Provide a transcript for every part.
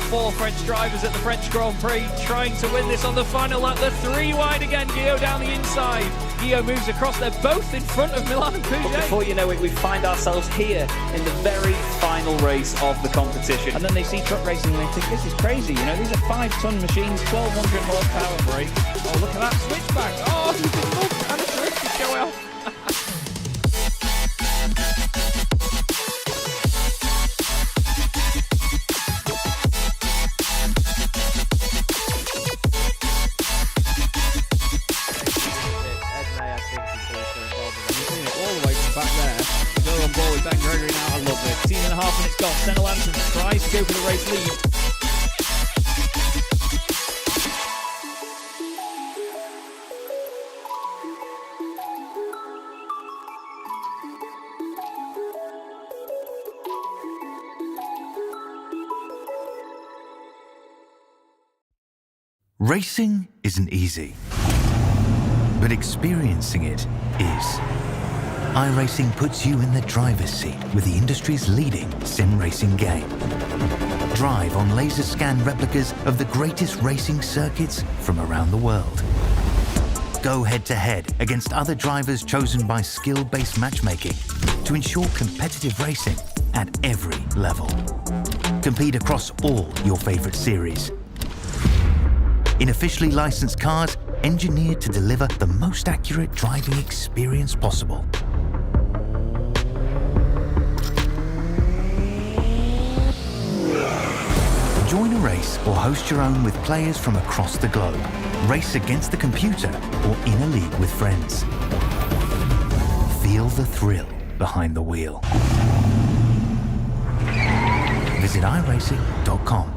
four French drivers at the French Grand Prix trying to win this on the final lap. The three wide again, Guillaume down the inside. Guillaume moves across, they're both in front of Milan and Pouget. But before you know it, we find ourselves here in the very final race of the competition. And then they see truck racing and they think, this is crazy, you know, these are 5-ton machines, 1200 horsepower brake. Oh, look at that switchback. Oh, he's in love and a terrific show off. Ben Gregory now, I love it. 10.5 minutes gone. Senna Lanson tries to go for the race lead. Racing isn't easy, but experiencing it is. iRacing puts you in the driver's seat with the industry's leading sim racing game. Drive on laser scan replicas of the greatest racing circuits from around the world. Go head to head against other drivers chosen by skill-based matchmaking to ensure competitive racing at every level. Compete across all your favorite series. In officially licensed cars, engineered to deliver the most accurate driving experience possible. Join a race or host your own with players from across the globe. Race against the computer or in a league with friends. Feel the thrill behind the wheel. Visit iRacing.com.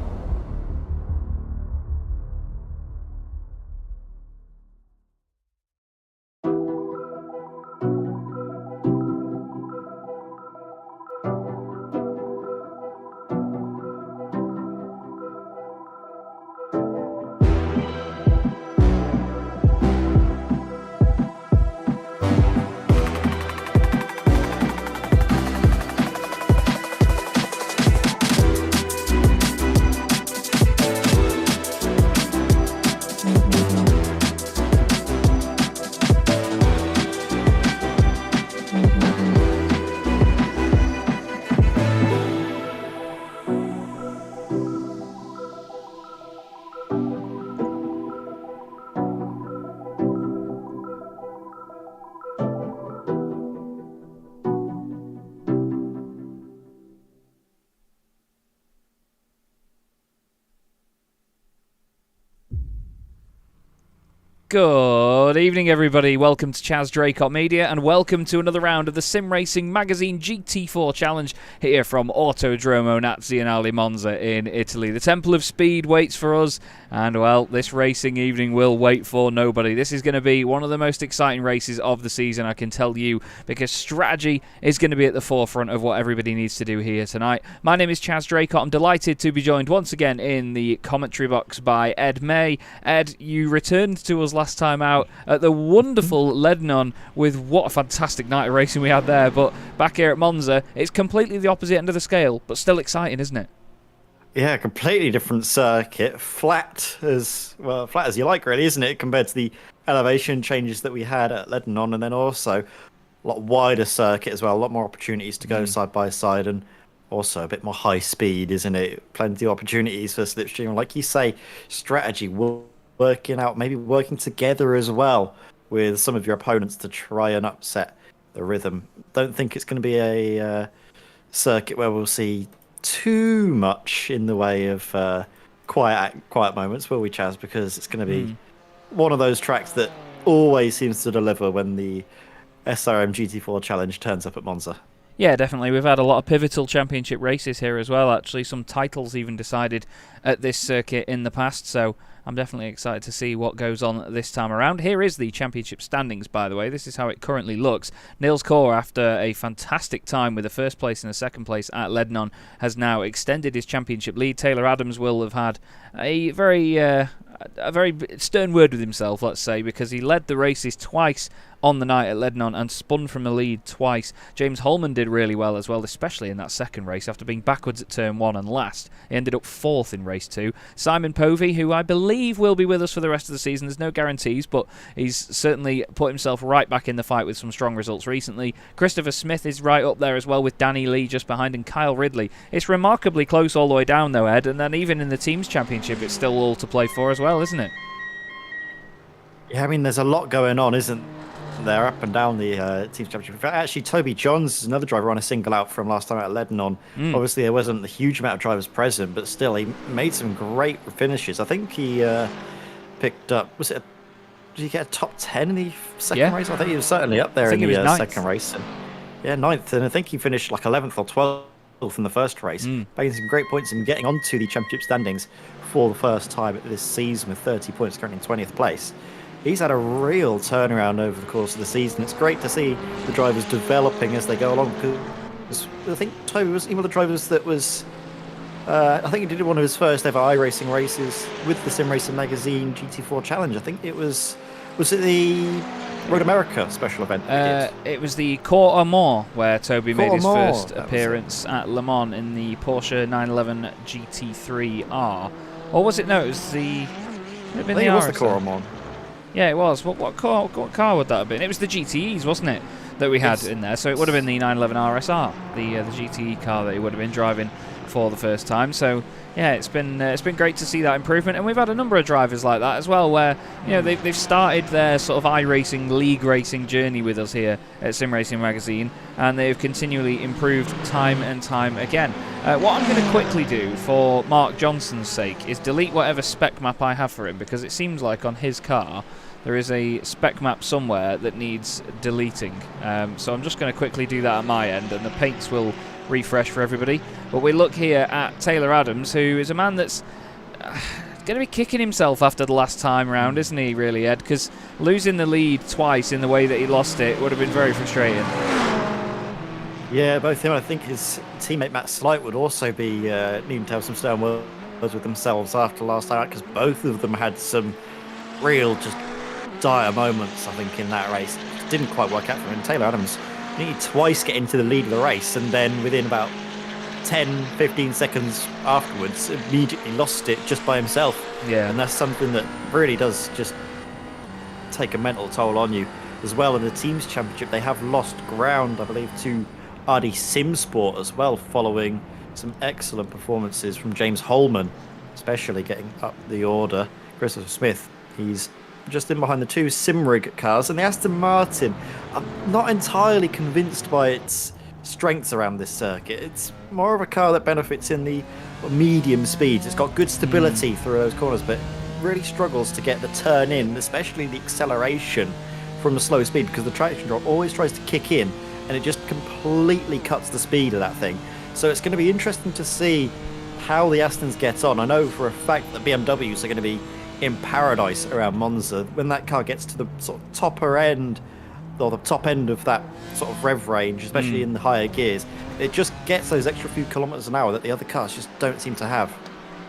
Good evening, everybody. Welcome to Chaz Draycott Media, and welcome to another round of the Sim Racing Magazine GT4 Challenge here from Autodromo Nazionale Monza in Italy. The Temple of Speed waits for us, and, well, this racing evening will wait for nobody. This is going to be one of the most exciting races of the season, I can tell you, because strategy is going to be at the forefront of what everybody needs to do here tonight. My name is Chaz Draycott. I'm delighted to be joined once again in the commentary box by Ed May. Ed, you returned to us last time out at the wonderful Ledenon with what a fantastic night of racing we had there, but back here at Monza it's completely the opposite end of the scale, but still exciting, isn't it? Yeah, completely different circuit, flat as you like, really, isn't it, compared to the elevation changes that we had at Ledenon, and then also a lot wider circuit as well, a lot more opportunities to go side by side, and also a bit more high speed, isn't it? Plenty of opportunities for slipstream, like you say, strategy, working out, maybe working together as well with some of your opponents to try and upset the rhythm. Don't think it's going to be a circuit where we'll see too much in the way of quiet moments, will we, Chaz? Because it's going to be one of those tracks that always seems to deliver when the SRM GT4 Challenge turns up at Monza. Yeah, definitely. We've had a lot of pivotal championship races here as well, actually. Some titles even decided at this circuit in the past, so I'm definitely excited to see what goes on this time around. Here is the championship standings, by the way. This is how it currently looks. Niels Kaur, after a fantastic time with a first place and a second place at Ledenon, has now extended his championship lead. Taylor Adams will have had a very stern word with himself, let's say, because he led the races twice on the night at Ledenon and spun from a lead twice. James Holman did really well as well, especially in that second race after being backwards at turn 1 and last. He ended up 4th in race 2. Simon Povey, who I believe will be with us for the rest of the season, there's no guarantees, but he's certainly put himself right back in the fight with some strong results recently. Christopher Smith is right up there as well, with Danny Lee just behind, and Kyle Ridley. It's remarkably close all the way down though, Ed, and then even in the teams championship it's still all to play for as well, isn't it? Yeah, I mean, there's a lot going on, isn't there, up and down the teams championship. In fact, actually, Toby Johns is another driver on a single out from last time at Ledenon. Obviously, there wasn't a huge amount of drivers present, but still, he made some great finishes. I think he picked up, did he get a top 10 in the second race? I think he was certainly up there in the second race. And, yeah, 9th, and I think he finished like 11th or 12th in the first race, making some great points and getting onto the championship standings for the first time this season with 30 points, currently in 20th place. He's had a real turnaround over the course of the season. It's great to see the drivers developing as they go along. Because I think Toby was one of the drivers that was, I think he did one of his first ever iRacing races with the Sim Racing Magazine GT4 Challenge. I think it was it the Road America special event? It was the Cours au Mans where Toby made his first appearance at Le Mans in the Porsche 911 GT3R. Or was it? No, it was the. I think it was the Cours au Mans. Yeah, it was. What car would that have been? It was the GTEs, wasn't it, that we had in there? So it would have been the 911 RSR, the GTE car that he would have been driving for the first time. So yeah, it's been great to see that improvement, and we've had a number of drivers like that as well, where they've started their sort of iRacing league racing journey with us here at Sim Racing Magazine, and they've continually improved time and time again. What I'm going to quickly do for Mark Johnson's sake is delete whatever spec map I have for him, because it seems like on his car there is a spec map somewhere that needs deleting. So I'm just going to quickly do that at my end, and the paints will refresh for everybody. But we look here at Taylor Adams, who is a man that's going to be kicking himself after the last time round, isn't he, really, Ed? Because losing the lead twice in the way that he lost it would have been very frustrating. Yeah, both him and I think his teammate Matt Slight would also be needing to have some stern words with themselves after last time out, because both of them had some real just dire moments, I think, in that race. It didn't quite work out for him. Taylor Adams needed twice get into the lead of the race, and then within about 10-15 seconds afterwards immediately lost it just by himself. Yeah, and that's something that really does just take a mental toll on you. As well, in the teams championship they have lost ground, I believe, to RD Simsport as well, following some excellent performances from James Holman, especially getting up the order. Christopher Smith, he's just in behind the two Simrig cars, and the Aston Martin, I'm not entirely convinced by its strengths around this circuit. It's more of a car that benefits in the medium speeds. It's got good stability through those corners, but really struggles to get the turn in, especially the acceleration from the slow speed, because the traction drop always tries to kick in and it just completely cuts the speed of that thing. So it's going to be interesting to see how the Astons get on. I know for a fact that BMWs are going to be in paradise around Monza when that car gets to the sort of topper end, or the top end of that sort of rev range, especially in the higher gears. It just gets those extra few kilometers an hour that the other cars just don't seem to have.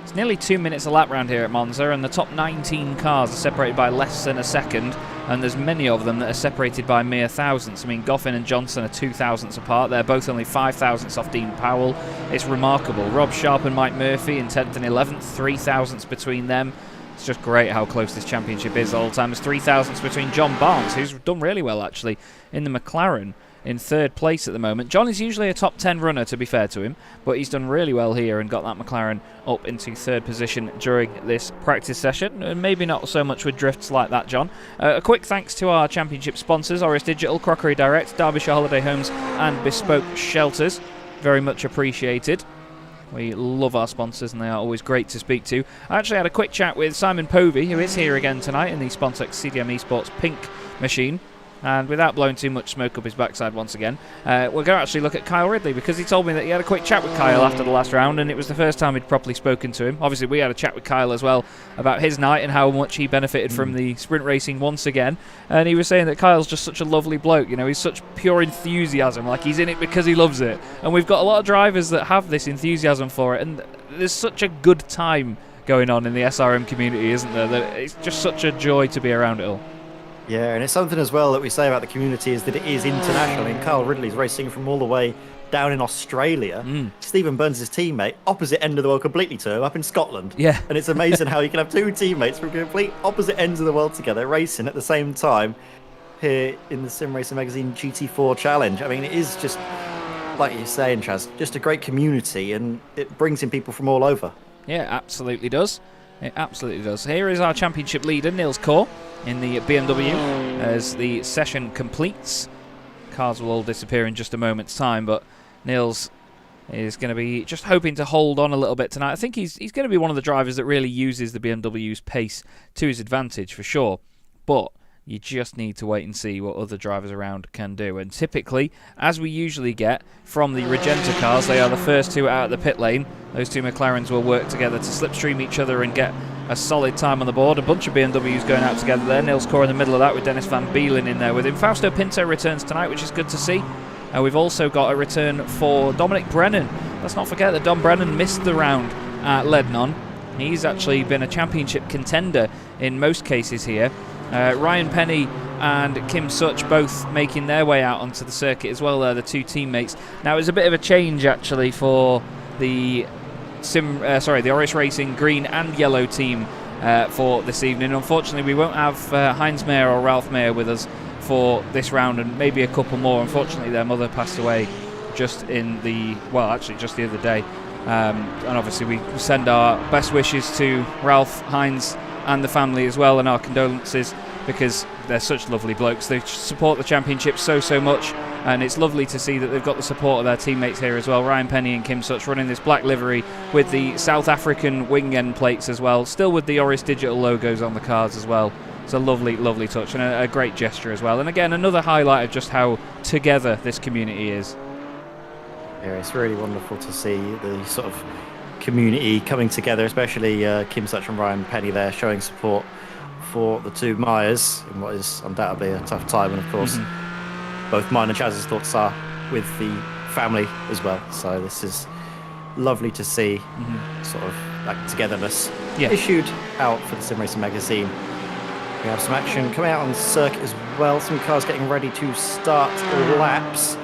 It's nearly 2 minutes a lap round here at Monza, and the top 19 cars are separated by less than a second, and there's many of them that are separated by mere thousandths. I mean, Goffin and Johnson are 2 thousandths apart. They're both only 5 thousandths off Dean Powell. It's remarkable. Rob Sharp and Mike Murphy in 10th and 11th, 3 thousandths between them. It's just great how close this championship is all the time. There's 3 thousandths between John Barnes, who's done really well actually in the McLaren, in 3rd place at the moment. John is usually a top 10 runner, to be fair to him, but he's done really well here and got that McLaren up into 3rd position during this practice session, and maybe not so much with drifts like that, John. A quick thanks to our championship sponsors, Oris Digital, Crockery Direct, Derbyshire Holiday Homes and Bespoke Shelters. Very much appreciated. We love our sponsors and they are always great to speak to. I actually had a quick chat with Simon Povey, who is here again tonight in the Sponsex CDM Esports Pink machine. And without blowing too much smoke up his backside once again, we're going to actually look at Kyle Ridley, because he told me that he had a quick chat with Kyle after the last round, and it was the first time he'd properly spoken to him. Obviously, we had a chat with Kyle as well about his night and how much he benefited from the sprint racing once again. And he was saying that Kyle's just such a lovely bloke. You know, he's such pure enthusiasm, like he's in it because he loves it. And we've got a lot of drivers that have this enthusiasm for it, and there's such a good time going on in the SRM community, isn't there? That it's just such a joy to be around it all. Yeah, and it's something as well that we say about the community is that it is international. I mean, Carl Ridley's racing from all the way down in Australia. Stephen Burns' teammate, opposite end of the world completely to him, up in Scotland. Yeah. And it's amazing how you can have two teammates from complete opposite ends of the world together racing at the same time here in the Sim Racing Magazine GT4 Challenge. I mean, it is just, like you're saying, Chaz, just a great community, and it brings in people from all over. Yeah, it absolutely does. It absolutely does. Here is our championship leader, Niels Kaur, in the BMW as the session completes. Cars will all disappear in just a moment's time, but Niels is going to be just hoping to hold on a little bit tonight. I think he's going to be one of the drivers that really uses the BMW's pace to his advantage for sure, but you just need to wait and see what other drivers around can do. And typically, as we usually get from the Regenta cars, they are the first two out of the pit lane. Those two McLarens will work together to slipstream each other and get a solid time on the board. A bunch of BMWs going out together there. Niels Kaur in the middle of that with Dennis Van Beelen in there with him. Fausto Pinto returns tonight, which is good to see. We've also got a return for Dominic Brennan. Let's not forget that Dom Brennan missed the round at Ledenon. He's actually been a championship contender in most cases here. Ryan Penny and Kim Such both making their way out onto the circuit as well. They're the two teammates. Now, it was a bit of a change actually for the the Oris Racing green and yellow team for this evening. Unfortunately, we won't have Heinz Mayer or Ralph Mayer with us for this round, and maybe a couple more. Unfortunately, their mother passed away just the other day. And obviously, we send our best wishes to Ralph, Heinz, and the family as well, and our condolences, because they're such lovely blokes. They support the championship so much, and it's lovely to see that they've got the support of their teammates here as well. Ryan Penny and Kim Such running this black livery with the South African wing end plates as well, still with the Oris Digital logos on the cars as well. It's a lovely touch and a great gesture as well. And again, another highlight of just how together this community is. Yeah, it's really wonderful to see the sort of community coming together, especially Kim Such and Ryan Penny there showing support for the two Myers in what is undoubtedly a tough time. And of course, both mine and Chaz's thoughts are with the family as well. So this is lovely to see sort of that togetherness issued out for the Sim Racing Magazine. We have some action coming out on the circuit as well. Some cars getting ready to start laps.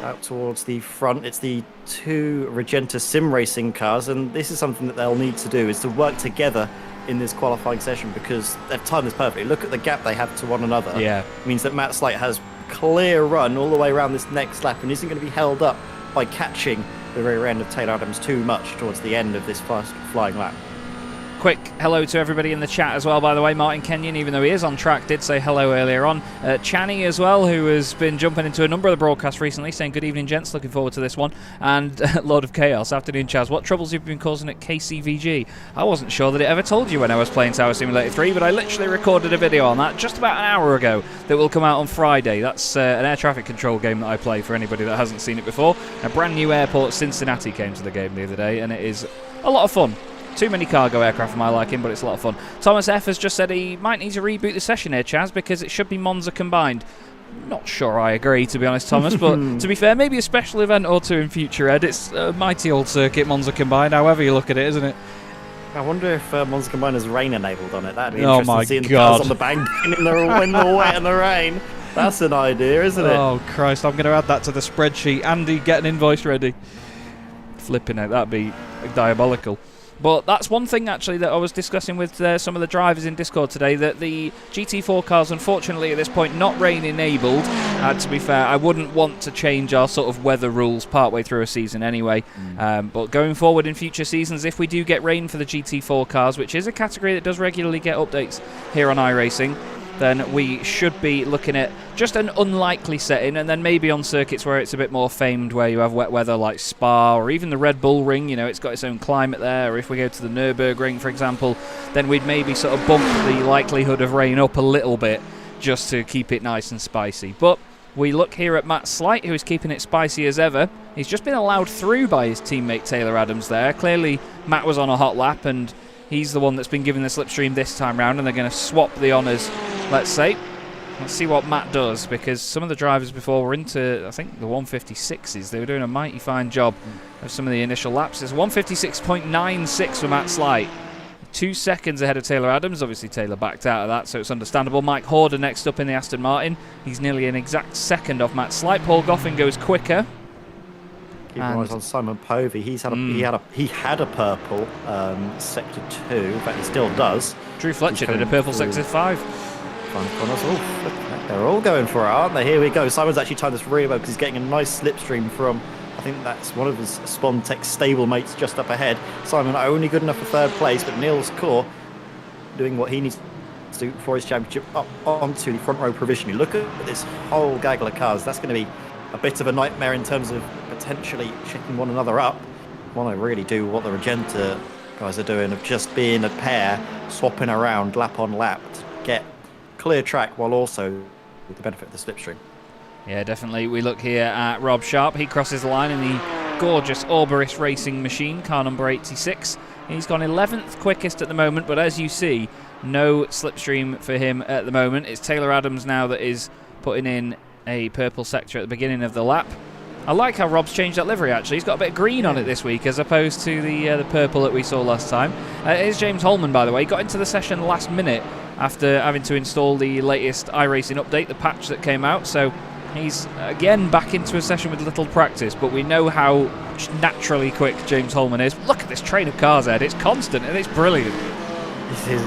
Out towards the front, it's the two Regenta Sim Racing cars, and this is something that they'll need to do, is to work together in this qualifying session, because they've timed this perfectly. Look at the gap they have to one another. Yeah, it means that Matt Slight has clear run all the way around this next lap and isn't going to be held up by catching the rear end of Taylor Adams too much towards the end of this first flying lap. Quick hello to everybody in the chat as well, by the way. Martin Kenyon, even though he is on track, did say hello earlier on. Channy as well, who has been jumping into a number of the broadcasts recently, saying good evening, gents, looking forward to this one. And Lord of Chaos, afternoon Chaz, what troubles have you been causing at KCVG? I wasn't sure that it ever told you when I was playing Tower Simulator 3, but I literally recorded a video on that just about an hour ago that will come out on Friday. That's an air traffic control game that I play for anybody that hasn't seen it before. A brand new airport, Cincinnati, came to the game the other day, and it is a lot of fun. Too many cargo aircraft for my liking, but it's a lot of fun. Thomas F has just said he might need to reboot the session here, Chaz, because it should be Monza combined. Not sure I agree, to be honest, Thomas, but to be fair, maybe a special event or two in future, Ed. It's a mighty old circuit, Monza combined, however you look at it, isn't it? I wonder if Monza combined has rain enabled on it. That'd be interesting, seeing the cars on the bank in the wet and the rain. That's an idea, isn't it? Oh, Christ, I'm going to add that to the spreadsheet. Andy, get an invoice ready. Flipping it, that'd be diabolical. But that's one thing, actually, that I was discussing with some of the drivers in Discord today, that the GT4 cars, unfortunately, at this point, not rain-enabled. To be fair, I wouldn't want to change our sort of weather rules partway through a season anyway. But going forward in future seasons, if we do get rain for the GT4 cars, which is a category that does regularly get updates here on iRacing, then we should be looking at just an unlikely setting, and then maybe on circuits where it's a bit more famed, where you have wet weather like Spa or even the Red Bull Ring, you know, it's got its own climate there, or if we go to the Nürburgring, for example, then we'd maybe sort of bump the likelihood of rain up a little bit just to keep it nice and spicy. But we look here at Matt Slight, who is keeping it spicy as ever. He's just been allowed through by his teammate Taylor Adams there. Clearly, Matt was on a hot lap, and he's the one that's been given the slipstream this time round, and they're going to swap the honours, let's say. Let's see what Matt does, because some of the drivers before were into, I think, the 156s. They were doing a mighty fine job of some of the initial laps. It's 156.96 for Matt Slight. 2 seconds ahead of Taylor Adams. Obviously, Taylor backed out of that, so it's understandable. Mike Horder next up in the Aston Martin. He's nearly an exact second off Matt Slight. Paul Goffin goes quicker. Keep your eyes on Simon Povey. He had a purple sector 2. In fact, he still does. Drew Fletcher did a purple sector 5. They're all going for it, aren't they? Here we go. Simon's actually timed this really well because he's getting a nice slipstream from, I think that's one of his Spontech stablemates just up ahead. Simon only good enough for 3rd place, but Niels Kaur doing what he needs to do for his championship up onto the front row provisionally. Look at this whole gaggle of cars. That's going to be a bit of a nightmare in terms of potentially checking one another up. Want to really do what the Regenta guys are doing of just being a pair, swapping around lap on lap to get clear track while also with the benefit of the slipstream. Yeah, definitely. We look here at Rob Sharp. He crosses the line in the gorgeous Auberis Racing machine, car number 86. He's gone 11th quickest at the moment, but as you see, no slipstream for him at the moment. It's Taylor Adams now that is putting in a purple sector at the beginning of the lap. I like how Rob's changed that livery, actually. He's got a bit of green on it this week as opposed to the purple that we saw last time. Here's James Holman, by the way. He got into the session last minute after having to install the latest iRacing update, the patch that came out. So he's, again, back into a session with little practice, but we know how naturally quick James Holman is. Look at this train of cars, Ed. It's constant and it's brilliant. This is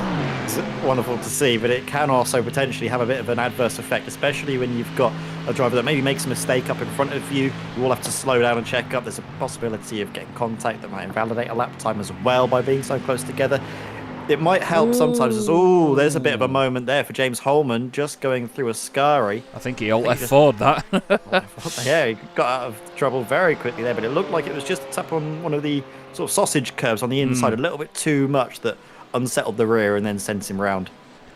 wonderful to see, but it can also potentially have a bit of an adverse effect, especially when you've got a driver that maybe makes a mistake up in front of you. You all have to slow down and check up. There's a possibility of getting contact that might invalidate a lap time as well by being so close together. It might help sometimes as, there's a bit of a moment there for James Holman just going through a Scari. I think he F4'd that. Yeah, he got out of trouble very quickly there, but it looked like it was just a tap on one of the sort of sausage curves on the inside, a little bit too much that unsettled the rear and then sent him round.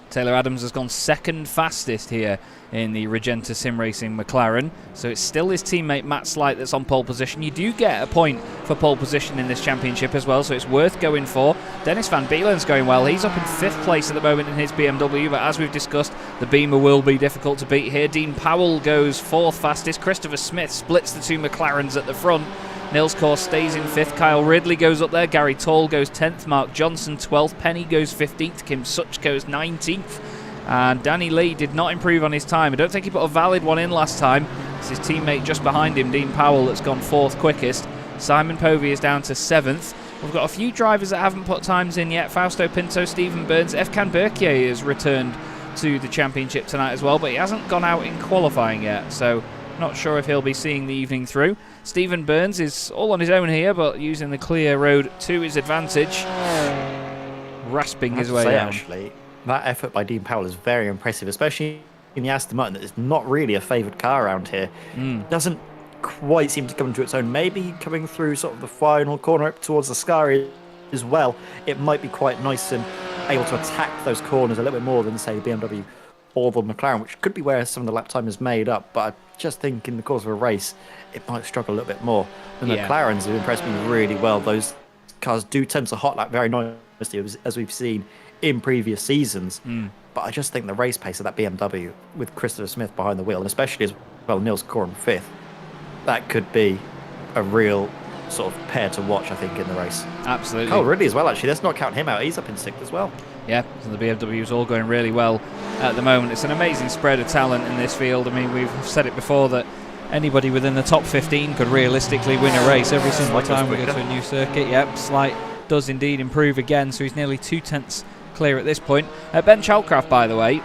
Taylor Adams has gone 2nd fastest here in the Regenta Sim Racing McLaren, so it's still his teammate Matt Slight that's on pole position. You do get a point for pole position in this championship as well, so it's worth going for. Dennis Van Beelen's going well. He's up in 5th place at the moment in his BMW, but as we've discussed, the Beamer will be difficult to beat here. Dean Powell goes 4th fastest. Christopher Smith splits the 2 McLarens at the front. Niels Kaur stays in 5th. Kyle Ridley goes up there. Gary Tall goes 10th. Mark Johnson 12th. Penny goes 15th. Kim Such goes 19th. And Danny Lee did not improve on his time. I don't think he put a valid one in last time. It's his teammate just behind him, Dean Powell, that's gone 4th quickest. Simon Povey is down to 7th. We've got a few drivers that haven't put times in yet. Fausto Pinto, Stephen Burns, Efkan Berkier has returned to the championship tonight as well, but he hasn't gone out in qualifying yet, so not sure if he'll be seeing the evening through. Stephen Burns is all on his own here, but using the clear road to his advantage, rasping his way down. Actually, that effort by Dean Powell is very impressive, especially in the Aston Martin that is not really a favoured car around here. Doesn't quite seem to come into its own. Maybe coming through sort of the final corner up towards the Scari as well, it might be quite nice and able to attack those corners a little bit more than, say, the BMW or the McLaren, which could be where some of the lap time is made up, but I just think in the course of a race it might struggle a little bit more. The McLarens have impressed me really well. Those cars do tend to hot lap very nicely, as we've seen in previous seasons, but I just think the race pace of that BMW with Christopher Smith behind the wheel, and especially as well Niels Kaur in 5th, that could be a real sort of pair to watch, I think, in the race. Absolutely. Kyle Ridley as well, actually. Let's not count him out. He's up in 6th as well. Yeah, so the BMW's all going really well at the moment. It's an amazing spread of talent in this field. I mean, we've said it before that anybody within the top 15 could realistically win a race every single time we go to a new circuit. Yep, Slight does indeed improve again, so he's nearly 2/10 clear at this point. Ben Chalcraft, by the way,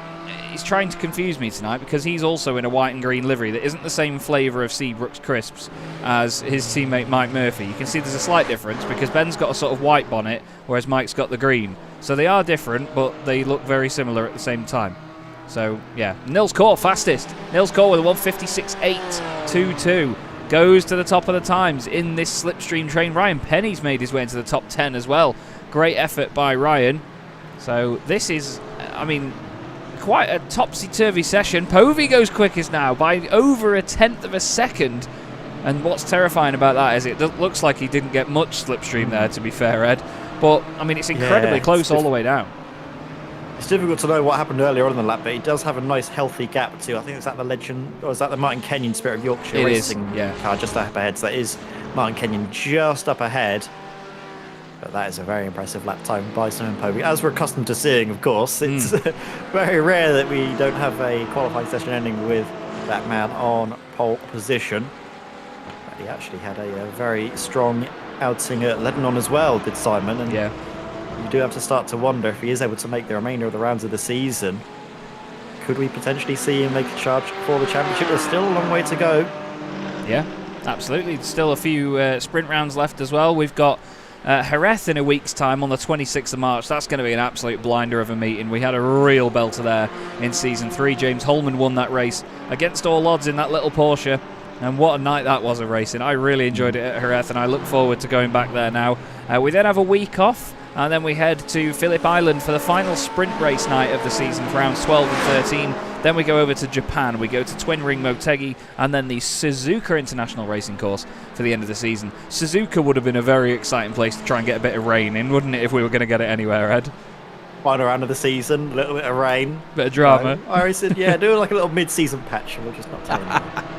he's trying to confuse me tonight because he's also in a white and green livery that isn't the same flavour of Seabrooks crisps as his teammate Mike Murphy. You can see there's a slight difference because Ben's got a sort of white bonnet, whereas Mike's got the green. So they are different, but they look very similar at the same time. So, yeah, Niels Kaur fastest. Niels Kaur with a 1:56.822 goes to the top of the times in this slipstream train. Ryan Penny's made his way into the top 10 as well. Great effort by Ryan. So this is, I mean, quite a topsy-turvy session. Povey goes quickest now by over 1/10 of a second. And what's terrifying about that is it looks like he didn't get much slipstream there, to be fair, Ed. But, I mean, it's incredibly close all the way down. It's difficult to know what happened earlier on in the lap, but he does have a nice healthy gap too. I think it's at the Legend, or is that the Martin Kenyon Spirit of Yorkshire Racing car just up ahead? So that is Martin Kenyon just up ahead. But that is a very impressive lap time by Simon Povey. As we're accustomed to seeing, of course, it's very rare that we don't have a qualifying session ending with that man on pole position. But he actually had a very strong outing at Ledenon as well, did Simon. And Yeah. you do have to start to wonder if he is able to make the remainder of the rounds of the season. Could we potentially see him make a charge for the championship? There's still a long way to go. Yeah, absolutely. Still a few sprint rounds left as well. We've got Jerez in a week's time on the 26th of March. That's going to be an absolute blinder of a meeting. We had a real belter there in Season 3. James Holman won that race against all odds in that little Porsche. And what a night that was of racing. I really enjoyed it at Jerez, and I look forward to going back there now. We then have a week off, and then we head to Phillip Island for the final sprint race night of the season for rounds 12 and 13. Then we go over to Japan. We go to Twin Ring Motegi, and then the Suzuka International Racing Course for the end of the season. Suzuka would have been a very exciting place to try and get a bit of rain in, wouldn't it, if we were going to get it anywhere, Ed? Final round of the season, a little bit of rain. Bit of drama. I said, yeah, do like a little mid-season patch, and we'll just not tell anyone.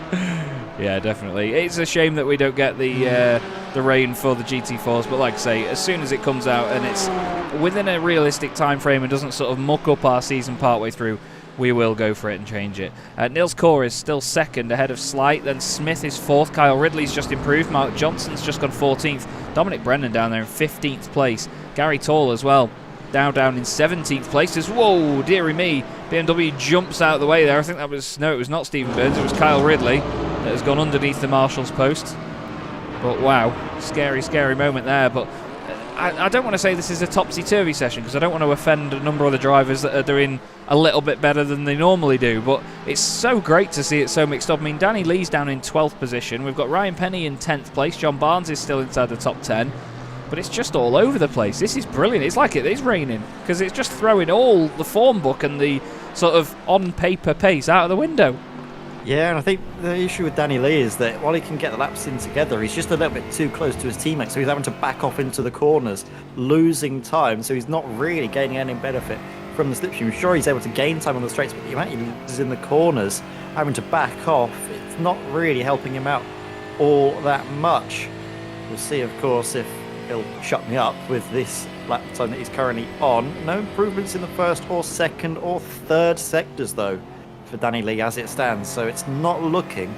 Yeah, definitely. It's a shame that we don't get the rain for the GT4s, but like I say, as soon as it comes out and it's within a realistic time frame and doesn't sort of muck up our season partway through, we will go for it and change it. Nils Kaur is still second ahead of Slight, then Smith is fourth, Kyle Ridley's just improved, Mark Johnson's just gone 14th, Dominic Brennan down there in 15th place, Gary Tall as well, now down in 17th place. Whoa, dearie me, BMW jumps out of the way there. I think that was, no, it was not Stephen Burns, it was Kyle Ridley that has gone underneath the marshal's post. But wow, scary, scary moment there. But I don't want to say this is a topsy-turvy session because I don't want to offend a number of the drivers that are doing a little bit better than they normally do, but it's so great to see it so mixed up. I mean, Danny Lee's down in 12th position. We've got Ryan Penny in 10th place. John Barnes is still inside the top 10. But it's just all over the place. This is brilliant. It's like it is raining because it's just throwing all the form book and the sort of on-paper pace out of the window. Yeah, and I think the issue with Danny Lee is that while he can get the laps in together, he's just a little bit too close to his teammates, so he's having to back off into the corners, losing time, so he's not really gaining any benefit from the slipstream. Sure, he's able to gain time on the straights, but the amount he loses in the corners, having to back off, it's not really helping him out all that much. We'll see, of course, if he'll shut me up with this lap time that he's currently on. No improvements in the first or second or third sectors, though, for Danny Lee as it stands, so it's not looking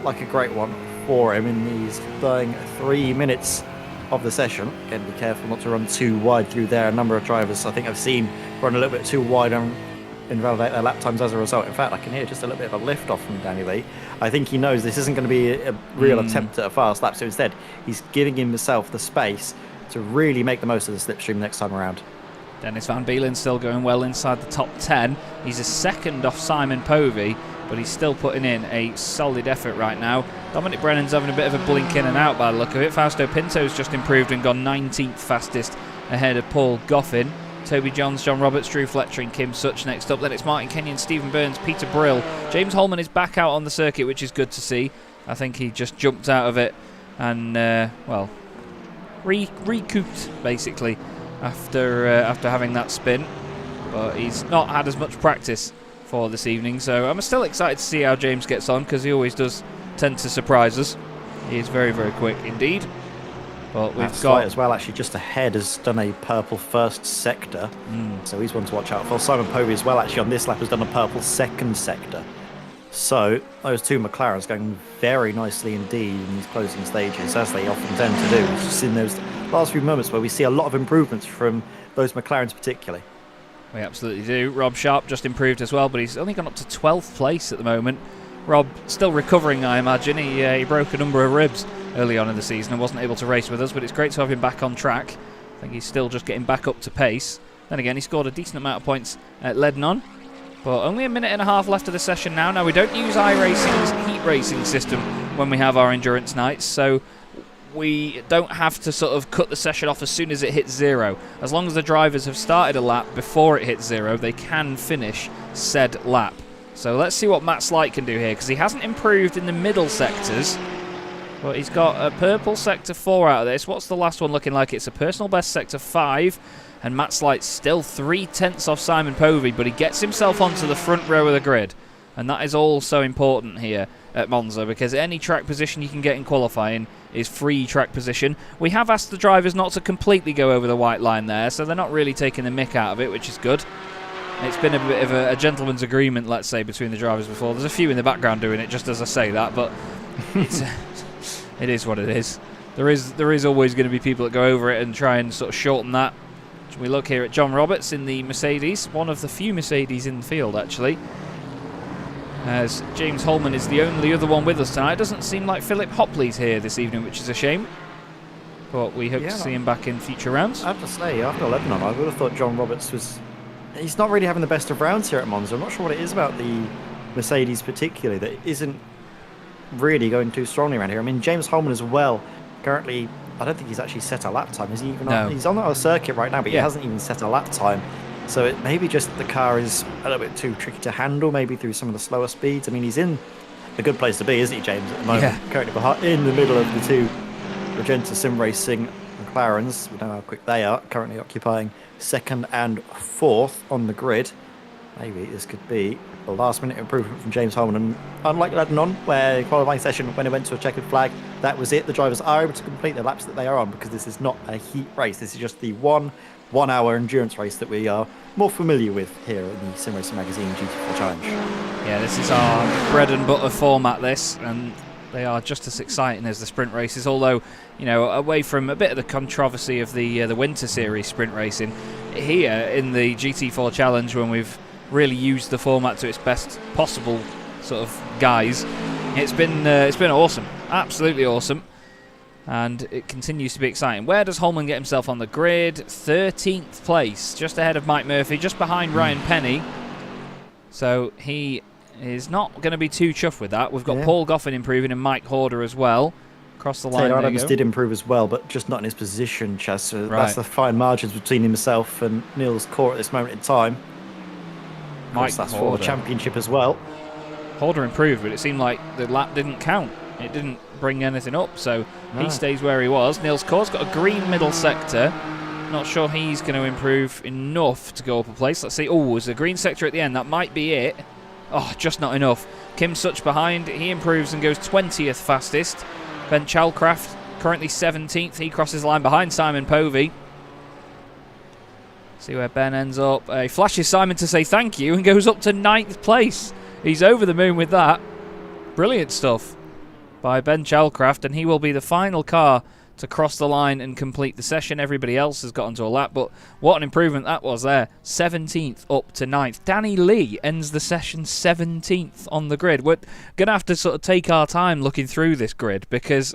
like a great one for him in these dying 3 minutes of the session. Again, be careful not to run too wide through there. A number of drivers I think I've seen run a little bit too wide and invalidate their lap times as a result. In fact, I can hear just a little bit of a lift off from Danny Lee. I think he knows this isn't going to be a real attempt at a fast lap, so instead he's giving himself the space to really make the most of the slipstream next time around. Dennis Van Beelen still going well inside the top 10. He's a second off Simon Povey, but he's still putting in a solid effort right now. Dominic Brennan's having a bit of a blink in and out by the look of it. Fausto Pinto's just improved and gone 19th fastest ahead of Paul Goffin. Toby Johns, John Roberts, Drew Fletcher and Kim Such next up. Then it's Martin Kenyon, Stephen Burns, Peter Brill. James Holman is back out on the circuit, which is good to see. I think he just jumped out of it and, well, recouped, basically, after having that spin. But he's not had as much practice for this evening, so I'm still excited to see how James gets on because he always does tend to surprise us. He is very, very quick indeed. But we've That's got as well, actually, just ahead, has done a purple first sector, so he's one to watch out for. Simon Povey as well, actually, on this lap has done a purple second sector. So those two McLarens going very nicely indeed in these closing stages, as they often tend to do. It's just in those last few moments where we see a lot of improvements from those McLarens particularly. We absolutely do. Rob Sharp just improved as well, but he's only gone up to 12th place at the moment. Rob still recovering, I imagine. He broke a number of ribs early on in the season and wasn't able to race with us, but it's great to have him back on track. I think he's still just getting back up to pace. Then again, he scored a decent amount of points at Ledenon. But only a minute and a half left of the session now. Now, we don't use iRacing's heat racing system when we have our endurance nights, so we don't have to sort of cut the session off as soon as it hits zero. As long as the drivers have started a lap before it hits zero, they can finish said lap. So let's see what Matt Slight can do here, because he hasn't improved in the middle sectors, but he's got a purple sector 4 out of this. What's the last one looking like? It's a personal best sector 5, and Matt Slight's still 3/10 off Simon Povey, but he gets himself onto the front row of the grid. And that is all so important here at Monza, because any track position you can get in qualifying is free track position. We have asked the drivers not to completely go over the white line there, so they're not really taking the mick out of it, which is good. It's been a bit of a gentleman's agreement, let's say, between the drivers before. There's a few in the background doing it just as I say that, but it is what it is. There is always going to be people that go over it and try and sort of shorten that. We look here at John Roberts in the Mercedes, one of the few Mercedes in the field, actually. As James Holman is the only other one with us tonight. It doesn't seem like Philip Hopley's here this evening, which is a shame. But we hope to see him back in future rounds. I have to say, after Ledenon, I would have thought John Roberts was... He's not really having the best of rounds here at Monza. I'm not sure what it is about the Mercedes particularly that isn't really going too strongly around here. I mean, James Holman as well, currently, I don't think he's actually set a lap time. Is he even on? He's on our circuit right now, but he hasn't even set a lap time. So it maybe just the car is a little bit too tricky to handle, maybe through some of the slower speeds. I mean, he's in a good place to be, isn't he, James, at the moment? Yeah. Currently in the middle of the two Magenta Sim Racing McLarens. We know how quick they are, currently occupying 2nd and 4th on the grid. Maybe this could be a last-minute improvement from James Holman. And unlike Ledenon, where the qualifying session, when it went to a checkered flag, that was it. The drivers are able to complete the laps that they are on, because this is not a heat race. This is just the one-hour endurance race that we are more familiar with here in the Sim Racing Magazine GT4 Challenge. Yeah, this is our bread and butter format, this, and they are just as exciting as the sprint races, although, you know, away from a bit of the controversy of the Winter Series sprint racing, here in the GT4 Challenge, when we've really used the format to its best possible sort of guise, it's been awesome, absolutely awesome, and it continues to be exciting. Where does Holman get himself on the grid? 13th place, just ahead of Mike Murphy, just behind Ryan Penny, so he is not going to be too chuffed with that. We've got Paul Goffin improving and Mike Horder as well. Across the line. Taylor Adams did improve as well, but just not in his position, Chaz. So that's the fine margins between himself and Niels Core at this moment in time. Mike, that's Horder for the championship as well. Horder improved, but it seemed like the lap didn't count. It didn't bring anything up, so he stays where he was. Niels Core's got a green middle sector. Not sure he's going to improve enough to go up a place. Let's see. Oh, there's a green sector at the end. That might be it. Oh, just not enough. Kim Such behind. He improves and goes 20th fastest. Ben Chalcraft currently 17th. He crosses the line behind Simon Povey. See where Ben ends up. He flashes Simon to say thank you and goes up to 9th place. He's over the moon with that. Brilliant stuff by Ben Chalcraft, and he will be the final car to cross the line and complete the session. Everybody else has got onto a lap, but what an improvement that was there. 17th up to 9th. Danny Lee ends the session 17th on the grid. We're going to have to sort of take our time looking through this grid, because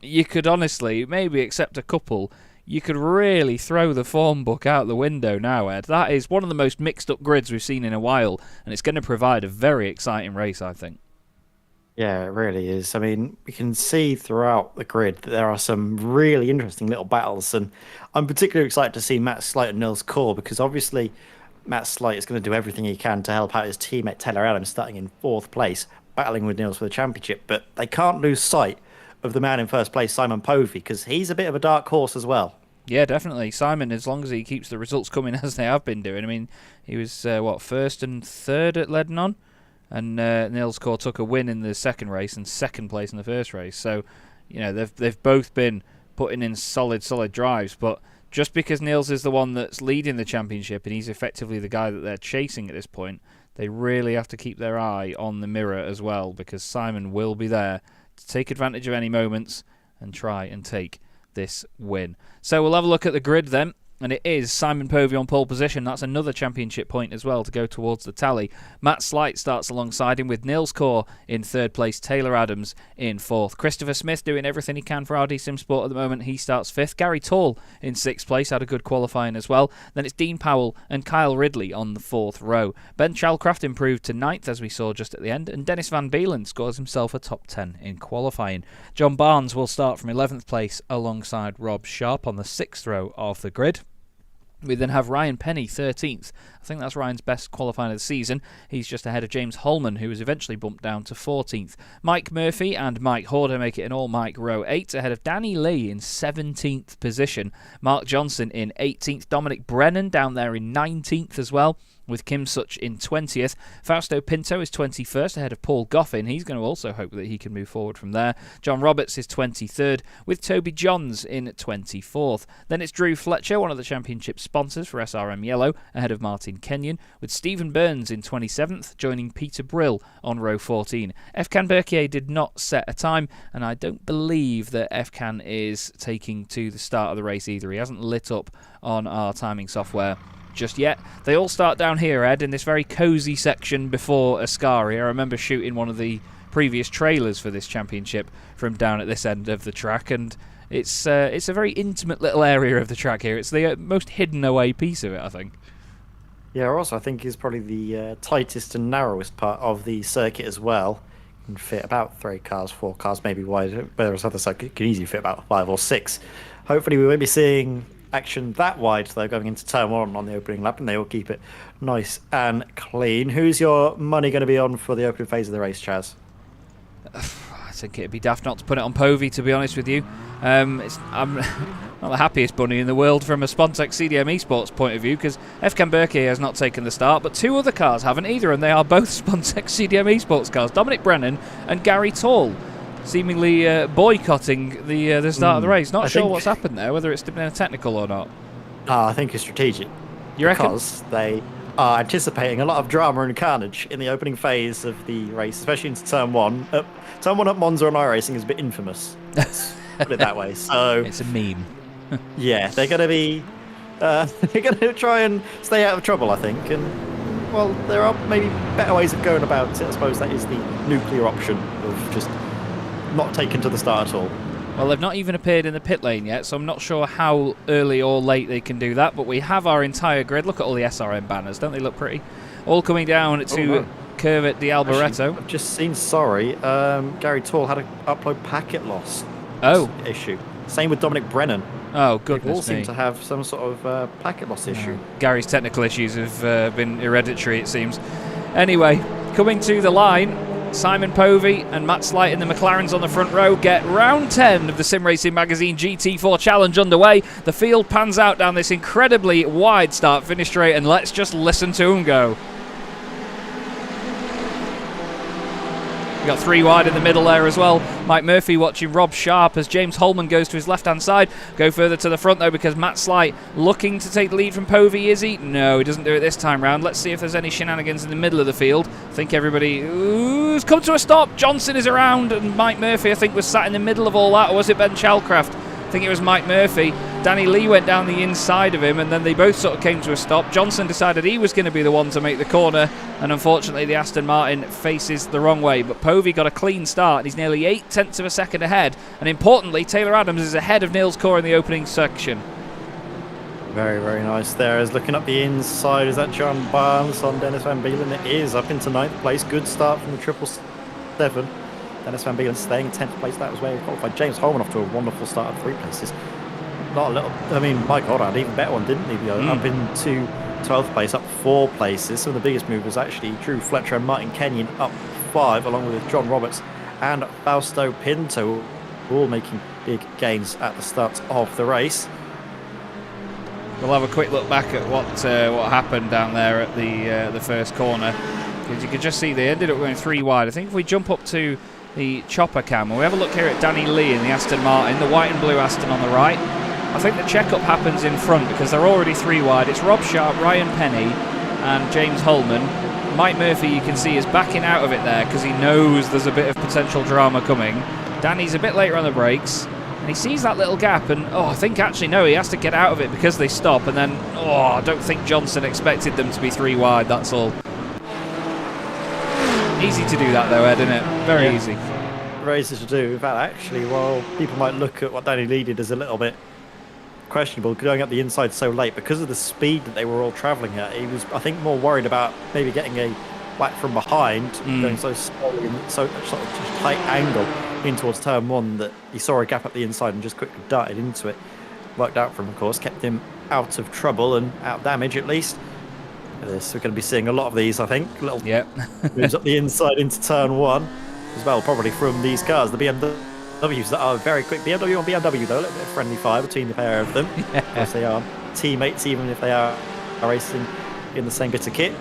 you could honestly, maybe except a couple, you could really throw the form book out the window now, Ed. That is one of the most mixed up grids we've seen in a while, and it's going to provide a very exciting race, I think. Yeah, it really is. I mean, we can see throughout the grid that there are some really interesting little battles, and I'm particularly excited to see Matt Slight and Niels Core, because obviously Matt Slight is going to do everything he can to help out his teammate Taylor Adams, starting in 4th place, battling with Niels for the championship, but they can't lose sight of the man in 1st place, Simon Povey, because he's a bit of a dark horse as well. Yeah, definitely. Simon, as long as he keeps the results coming as they have been doing. I mean, he was, 1st and 3rd at Ledenon, and Niels Core took a win in the 2nd race and 2nd place in the 1st race. So, you know, they've both been putting in solid drives. But just because Niels is the one that's leading the championship and he's effectively the guy that they're chasing at this point, they really have to keep their eye on the mirror as well, because Simon will be there to take advantage of any moments and try and take this win. So we'll have a look at the grid then. And it is Simon Povey on pole position. That's another championship point as well to go towards the tally. Matt Slight starts alongside him with Niels Core in 3rd place, Taylor Adams in 4th. Christopher Smith doing everything he can for RD Sim Sport at the moment. He starts 5th. Gary Tall in 6th place, had a good qualifying as well. Then it's Dean Powell and Kyle Ridley on the 4th row. Ben Chalcraft improved to 9th, as we saw just at the end. And Dennis Van Beelen scores himself a top 10 in qualifying. John Barnes will start from 11th place alongside Rob Sharp on the 6th row of the grid. We then have Ryan Penny, 13th. I think that's Ryan's best qualifying of the season. He's just ahead of James Holman, who was eventually bumped down to 14th. Mike Murphy and Mike Horder make it an all-Mike row 8, ahead of Danny Lee in 17th position. Mark Johnson in 18th. Dominic Brennan down there in 19th as well. with Kim Such in 20th. Fausto Pinto is 21st, ahead of Paul Goffin. He's going to also hope that he can move forward from there. John Roberts is 23rd, with Toby Johns in 24th. Then it's Drew Fletcher, one of the championship sponsors for SRM Yellow, ahead of Martin Kenyon, with Stephen Burns in 27th, joining Peter Brill on row 14. Efkan Berkier did not set a time, and I don't believe that Efkan is taking to the start of the race either. He hasn't lit up on our timing software just yet. They all start down here, Ed, in this very cosy section before Ascari. I remember shooting one of the previous trailers for this championship from down at this end of the track, and it's a very intimate little area of the track here. It's the most hidden away piece of it, I think. Yeah, also I think is probably the tightest and narrowest part of the circuit as well. Can fit about 3 cars, 4 cars maybe wide, whereas other circuit can easily fit about 5 or 6. Hopefully we won't be seeing action that wide though going into turn 1 on the opening lap, and they will keep it nice and clean. Who's your money going to be on for the opening phase of the race, Chaz? I think it'd be daft not to put it on Povey, to be honest with you. I'm not the happiest bunny in the world from a Spontex CDM Esports point of view, because Efkan Berkier has not taken the start, but 2 other cars haven't either, and they are both Spontex CDM Esports cars, Dominic Brennan and Gary Tall, seemingly boycotting the start of the race. Not sure what's happened there, whether it's been a technical or not. I think it's strategic. You reckon? Because they are anticipating a lot of drama and carnage in the opening phase of the race, especially into turn 1. Turn 1 at Monza on iRacing is a bit infamous. Let's put it that way. So it's a meme. yeah, they're going to be they're going to try and stay out of trouble, I think. And well, there are maybe better ways of going about it. I suppose that is the nuclear option of just not taken to the start at all. Well, they've not even appeared in the pit lane yet, so I'm not sure how early or late they can do that, but we have our entire grid. Look at all the SRM banners. Don't they look pretty? All coming down to Curvet de Alboreto. I've just seen, Gary Tall had an upload packet loss issue. Same with Dominic Brennan. Oh, goodness me. They all seem to have some sort of packet loss issue. Gary's technical issues have been hereditary, it seems. Anyway, coming to the line, Simon Povey and Matt Slight in the McLarens on the front row get round 10 of the Sim Racing Magazine GT4 Challenge underway. The field pans out down this incredibly wide start-finish straight, and let's just listen to them go. We've got 3 wide in the middle there as well. Mike Murphy watching Rob Sharp as James Holman goes to his left-hand side. Go further to the front, though, because Matt Slight looking to take the lead from Povey, is he? No, he doesn't do it this time round. Let's see if there's any shenanigans in the middle of the field. I think everybody has come to a stop. Johnson is around, and Mike Murphy, I think, was sat in the middle of all that. Or was it Ben Chalcraft? I think it was Mike Murphy. Danny Lee went down the inside of him, and then they both sort of came to a stop. Johnson decided he was going to be the one to make the corner, and unfortunately the Aston Martin faces the wrong way. But Povey got a clean start, and he's nearly 0.8 of a second ahead. And importantly, Taylor Adams is ahead of Niels Core in the opening section. Very, very nice there. As looking up the inside, is that John Barnes on Dennis Van Beelen? It is, up into 9th place. Good start from the 777. Dennis Van Beelen staying in 10th place. That was where he qualified. James Holman off to a wonderful start of 3 places. Not a little. I mean, my God, had an even better one, didn't he? Up into 12th place, up 4 places. Some of the biggest movers actually. Drew Fletcher and Martin Kenyon up 5, along with John Roberts and Fausto Pinto, all making big gains at the start of the race. We'll have a quick look back at what happened down there at the first corner. Because you could just see they ended up going 3 wide. I think if we jump up to the chopper cam, and we have a look here at Danny Lee in the Aston Martin, the white and blue Aston on the right. I think the check-up happens in front because they're already 3 wide. It's Rob Sharp, Ryan Penny and James Holman. Mike Murphy, you can see, is backing out of it there because he knows there's a bit of potential drama coming. Danny's a bit later on the brakes, and he sees that little gap, and I think actually, no, he has to get out of it because they stop, and then, I don't think Johnson expected them to be 3 wide, that's all. Easy to do that though, Ed, isn't it? Very easy. Very easy to do. In fact, actually, while people might look at what Danny Lee did as a little bit questionable, going up the inside so late, because of the speed that they were all travelling at, he was, I think, more worried about maybe getting a whack from behind, going so slowly and so sort of just tight angle in towards turn 1 that he saw a gap up the inside and just quickly darted into it. Worked out for him, of course, kept him out of trouble and out of damage at least. We're going to be seeing a lot of these, I think. Little moves up the inside into turn 1 as well, probably from these cars, the BMWs that are very quick. BMW on BMW though, a little bit of friendly fire between the pair of them. Of course they are teammates, even if they are racing in the same bit of kit.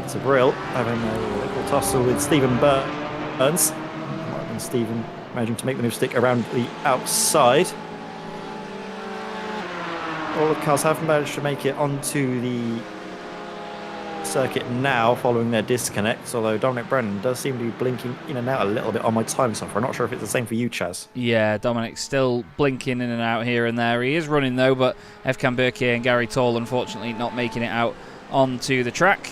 It's a Brill having a little tussle with Stephen Burns. And Stephen managing to make the move stick around the outside. All the cars have managed to make it onto the circuit now following their disconnects, although Dominic Brennan does seem to be blinking in and out a little bit on my time software. I'm not sure if it's the same for you, Chaz. Yeah, Dominic's still blinking in and out here and there. He is running though, but Efkan Berkier and Gary Tall unfortunately not making it out onto the track,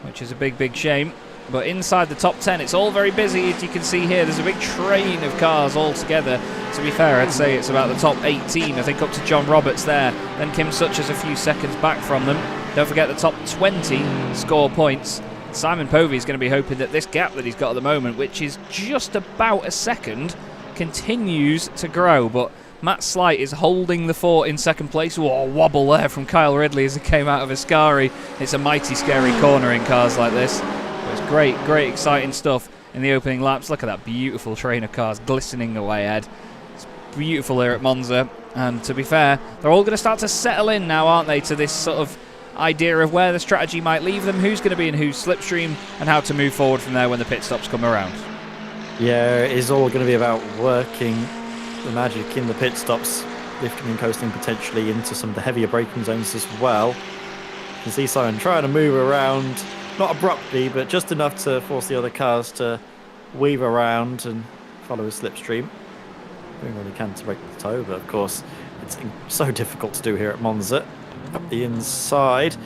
which is a big shame. But inside the top 10 it's all very busy, as you can see here. There's a big train of cars all together. To be fair, I'd say it's about the top 18, I think up to John Roberts there. Then Kim Such is a few seconds back from them. Don't forget the top 20 score points. Simon Povey is going to be hoping that this gap that he's got at the moment, which is just about a second, continues to grow. But Matt Slight is holding the fort in second place. Whoa, wobble there from Kyle Ridley as he came out of Ascari. It's a mighty scary corner in cars like this. But it's great exciting stuff in the opening laps. Look at that beautiful train of cars glistening away ahead. It's beautiful here at Monza. And to be fair, they're all going to start to settle in now, aren't they, to this sort of idea of where the strategy might leave them, who's going to be in whose slipstream, and how to move forward from there when the pit stops come around. Yeah, it is all going to be about working the magic in the pit stops, lifting and coasting potentially into some of the heavier braking zones as well. You can see Simon trying to move around, not abruptly, but just enough to force the other cars to weave around and follow his slipstream. Doing all he can to break the toe, but of course it's so difficult to do here at Monza. Up the inside.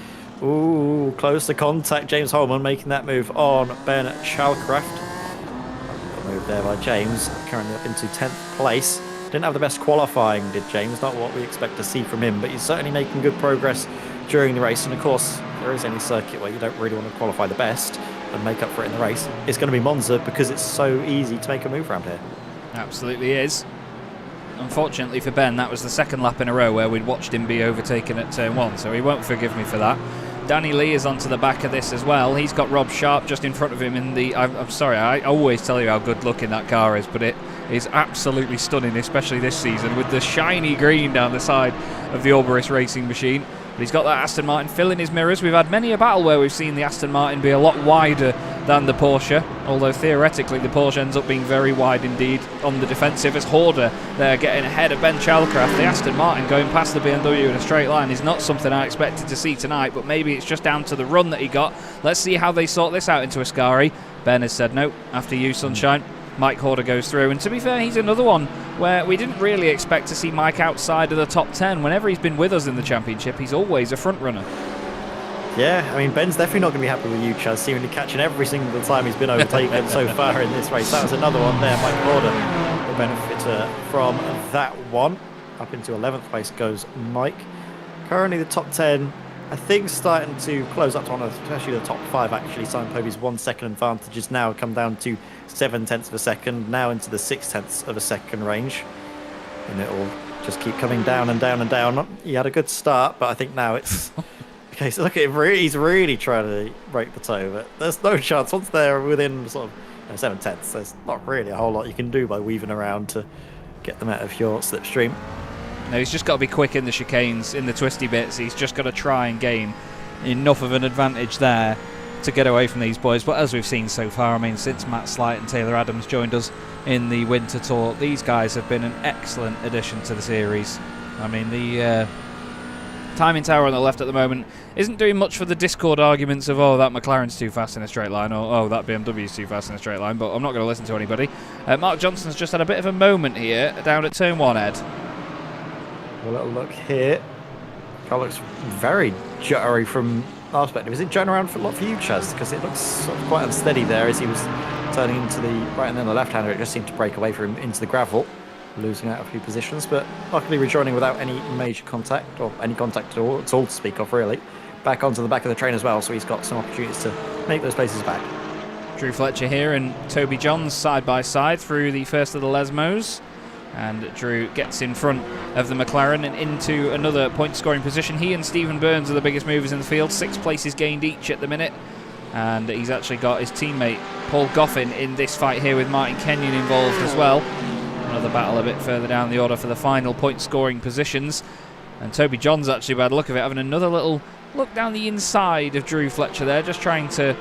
Ooh, close to contact. James Holman making that move on Ben Chalcraft. Move there by James, currently up into 10th place. Didn't have the best qualifying, did James? Not what we expect to see from him, but he's certainly making good progress during the race. And of course, if there is any circuit where you don't really want to qualify the best and make up for it in the race, it's going to be Monza, because it's so easy to make a move around here. Absolutely is. Unfortunately for Ben, that was the second lap in a row where we'd watched him be overtaken at turn 1, so he won't forgive me for that. Danny Lee is onto the back of this as well. He's got Rob Sharp just in front of him in the... I'm sorry, I always tell you how good looking that car is, but it is absolutely stunning, especially this season, with the shiny green down the side of the Alboris racing machine. But he's got that Aston Martin filling his mirrors. We've had many a battle where we've seen the Aston Martin be a lot wider than the Porsche, although theoretically the Porsche ends up being very wide indeed on the defensive, as Horder there getting ahead of Ben Chalcraft. The Aston Martin going past the BMW in a straight line is not something I expected to see tonight, but maybe it's just down to the run that he got. Let's see how they sort this out into Ascari. Ben has said no, after you, Sunshine. Mike Horder goes through, and to be fair, he's another one where we didn't really expect to see Mike outside of the top 10. Whenever he's been with us in the championship, he's always a front runner. Yeah, I mean, Ben's definitely not going to be happy with you, Chaz, seemingly catching every single time he's been overtaken so far in this race. That was another one there. Mike Horder will benefit from that one. Up into 11th place goes Mike. Currently the top 10, I think, starting to close up on especially the top 5, actually. Simon Povey's 1 second advantage has now come down to 7/10 of a second, now into the 6/10 of a second range. And it'll just keep coming down and down and down. He had a good start, but I think now it's... Okay, so look at him, he's really trying to break the toe, but there's no chance. Once they're within sort of 7/10, there's not really a whole lot you can do by weaving around to get them out of your slipstream. No, he's just got to be quick in the chicanes, in the twisty bits. He's just got to try and gain enough of an advantage there to get away from these boys. But as we've seen so far, I mean, since Matt Slight and Taylor Adams joined us in the winter tour, these guys have been an excellent addition to the series. I mean, the timing tower on the left at the moment isn't doing much for the Discord arguments of, oh, that McLaren's too fast in a straight line, or, oh, that BMW's too fast in a straight line, but I'm not going to listen to anybody. Mark Johnson's just had a bit of a moment here down at turn 1, Ed. A little look here. Car looks very jittery from our perspective. Is it jutting around for a lot for you, Chaz? Because it looks sort of quite unsteady there as he was turning into the right and then the left-hander. It just seemed to break away from him into the gravel, losing out a few positions, but luckily rejoining without any major contact, or any contact at all to speak of, really. Back onto the back of the train as well, so he's got some opportunities to make those places back. Drew Fletcher here and Toby Johns side by side through the first of the Lesmos. And Drew gets in front of the McLaren and into another point-scoring position. He and Stephen Burns are the biggest movers in the field. 6 places gained each at the minute. And he's actually got his teammate Paul Goffin in this fight here with Martin Kenyon involved as well. Another battle a bit further down the order for the final point-scoring positions. And Toby Johns, actually, by the look of it, having another little look down the inside of Drew Fletcher there, just trying to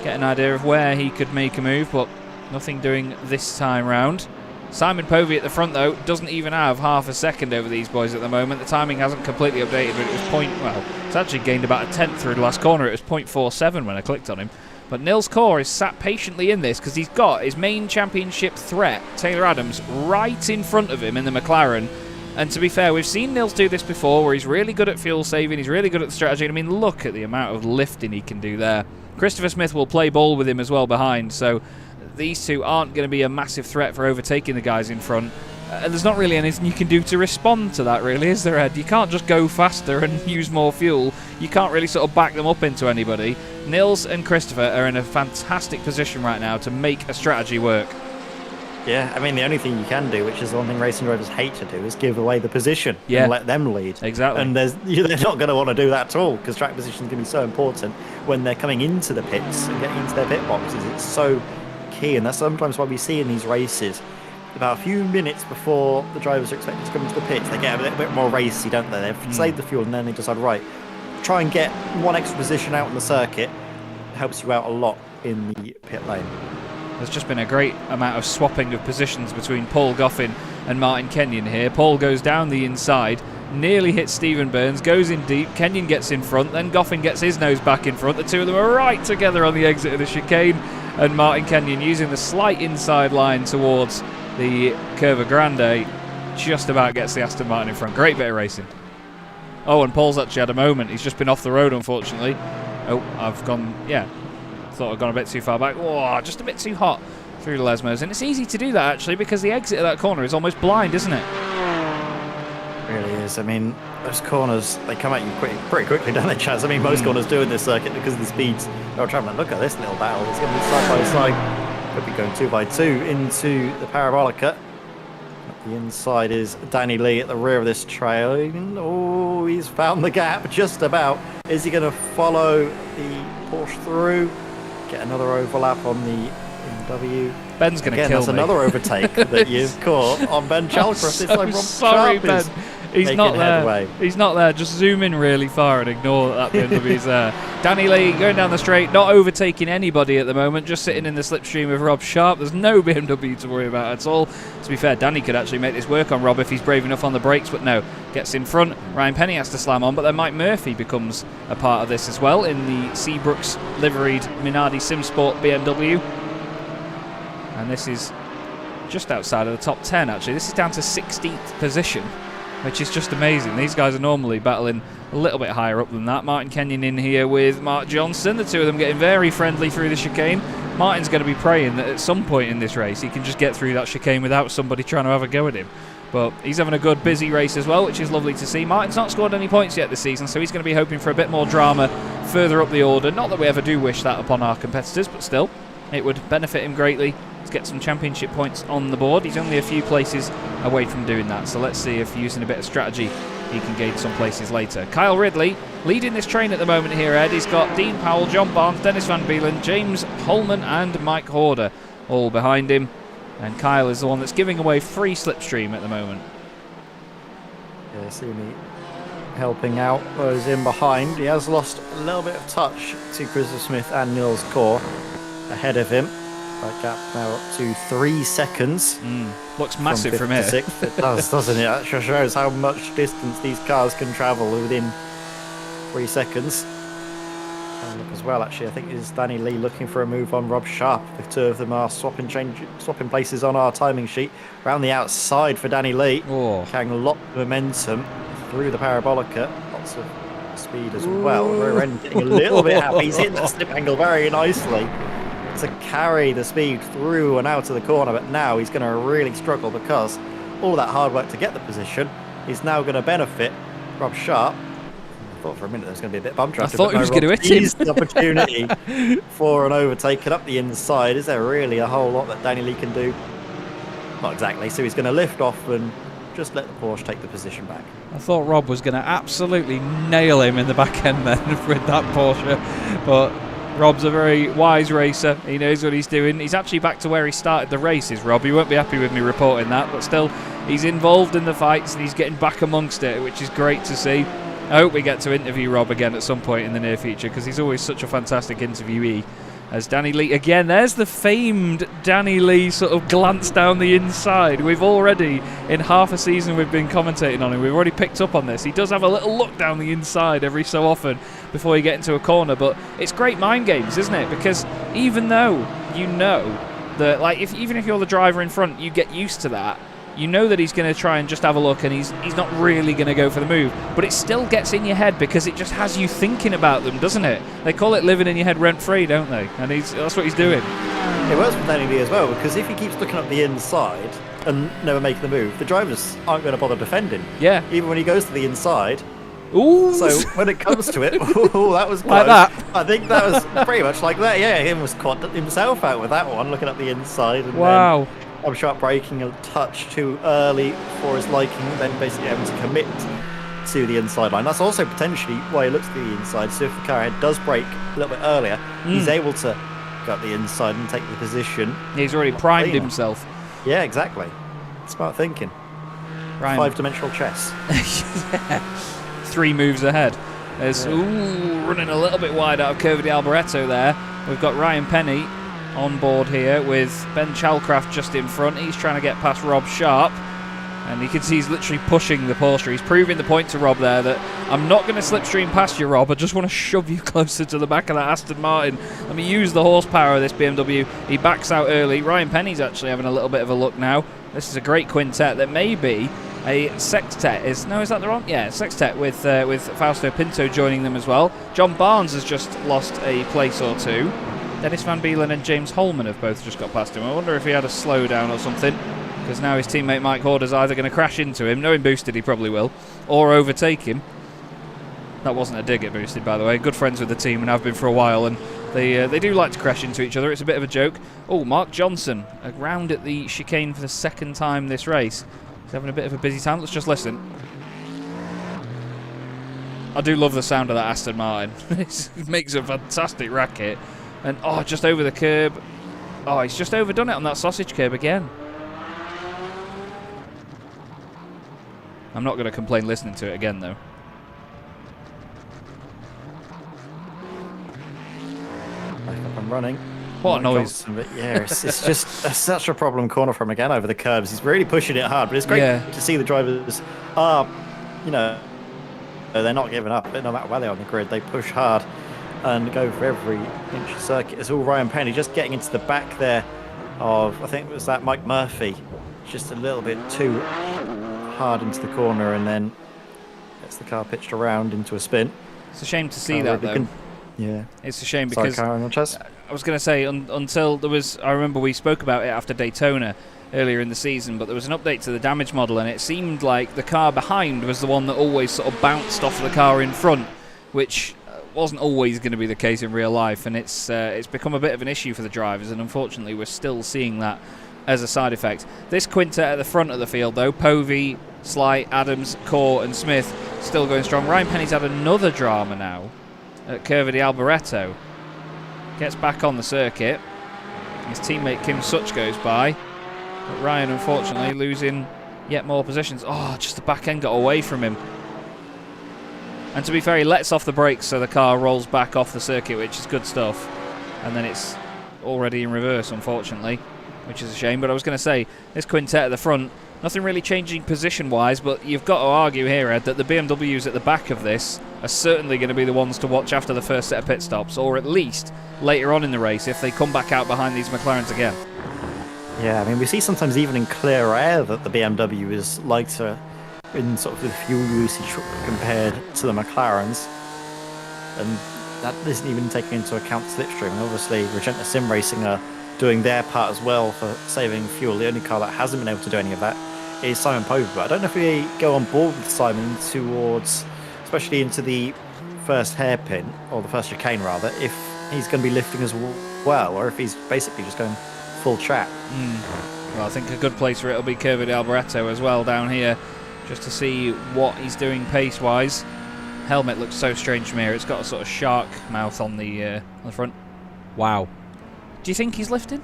get an idea of where he could make a move, but nothing doing this time round. Simon Povey at the front, though, doesn't even have half a second over these boys at the moment. The timing hasn't completely updated, but it was it's actually gained about a tenth through the last corner. It was 0.47 when I clicked on him. But Nils Kaur is sat patiently in this because he's got his main championship threat, Taylor Adams, right in front of him in the McLaren. And to be fair, we've seen Nils do this before, where he's really good at fuel saving, he's really good at the strategy. I mean, look at the amount of lifting he can do there. Christopher Smith will play ball with him as well behind, so these two aren't going to be a massive threat for overtaking the guys in front. And there's not really anything you can do to respond to that, really, is there, Ed? You can't just go faster and use more fuel. You can't really sort of back them up into anybody. Nils and Christopher are in a fantastic position right now to make a strategy work. Yeah, I mean, the only thing you can do, which is the one thing racing drivers hate to do, is give away the position and let them lead. Exactly. And they're not going to want to do that at all, because track position is going to be so important when they're coming into the pits and getting into their pit boxes. It's so key, and that's sometimes why we see in these races, about a few minutes before the drivers are expected to come into the pits, they get a little bit more racy, don't they? They've saved the fuel, and then they decide, right, try and get one extra position out on the circuit. It helps you out a lot in the pit lane. There's just been a great amount of swapping of positions between Paul Goffin and Martin Kenyon here. Paul goes down the inside, nearly hits Stephen Burns, goes in deep, Kenyon gets in front, then Goffin gets his nose back in front. The two of them are right together on the exit of the chicane, and Martin Kenyon, using the slight inside line towards the Curva Grande, just about gets the Aston Martin in front. Great bit of racing. Oh, and Paul's actually had a moment. He's just been off the road, unfortunately. Oh, thought I'd gone a bit too far back. Oh, just a bit too hot through the Lesmos. And it's easy to do that, actually, because the exit of that corner is almost blind, isn't it? It really is. I mean, those corners, they come at you pretty quickly, don't they, Chaz? I mean, most corners do in this circuit because of the speeds they're traveling. Look at this little battle. It's going to be side by side. Could be going 2 by 2 into the Parabolica. The inside is Danny Lee at the rear of this trail. Oh, he's found the gap just about. Is he going to follow the Porsche through? Get another overlap on the BMW. Ben's going to kill me. That's another overtake that you've caught on Ben Chalcross. It's like Rob sorry, Sharp Ben. He's not there. Headway. He's not there. Just zoom in really far and ignore that BMW's there. Danny Lee going down the straight, not overtaking anybody at the moment, just sitting in the slipstream of Rob Sharp. There's no BMW to worry about at all. To be fair, Danny could actually make this work on Rob if he's brave enough on the brakes, but no. Gets in front. Ryan Penny has to slam on, but then Mike Murphy becomes a part of this as well in the Seabrooks liveried Minardi SimSport BMW. And this is just outside of the top 10, actually. This is down to 16th position, which is just amazing. These guys are normally battling a little bit higher up than that. Martin Kenyon in here with Mark Johnson. The two of them getting very friendly through the chicane. Martin's going to be praying that at some point in this race he can just get through that chicane without somebody trying to have a go at him. But he's having a good, busy race as well, which is lovely to see. Martin's not scored any points yet this season, so he's going to be hoping for a bit more drama further up the order. Not that we ever do wish that upon our competitors, but still, it would benefit him greatly to get some championship points on the board. He's only a few places away from doing that, so let's see if using a bit of strategy he can gain some places later. Kyle Ridley leading this train at the moment here, Ed. He's got Dean Powell, John Barnes, Dennis Van Beelen, James Holman and Mike Horder all behind him, and Kyle is the one that's giving away free slipstream at the moment. Yeah, see me helping out those in behind. He has lost a little bit of touch to Christopher Smith and Nils Kaur ahead of him. That gap now up to 3 seconds. Looks massive from here. It does, doesn't it? That just shows how much distance these cars can travel within 3 seconds. And look as well, actually, I think is Danny Lee looking for a move on Rob Sharp. The two of them are swapping places on our timing sheet. Around the outside for Danny Lee. Carrying a lot of momentum through the Parabolica. Lots of speed as well. Rear end getting a little bit happy. He's hitting the slip angle very nicely to carry the speed through and out of the corner, but now he's going to really struggle because all that hard work to get the position is now going to benefit Rob Sharp. I thought for a minute there was going to be a bit of bump traffic. I thought he was going to hit him. He's the opportunity for an overtake and up the inside. Is there really a whole lot that Danny Lee can do? Not exactly, so he's going to lift off and just let the Porsche take the position back. I thought Rob was going to absolutely nail him in the back end then with that Porsche, but Rob's a very wise racer. He knows what he's doing. He's actually back to where he started the races, Rob. He won't be happy with me reporting that, but still, he's involved in the fights and he's getting back amongst it, which is great to see. I hope we get to interview Rob again at some point in the near future, because he's always such a fantastic interviewee. As Danny Lee, again, there's the famed Danny Lee sort of glance down the inside. We've already, in half a season we've been commentating on him, we've already picked up on this. He does have a little look down the inside every so often before you get into a corner, but it's great mind games, isn't it? Because even though you know that, like, even if you're the driver in front, you get used to that. You know that he's going to try and just have a look, and he's not really going to go for the move. But it still gets in your head because it just has you thinking about them, doesn't it? They call it living in your head rent-free, don't they? And that's what he's doing. It works with Danny Lee as well, because if he keeps looking up the inside and never making the move, the drivers aren't going to bother defending. Yeah. Even when he goes to the inside. Ooh. So when it comes to it, ooh, that was close. Like that. I think that was pretty much like that. Yeah, he was caught himself out with that one, looking up the inside. And wow. Then I'm sharp braking a touch too early for his liking, then basically having to commit to the inside line. That's also potentially why he looks to the inside. So if the car head does brake a little bit earlier, he's able to go up the inside and take the position. He's already primed himself. Yeah, exactly. Smart thinking. Ryan. 5-dimensional chess. Yeah. 3 moves ahead. There's running a little bit wide out of Curva de Alboreto there. We've got Ryan Penny on board here with Ben Chalcraft just in front. He's trying to get past Rob Sharp, and you can see he's literally pushing the Porsche. He's proving the point to Rob there that I'm not going to slipstream past you, Rob. I just want to shove you closer to the back of that Aston Martin. Let me use the horsepower of this BMW. He backs out early. Ryan Penny's actually having a little bit of a look now. This is a great quintet that may be a sextet. Is that the wrong? Yeah, sextet with Fausto Pinto joining them as well. John Barnes has just lost a place or two. Dennis Van Beelen and James Holman have both just got past him. I wonder if he had a slowdown or something, because now his teammate Mike Horder's either going to crash into him, knowing Boosted he probably will, or overtake him. That wasn't a dig at Boosted, by the way. Good friends with the team and have been for a while, and they do like to crash into each other. It's a bit of a joke. Oh, Mark Johnson, around at the chicane for the second time this race. He's having a bit of a busy time. Let's just listen. I do love the sound of that Aston Martin. It makes a fantastic racket. And, just over the curb. Oh, he's just overdone it on that sausage curb again. I'm not going to complain listening to it again, though. I'm running. What a noise. But yeah, it's just such a problem corner for him again over the curbs. He's really pushing it hard, but it's great to see the drivers are, they're not giving up. But no matter where they are on the grid, they push hard and go for every inch of circuit. It's all Ryan Penny just getting into the back there of, I think it was that Mike Murphy, just a little bit too hard into the corner, and then gets the car pitched around into a spin. It's a shame to see that, though. Yeah. It's a shame because I was going to say, until there was, I remember we spoke about it after Daytona earlier in the season, but there was an update to the damage model, and it seemed like the car behind was the one that always sort of bounced off the car in front, which wasn't always going to be the case in real life, and it's become a bit of an issue for the drivers, and unfortunately we're still seeing that as a side effect. This quintet at the front of the field, though, Povey, Sly, Adams, Core and Smith, still going strong. Ryan Penny's had another drama now at Curva de Alboreto. Gets back on the circuit. His teammate Kim Such goes by, but Ryan unfortunately losing yet more positions. Just the back end got away from him. And to be fair, he lets off the brakes so the car rolls back off the circuit, which is good stuff. And then it's already in reverse, unfortunately, which is a shame. But I was going to say, this quintet at the front, nothing really changing position-wise, but you've got to argue here, Ed, that the BMWs at the back of this are certainly going to be the ones to watch after the first set of pit stops, or at least later on in the race if they come back out behind these McLarens again. Yeah, I mean, we see sometimes even in clear air that the BMW is lighter in sort of the fuel usage compared to the McLarens, and that isn't even taking into account slipstream. And obviously Regenta Sim Racing are doing their part as well for saving fuel. The only car that hasn't been able to do any of that is Simon Povey, but I don't know if we go on board with Simon towards, especially into the first hairpin, or the first chicane rather, if he's going to be lifting as well, or if he's basically just going full track. Well, I think a good place for it will be Curva de Alboreto as well down here, just to see what he's doing pace-wise. Helmet looks so strange from here. It's got a sort of shark mouth on the front. Wow. Do you think he's lifting?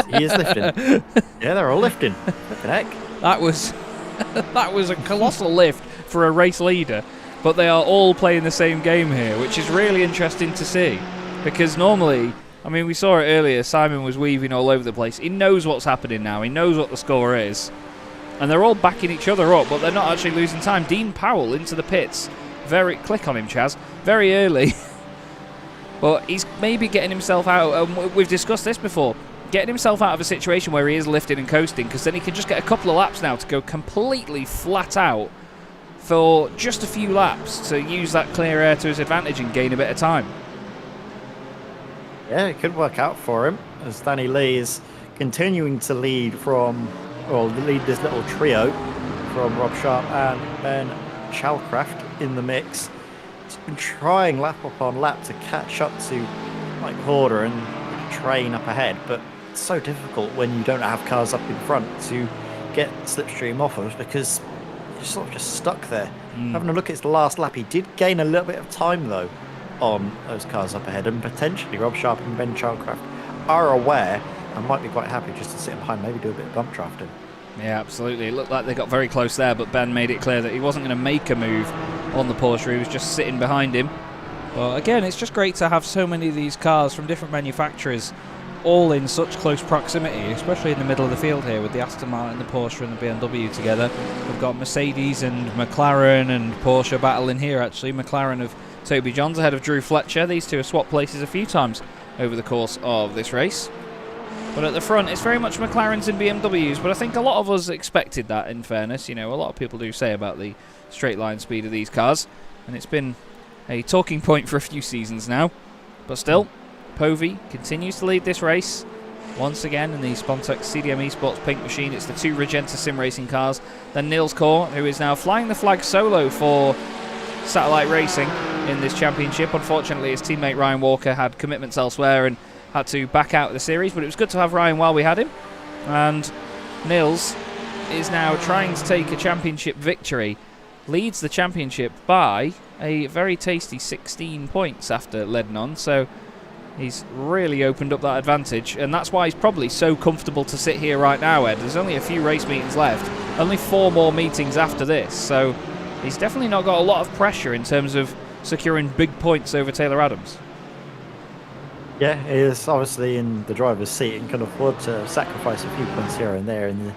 He is lifting. Yeah, they're all lifting. What the heck? That was a colossal lift for a race leader. but they are all playing the same game here, which is really interesting to see. Because normally, I mean, we saw it earlier, Simon was weaving all over the place. He knows what's happening now, he knows what the score is. And they're all backing each other up, but they're not actually losing time. Dean Powell into the pits. Click on him, Chaz. Very early. But he's maybe getting himself out, we've discussed this before, getting himself out of a situation where he is lifting and coasting, because then he can just get a couple of laps now to go completely flat out for just a few laps to use that clear air to his advantage and gain a bit of time. Yeah, it could work out for him, as Danny Lee is continuing to lead lead this little trio from Rob Sharp and Ben Chalcraft in the mix. He's been trying lap upon lap to catch up to Mike Horder and the train up ahead, but it's so difficult when you don't have cars up in front to get slipstream off of, because you're sort of just stuck there. Having a look at his last lap, he did gain a little bit of time though on those cars up ahead, and potentially Rob Sharp and Ben Chalcraft are aware and might be quite happy just to sit behind, maybe do a bit of bump drafting. Yeah, absolutely. It looked like they got very close there, but Ben made it clear that he wasn't going to make a move on the Porsche. He was just sitting behind him. Well, again, it's just great to have so many of these cars from different manufacturers all in such close proximity, especially in the middle of the field here with the Aston Martin, the Porsche and the BMW together. We've got Mercedes and McLaren and Porsche battling here actually. McLaren of Toby Johns ahead of Drew Fletcher. These two have swapped places a few times over the course of this race. But at the front, it's very much McLarens and BMWs, but I think a lot of us expected that, in fairness. You know, a lot of people do say about the straight line speed of these cars, and it's been a talking point for a few seasons now. But still, Povey continues to lead this race. Once again, in the Spontex CDM Esports Pink Machine, it's the two Regenta Sim Racing cars. Then Niels Kaur, who is now flying the flag solo for Satellite Racing in this championship. Unfortunately, his teammate Ryan Walker had commitments elsewhere and had to back out of the series, but it was good to have Ryan while we had him. And Niels is now trying to take a championship victory. Leads the championship by a very tasty 16 points after Ledenon, so he's really opened up that advantage, and that's why he's probably so comfortable to sit here right now, Ed. There's only a few race meetings left, only 4 more meetings after this, so he's definitely not got a lot of pressure in terms of securing big points over Taylor Adams. Yeah, he is obviously in the driver's seat and can afford to sacrifice a few points here and there in the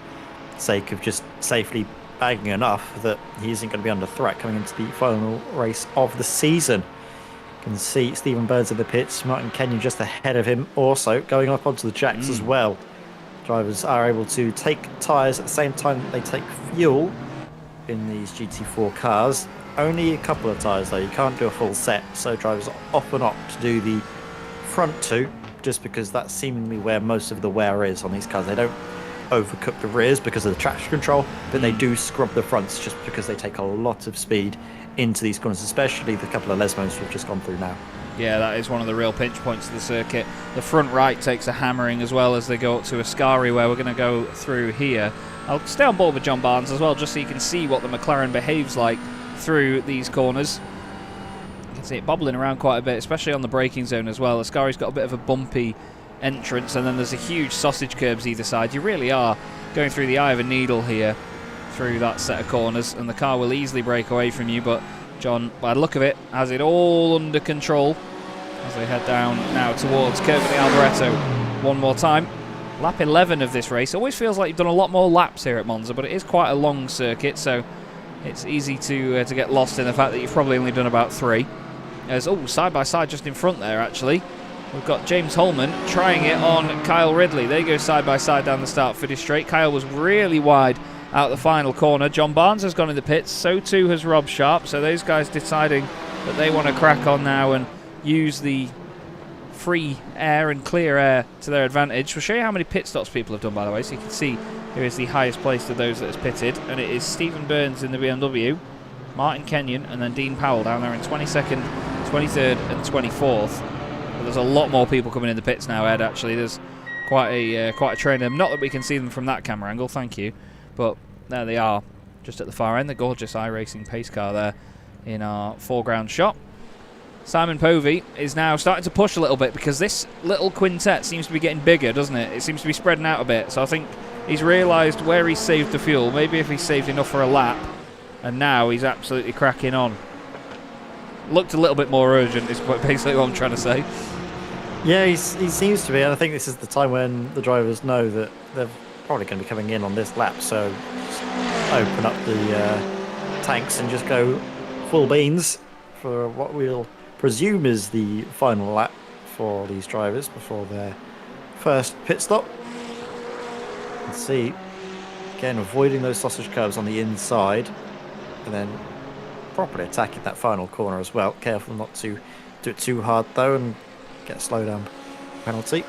sake of just safely bagging enough that he isn't going to be under threat coming into the final race of the season. You can see Stephen Bird's in the pits, Martin Kenyon just ahead of him, also going up onto the jacks as well. Drivers are able to take tyres at the same time that they take fuel in these GT4 cars. Only a couple of tyres though, you can't do a full set, so drivers often opt to do the front two, just because that's seemingly where most of the wear is on these cars. They don't overcook the rears because of the traction control, but they do scrub the fronts just because they take a lot of speed into these corners, especially the couple of Lesmos we've just gone through now. Yeah, that is one of the real pinch points of the circuit. The front right takes a hammering as well as they go up to Ascari, where we're going to go through here. I'll stay on board with John Barnes as well, just so you can see what the McLaren behaves like through these corners. You can see it bobbling around quite a bit, especially on the braking zone as well. Ascari's got a bit of a bumpy entrance, and then there's a huge sausage curbs either side. You really are going through the eye of a needle here through that set of corners, and the car will easily break away from you, but John, by the look of it, has it all under control as they head down now towards Curve de Alboreto one more time. Lap 11 of this race. Always feels like you've done a lot more laps here at Monza, but it is quite a long circuit, so it's easy to get lost in the fact that you've probably only done about 3. As side by side just in front there actually. We've got James Holman trying it on Kyle Ridley. They go side by side down the start finish straight. Kyle was really wide out the final corner. John Barnes has gone in the pits, so too has Rob Sharp. So those guys deciding that they want to crack on now and use the free air and clear air to their advantage. We'll show you how many pit stops people have done, by the way, so you can see who is the highest placed of those that has pitted. And it is Stephen Burns in the BMW, Martin Kenyon, and then Dean Powell down there in 22nd, 23rd and 24th. But there's a lot more people coming in the pits now, Ed, actually. There's quite a train of them. Not that we can see them from that camera angle, thank you. But there they are, just at the far end. The gorgeous iRacing pace car there in our foreground shot. Simon Povey is now starting to push a little bit because this little quintet seems to be getting bigger, doesn't it? It seems to be spreading out a bit. So I think he's realised where he's saved the fuel. Maybe if he saved enough for a lap. And now he's absolutely cracking on. looked a little bit more urgent, is basically what I'm trying to say. Yeah, he seems to be, and I think this is the time when the drivers know that they're probably going to be coming in on this lap, so just open up the tanks and just go full beans for what we'll presume is the final lap for these drivers before their first pit stop. Let's see, again, avoiding those sausage curves on the inside, and then properly attacking that final corner as well. Careful not to do it too hard though and get a slowdown penalty.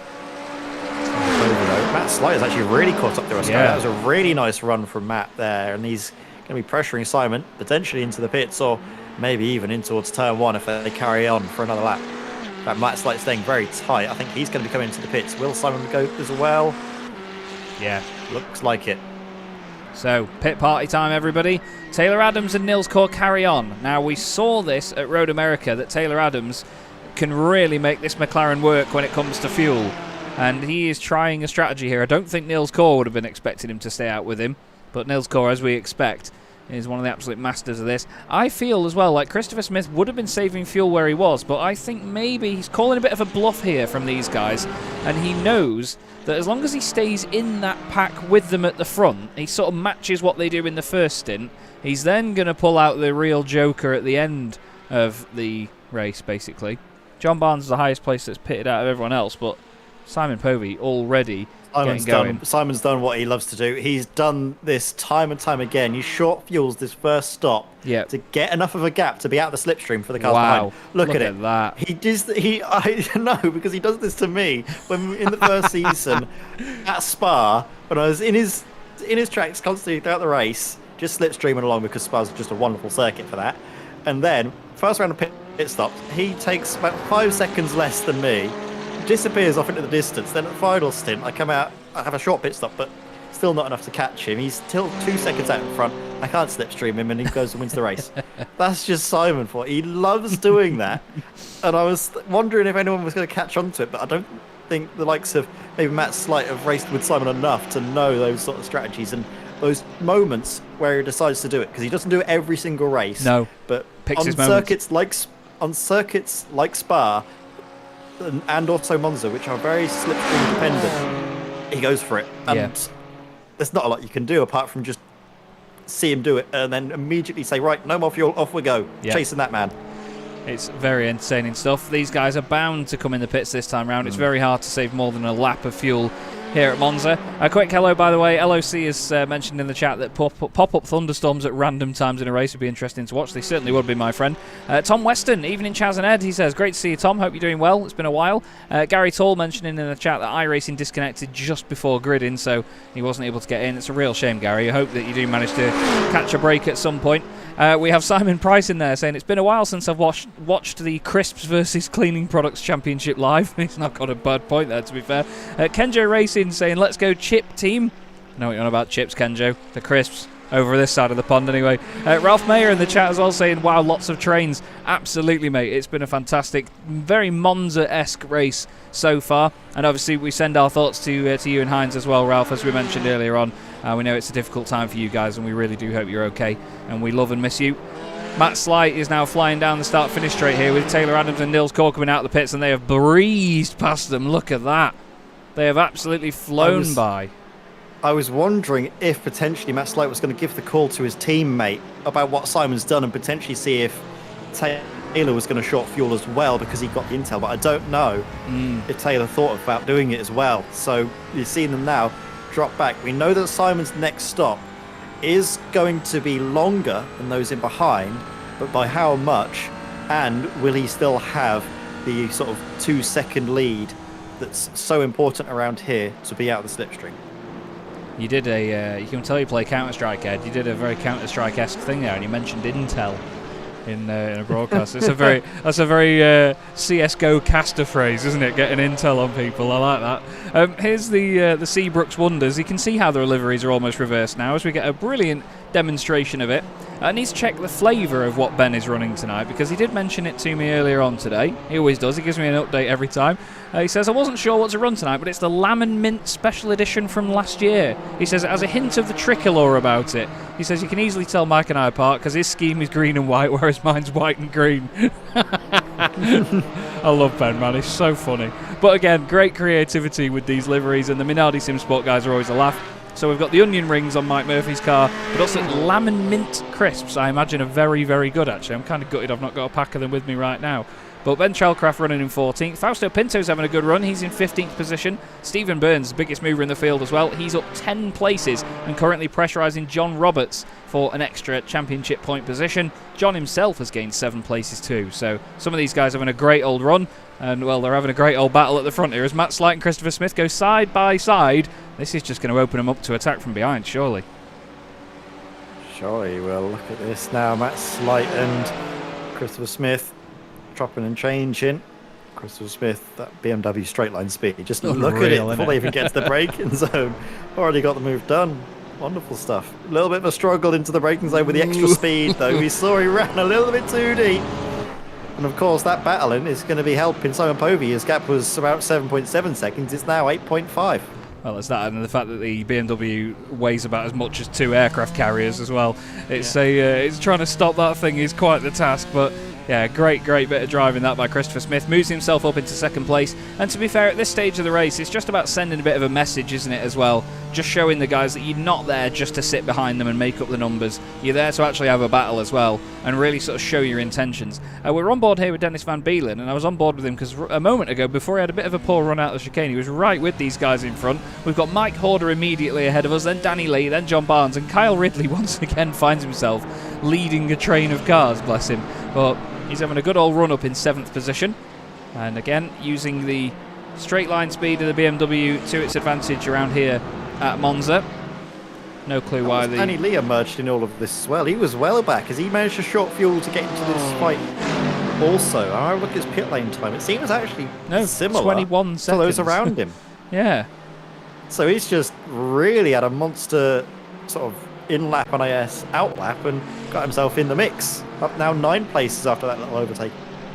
Matt Slight has actually really caught up to us. That was a really nice run from Matt there, and he's going to be pressuring Simon potentially into the pits, or maybe even in towards turn 1 if they carry on for another lap. In fact, Matt Slight staying very tight. I think he's going to be coming into the pits. Will Simon go as well? Yeah, looks like it. So, pit party time, everybody. Taylor Adams and Nils Kor carry on. Now, we saw this at Road America, that Taylor Adams can really make this McLaren work when it comes to fuel. And he is trying a strategy here. I don't think Nils Kor would have been expecting him to stay out with him. But Nils Kor, as we expect, is one of the absolute masters of this. I feel as well like Christopher Smith would have been saving fuel where he was, but I think maybe he's calling a bit of a bluff here from these guys, and he knows that as long as he stays in that pack with them at the front, he sort of matches what they do in the first stint. He's then going to pull out the real joker at the end of the race, basically. John Barnes is the highest place that's pitted out of everyone else, but Simon Povey already Simon's done what he loves to do. He's done this time and time again. He short fuels this first stop to get enough of a gap to be out the slipstream for the cars behind. Look at that. I know, because he does this to me when in the first season at Spa, when I was in his tracks constantly throughout the race, just slipstreaming along because Spa's just a wonderful circuit for that. And then first round of pit stops, he takes about 5 seconds less than me, disappears off into the distance. Then at the final stint, I come out, I have a short pit stop, but still not enough to catch him. He's still 2 seconds out in front. I can't slipstream him, and he goes and wins the race. That's just Simon for it. He loves doing that. And I was wondering if anyone was going to catch on to it, but I don't think the likes of maybe Matt Slight have raced with Simon enough to know those sort of strategies and those moments where he decides to do it, because he doesn't do it every single race. No, but picks on his circuits like Spa and also Monza, which are very slipstream dependent, he goes for it. And there's not a lot you can do apart from just see him do it and then immediately say, right, no more fuel, off we go, chasing that man. It's very entertaining stuff. These guys are bound to come in the pits this time round. It's very hard to save more than a lap of fuel here at Monza. A quick hello, by the way. LOC has mentioned in the chat that pop-up thunderstorms at random times in a race would be interesting to watch. They certainly would be, my friend. Tom Weston, evening Chaz and Ed, he says, great to see you, Tom. Hope you're doing well. It's been a while. Gary Tall mentioning in the chat that iRacing disconnected just before gridding, so he wasn't able to get in. It's a real shame, Gary. I hope that you do manage to catch a break at some point. We have Simon Price in there saying, it's been a while since I've watched the Crisps versus Cleaning Products Championship live. He's not got a bad point there, to be fair. Kenjo Racing saying, let's go Chip team. I know what you're on about, Chips, Kenjo. The Crisps over this side of the pond anyway. Ralph Mayer in the chat as well saying, wow, lots of trains. Absolutely, mate. It's been a fantastic, very Monza-esque race so far. And obviously we send our thoughts to you and Hines as well, Ralph, as we mentioned earlier on. We know it's a difficult time for you guys, and we really do hope you're okay, and we love and miss you. Matt Slight is now flying down the start-finish straight here with Taylor Adams and Nils Kor coming out of the pits, and they have breezed past them. Look at that. They have absolutely flown by. I was wondering if potentially Matt Slight was going to give the call to his teammate about what Simon's done and potentially see if Taylor was going to short fuel as well, because he got the intel, but I don't know if Taylor thought about doing it as well. So you've seen them now drop back. We know that Simon's next stop is going to be longer than those in behind, but by how much? And will he still have the sort of 2-second lead that's so important around here to be out of the slipstream? You did you can tell you play Counter-Strike, Ed. You did a very Counter-Strike-esque thing there, and you mentioned Intel in a broadcast. That's a very CS:GO caster phrase, isn't it? Getting intel on people. I like that. Here's the Seabrooks Wonders. You can see how the liveries are almost reversed now, as we get a brilliant demonstration of it. I need to check the flavour of what Ben is running tonight, because he did mention it to me earlier on today. He always does. He gives me an update every time. He says, I wasn't sure what to run tonight, but it's the Lamb and Mint Special Edition from last year. He says it has a hint of the tricolor about it. He says you can easily tell Mike and I apart because his scheme is green and white, whereas mine's white and green. I love Ben, man. He's so funny. But again, great creativity with these liveries, and the Minardi Sim Sport guys are always a laugh. So we've got the onion rings on Mike Murphy's car, but also lamb and mint crisps, I imagine, are very, very good, actually. I'm kind of gutted I've not got a pack of them with me right now. But Ben Chalcraft running in 14th. Fausto Pinto's having a good run. He's in 15th position. Stephen Burns, biggest mover in the field as well. He's up 10 places and currently pressurising John Roberts for an extra championship point position. John himself has gained 7 places too. So some of these guys are having a great old run. And, well, they're having a great old battle at the front here as Matt Slight and Christopher Smith go side by side. This is just going to open them up to attack from behind, surely. Surely. Well, look at this now. Matt Slight and Christopher Smith chopping and changing. Christopher Smith, that BMW straight line speed. Just look at it before they even get to the braking zone. Already got the move done. Wonderful stuff. A little bit of a struggle into the braking zone with the extra speed, though. We saw he ran a little bit too deep. And of course, that battling is going to be helping Simon Povey. His gap was about 7.7 seconds. It's now 8.5. Well, it's that, and the fact that the BMW weighs about as much as 2 aircraft carriers as well. It's it's trying to stop that thing is quite the task, but yeah, great bit of driving that by Christopher Smith. Moves himself up into 2nd place. And to be fair, at this stage of the race, it's just about sending a bit of a message, isn't it, as well? Just showing the guys that you're not there just to sit behind them and make up the numbers. You're there to actually have a battle as well and really sort of show your intentions. We're on board here with Dennis Van Beelen, and I was on board with him because a moment ago, before he had a bit of a poor run out of the chicane, he was right with these guys in front. We've got Mike Horder immediately ahead of us, then Danny Lee, then John Barnes, and Kyle Ridley once again finds himself leading a train of cars, bless him. But he's having a good old run up in 7th position. And again, using the straight line speed of the BMW to its advantage around here at Monza. No clue why the... Danny Lee emerged in all of this as well. He was well back as he managed to short fuel to get into this fight also. I look at his pit lane time. It seems actually similar 21 seconds. to those around him. Yeah. So he's just really had a monster sort of in-lap and out-lap and got himself in the mix. Up now 9 places after that little overtake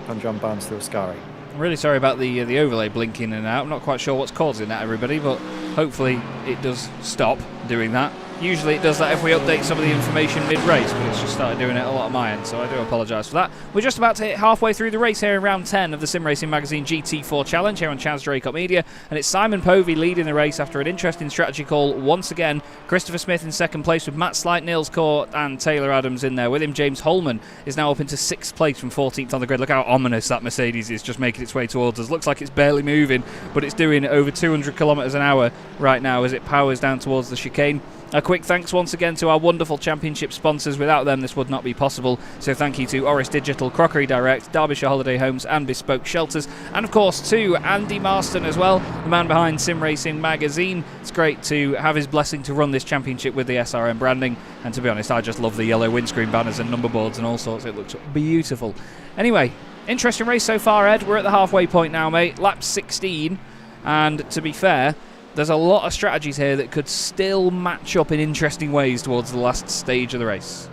on John Barnes through Ascari. I'm really sorry about the overlay blinking in and out. I'm not quite sure what's causing that, everybody, but hopefully it does stop doing that. Usually it does that if we update some of the information mid-race, but it's just started doing it a lot on my end, so I do apologise for that. We're just about to hit halfway through the race here in round 10 of the Sim Racing Magazine GT4 Challenge here on Chaz Draycott Media, and it's Simon Povey leading the race after an interesting strategy call once again. Christopher Smith in 2nd place with Matt Slight, Niels Court and Taylor Adams in there with him. James Holman is now up into 6th place from 14th on the grid. Look how ominous that Mercedes is, just making its way towards us. Looks like it's barely moving, but it's doing over 200 kilometres an hour right now as it powers down towards the chicane. A quick thanks once again to our wonderful championship sponsors. Without them, this would not be possible. So thank you to Oris Digital, Crockery Direct, Derbyshire Holiday Homes and Bespoke Shelters. And of course to Andy Marston as well, the man behind Sim Racing Magazine. It's great to have his blessing to run this championship with the SRM branding. And to be honest, I just love the yellow windscreen banners and number boards and all sorts. It looks beautiful. Anyway, interesting race so far, Ed. We're at the halfway point now, mate. Lap 16. And to be fair, there's a lot of strategies here that could still match up in interesting ways towards the last stage of the race.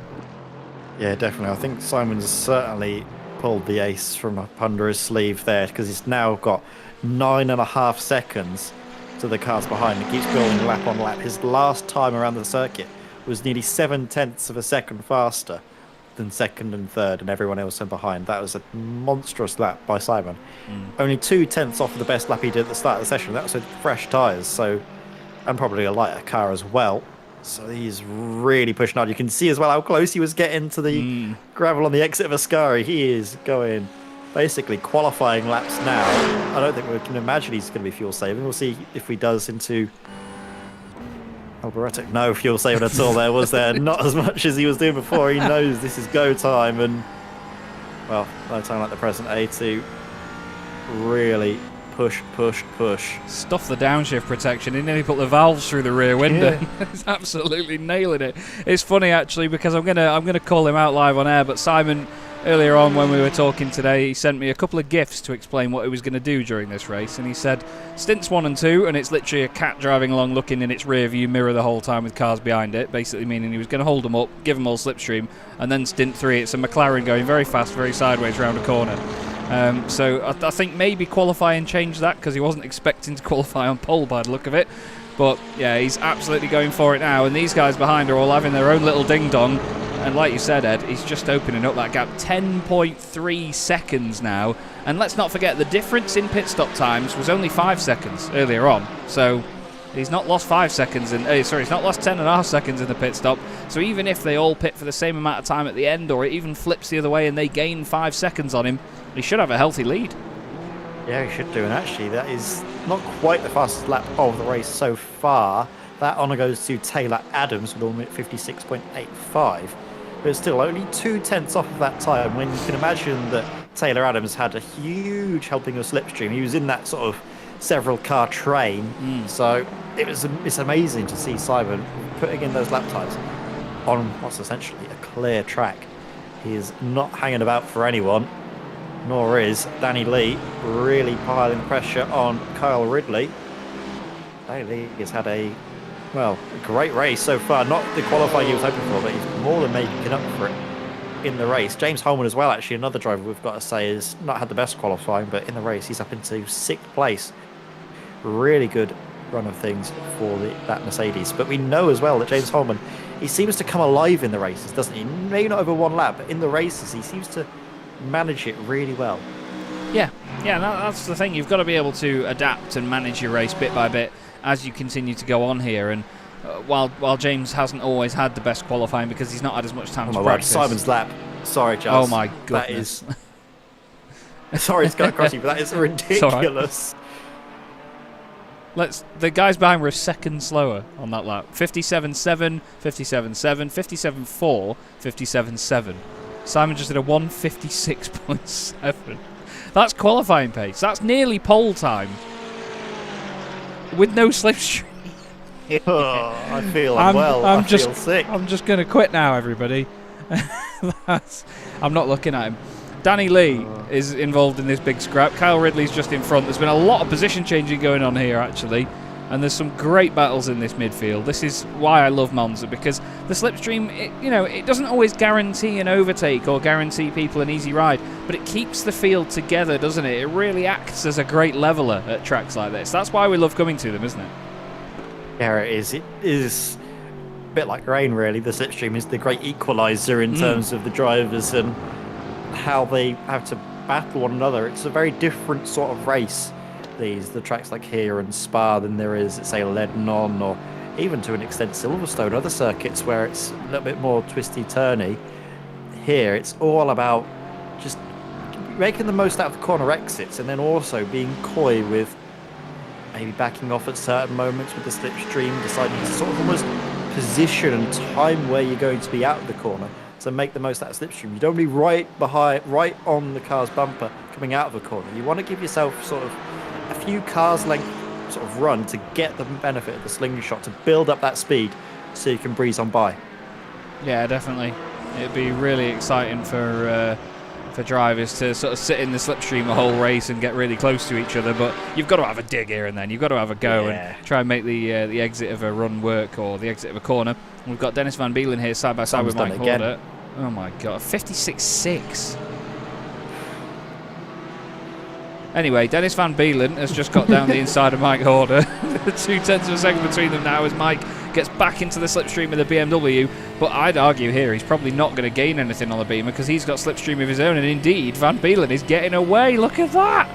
Yeah, definitely. I think Simon's certainly pulled the ace from up under his sleeve there because he's now got 9.5 seconds to the cars behind. He keeps building lap on lap. His last time around the circuit was nearly 0.7 of a second faster than 2nd and 3rd and everyone else in behind. That was a monstrous lap by Simon. Only 0.2 off of the best lap he did at the start of the session. That was with fresh tyres, so, and probably a lighter car as well. So he's really pushing on. You can see as well how close he was getting to the gravel on the exit of Ascari. He is going basically qualifying laps now. I don't think we can imagine he's going to be fuel saving. We'll see if he does into Alboreto. No fuel saving at all there, was there? Not as much as he was doing before. He knows this is go time and, well, no time like the present, to really push. Stuff the downshift protection. He nearly put the valves through the rear window. Yeah. He's absolutely nailing it. It's funny actually because I'm gonna call him out live on air, but Simon earlier on when we were talking today, he sent me a couple of GIFs to explain what he was going to do during this race, and he said stints 1 and 2, and it's literally a cat driving along looking in its rear view mirror the whole time with cars behind it, basically meaning he was going to hold them up, give them all slipstream, and then stint 3, it's a McLaren going very fast, very sideways round a corner. So I think maybe qualifying changed that, because he wasn't expecting to qualify on pole by the look of it. But yeah, he's absolutely going for it now, and these guys behind are all having their own little ding-dong. And like you said, Ed, he's just opening up that gap. 10.3 seconds now. And let's not forget, the difference in pit stop times was only 5 seconds earlier on. So he's not lost 5 seconds. He's not lost 10.5 seconds in the pit stop. So even if they all pit for the same amount of time at the end, or it even flips the other way and they gain 5 seconds on him, he should have a healthy lead. Yeah, he should do. And actually, that is not quite the fastest lap of the race so far. That honour goes to Taylor Adams with 1 minute 56.85. But it's still only 2/10 off of that time, when you can imagine that Taylor Adams had a huge helping of slipstream. He was in that sort of several car train. So it's amazing to see Simon putting in those lap times on what's essentially a clear track. He is not hanging about for anyone, nor is Danny Lee really piling pressure on Kyle Ridley. Danny Lee has had a great race so far. Not the qualifying he was hoping for, but he's more than making up for it in the race. James Holman as well, actually, another driver we've got to say, has not had the best qualifying, but in the race he's up into 6th place. Really good run of things for that Mercedes. But we know as well that James Holman, he seems to come alive in the races, doesn't he? Maybe not over one lap, but in the races he seems to manage it really well. Yeah, that's the thing. You've got to be able to adapt and manage your race bit by bit as you continue to go on here. And while James hasn't always had the best qualifying because he's not had as much time to practice. Simon's lap. Sorry, Chaz. Oh my goodness. That is... Sorry to go across you, but that is ridiculous. The guys behind were a second slower on that lap. 57.7, 57.7, 57.4, 57.7. Simon just did a 156.7. That's qualifying pace. That's nearly pole time with no slipstream. I feel unwell. I feel sick. I'm just going to quit now, everybody. I'm not looking at him. Danny Lee is involved in this big scrap. Kyle Ridley's just in front. There's been a lot of position changing going on here, actually. And there's some great battles in this midfield. This is why I love Monza, because the slipstream, it doesn't always guarantee an overtake or guarantee people an easy ride, but it keeps the field together, doesn't it? It really acts as a great leveller at tracks like this. That's why we love coming to them, isn't it? Yeah, it is. It is a bit like rain, really. The slipstream is the great equaliser in terms of the drivers and how they have to battle one another. It's a very different sort of race, the tracks like here and Spa, than there is at, say, Ledenon, or even to an extent Silverstone, other circuits where it's a little bit more twisty-turny. Here, it's all about just making the most out of the corner exits, and then also being coy with maybe backing off at certain moments with the slipstream, deciding to sort of almost position and time where you're going to be out of the corner. So make the most out of slipstream. You don't be right on the car's bumper coming out of a corner. You want to give yourself sort of a few cars length sort of run to get the benefit of the slingshot, to build up that speed so you can breeze on by. Yeah, definitely. It'd be really exciting for drivers to sort of sit in the slipstream the whole race and get really close to each other, but you've got to have a dig here and then. You've got to have a go and try and make the exit of a run work, or the exit of a corner. And we've got Dennis Van Beelen here side by side with Mike Horder. Oh my god, 56.6. Anyway, Dennis Van Beelen has just got down the inside of Mike Horder. 0.2 of a second between them now as Mike gets back into the slipstream of the BMW. But I'd argue here he's probably not going to gain anything on the Beamer because he's got slipstream of his own. And indeed, Van Beelen is getting away. Look at that.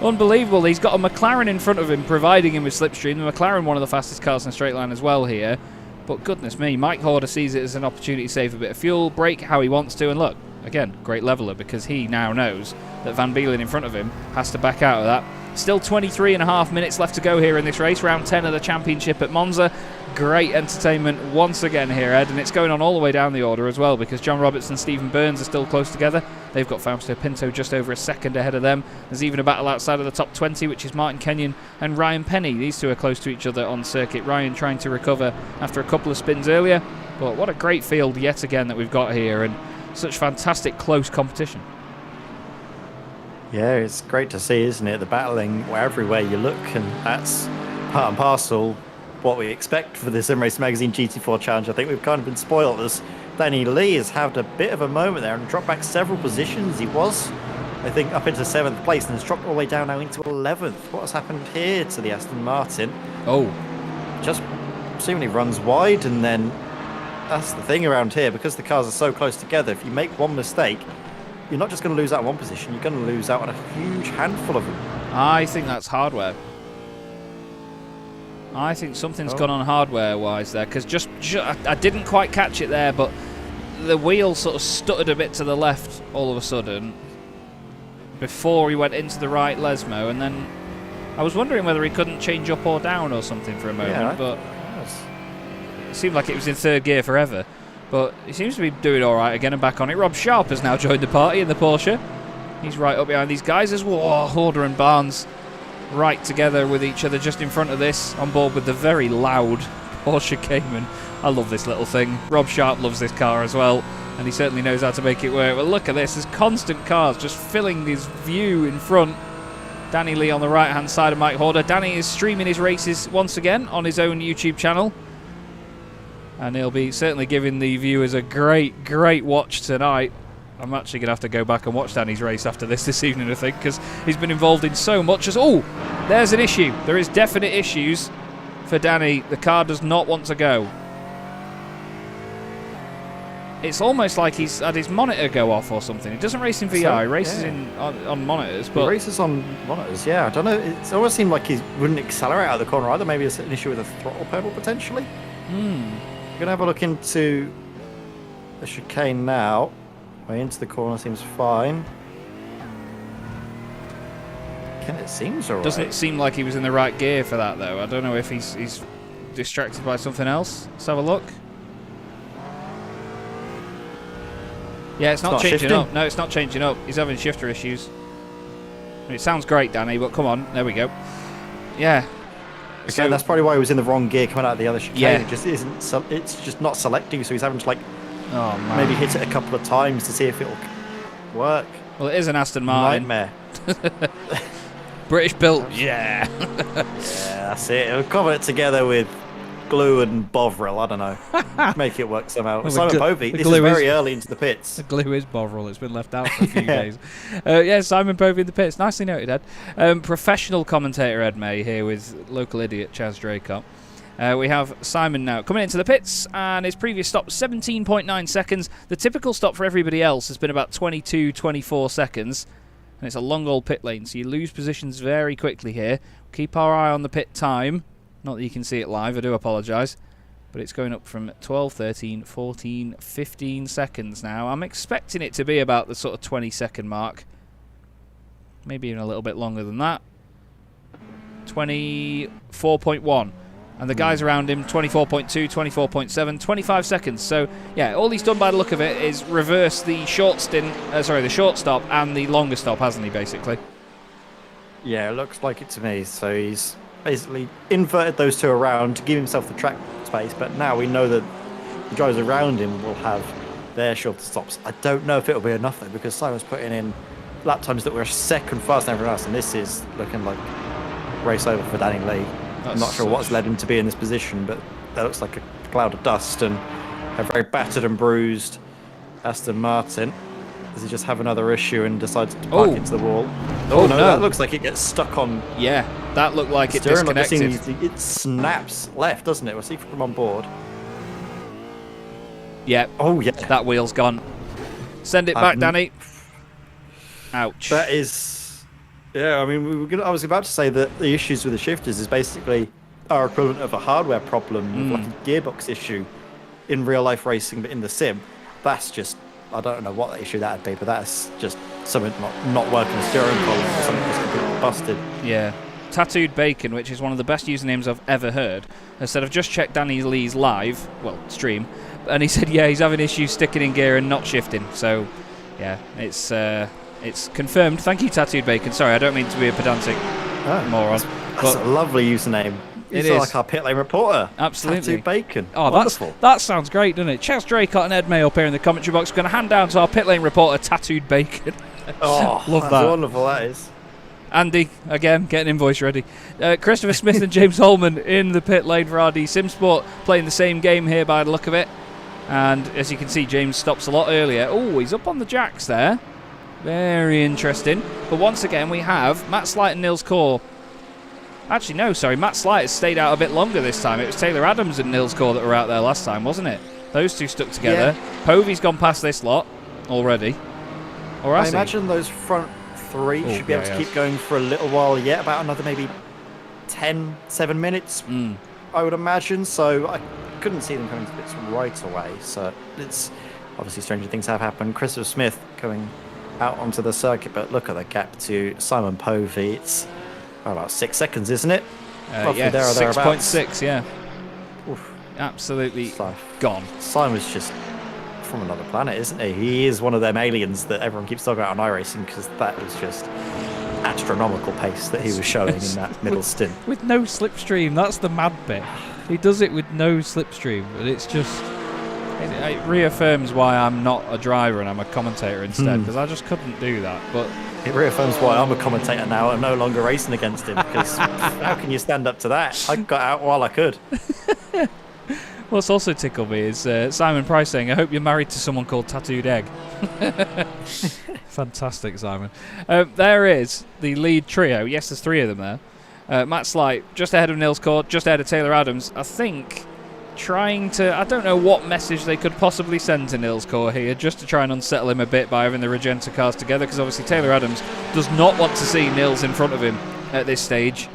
Unbelievable. He's got a McLaren in front of him, providing him with slipstream. The McLaren, one of the fastest cars in a straight line as well here. But goodness me, Mike Horder sees it as an opportunity to save a bit of fuel, brake how he wants to, and look, again, great leveller, because he now knows that Van Beelen in front of him has to back out of that. Still 23.5 minutes left to go here in this race, round 10 of the championship at Monza. Great entertainment once again here, Ed, and it's going on all the way down the order as well, because John Roberts and Stephen Burns are still close together. They've got Fausto Pinto just over a second ahead of them. There's even a battle outside of the top 20, which is Martin Kenyon and Ryan Penny. These two are close to each other on circuit. Ryan trying to recover after a couple of spins earlier, but what a great field yet again that we've got here. And such fantastic close competition. Yeah, it's great to see, isn't it? The battling everywhere you look, and that's part and parcel what we expect for the Sim Racing Magazine GT4 Challenge. I think we've kind of been spoiled as Danny Lee has had a bit of a moment there and dropped back several positions. He was, I think, up into 7th place and has dropped all the way down now into 11th. What has happened here to the Aston Martin? Oh. Just seemingly runs wide, and then that's the thing around here, because the cars are so close together, if you make one mistake, you're not just going to lose out on one position, you're going to lose out on a huge handful of them. I think that's hardware. I think something's gone on hardware-wise there, because I didn't quite catch it there, but the wheel sort of stuttered a bit to the left all of a sudden before he went into the right Lesmo, and then I was wondering whether he couldn't change up or down or something for a moment, but it seemed like it was in 3rd gear forever. But he seems to be doing all right again and back on it. Rob Sharp has now joined the party in the Porsche. He's right up behind these guys as well. Horder and Barnes right together with each other just in front of this, on board with the very loud Porsche Cayman. I love this little thing. Rob Sharp loves this car as well, and he certainly knows how to make it work. But look at this, there's constant cars just filling his view in front. Danny Lee on the right-hand side of Mike Horder. Danny is streaming his races once again on his own YouTube channel, and he'll be certainly giving the viewers a great, great watch tonight. I'm actually going to have to go back and watch Danny's race after this evening, I think, because he's been involved in so much. Oh, there's an issue. There is definite issues for Danny. The car does not want to go. It's almost like he's had his monitor go off or something. He doesn't race in VR, he races on monitors. But he races on monitors, yeah. I don't know. It almost seemed like he wouldn't accelerate out of the corner either. Maybe it's an issue with the throttle pedal, potentially. We're going to have a look into the chicane now. Way into the corner seems fine. It seems alright. Doesn't seem like he was in the right gear for that, though. I don't know if he's distracted by something else. Let's have a look. Yeah, it's not changing shifting. up. No, it's not changing up. He's having shifter issues. I mean, it sounds great, Danny, but come on. There we go. Yeah. Okay, that's probably why he was in the wrong gear coming out of the other chicane. Yeah. It just isn't. It's just not selecting, so he's having to oh, man. maybe hit it a couple of times to see if it'll work. Well, it is an Aston Martin. Nightmare. British built. Yeah. Yeah, that's it. It'll cover it together with glue and Bovril. I don't know. Make it work somehow. Well, Simon Povey, this is very early into the pits. The glue is Bovril. It's been left out for a few days. Yeah, Simon Povey in the pits. Nicely noted, Ed. Professional commentator Ed May here with local idiot Chaz Draycott. We have Simon now coming into the pits, and his previous stop 17.9 seconds. The typical stop for everybody else has been about 22, 24 seconds. And it's a long old pit lane, so you lose positions very quickly here. Keep our eye on the pit time. Not that you can see it live, I do apologise. But it's going up from 12, 13, 14, 15 seconds now. I'm expecting it to be about the sort of 20-second mark. Maybe even a little bit longer than that. 24.1. And the guys around him, 24.2, 24.7, 25 seconds. So, yeah, all he's done by the look of it is reverse the short the short stop and the longer stop, hasn't he, basically? Yeah, it looks like it to me. So he's basically inverted those two around to give himself the track space, but now we know that the drivers around him will have their shorter stops. I don't know if it'll be enough, though, because Simon's putting in lap times that were a second faster than everyone else, and this is looking like race over for Danny Lee. I'm not sure what's led him to be in this position, but that looks like a cloud of dust and a very battered and bruised Aston Martin. Does he just have another issue and decides to park into the wall? Oh no, that looks like it gets stuck on. Yeah, that looked like it disconnected. It snaps left, doesn't it? We'll see from on board. Yeah. Oh yeah. That wheel's gone. Send it back, Danny. Ouch. That is. Yeah, I mean, I was about to say that the issues with the shifters is basically our equivalent of a hardware problem, like a gearbox issue in real life racing, but in the sim. That's just, I don't know what the issue that would be, but that's just something not working a steering column or something just busted. Yeah. Tattooed Bacon, which is one of the best usernames I've ever heard, has said, I've just checked Danny Lee's live, stream, and he said, yeah, he's having issues sticking in gear and not shifting. So, yeah, it's confirmed. Thank you, Tattooed Bacon. Sorry, I don't mean to be a pedantic moron. That's a lovely username. He's It is. like our pit lane reporter. Absolutely. Tattooed Bacon. Oh, Wonderful. that sounds great, doesn't it? Chaz Draycott and Ed May up here in the commentary box. Going to hand down to our pit lane reporter, Tattooed Bacon. Oh, Love that's that. wonderful, that is. Andy, again, getting invoice ready. Christopher Smith and James Holman in the pit lane for RD Simsport, playing the same game here by the look of it. And as you can see, James stops a lot earlier. Oh, he's up on the jacks there. Very interesting. But once again, we have Matt Slight and Nils Core. Actually, no, sorry. Matt Slight has stayed out a bit longer this time. It was Taylor Adams and Nils Core that were out there last time, wasn't it? Those two stuck together. Yeah. Povy's gone past this lot already. Or I has he? imagine those front three should be able to keep going for a little while yet, about another maybe 7 minutes, I would imagine. So I couldn't see them coming to bits right away. So it's obviously stranger things have happened. Christopher Smith going out onto the circuit, but look at the gap to Simon Povey. It's about 6 seconds, isn't it? Roughly Yeah, there or thereabouts. 6.6, yeah. Oof. Absolutely So, gone. Simon's just from another planet, isn't he? He is one of them aliens that everyone keeps talking about on iRacing, because that was just astronomical pace that he was showing in that middle stint. With no slipstream, that's the mad bit. He does it with no slipstream, but it's just... It reaffirms why I'm not a driver and I'm a commentator instead, because I just couldn't do that. But it reaffirms why I'm a commentator now and no longer racing against him, because how can you stand up to that? I got out while I could. What's also tickled me is Simon Price saying, I hope you're married to someone called Tattooed Egg. fantastic, Simon. There is the lead trio. Yes, there's three of them there. Matt Slight, just ahead of Nils Core, just ahead of Taylor Adams. I think trying to... I don't know what message they could possibly send to Nils Core here, just to try and unsettle him a bit by having the Regenta cars together, because obviously Taylor Adams does not want to see Nils in front of him at this stage.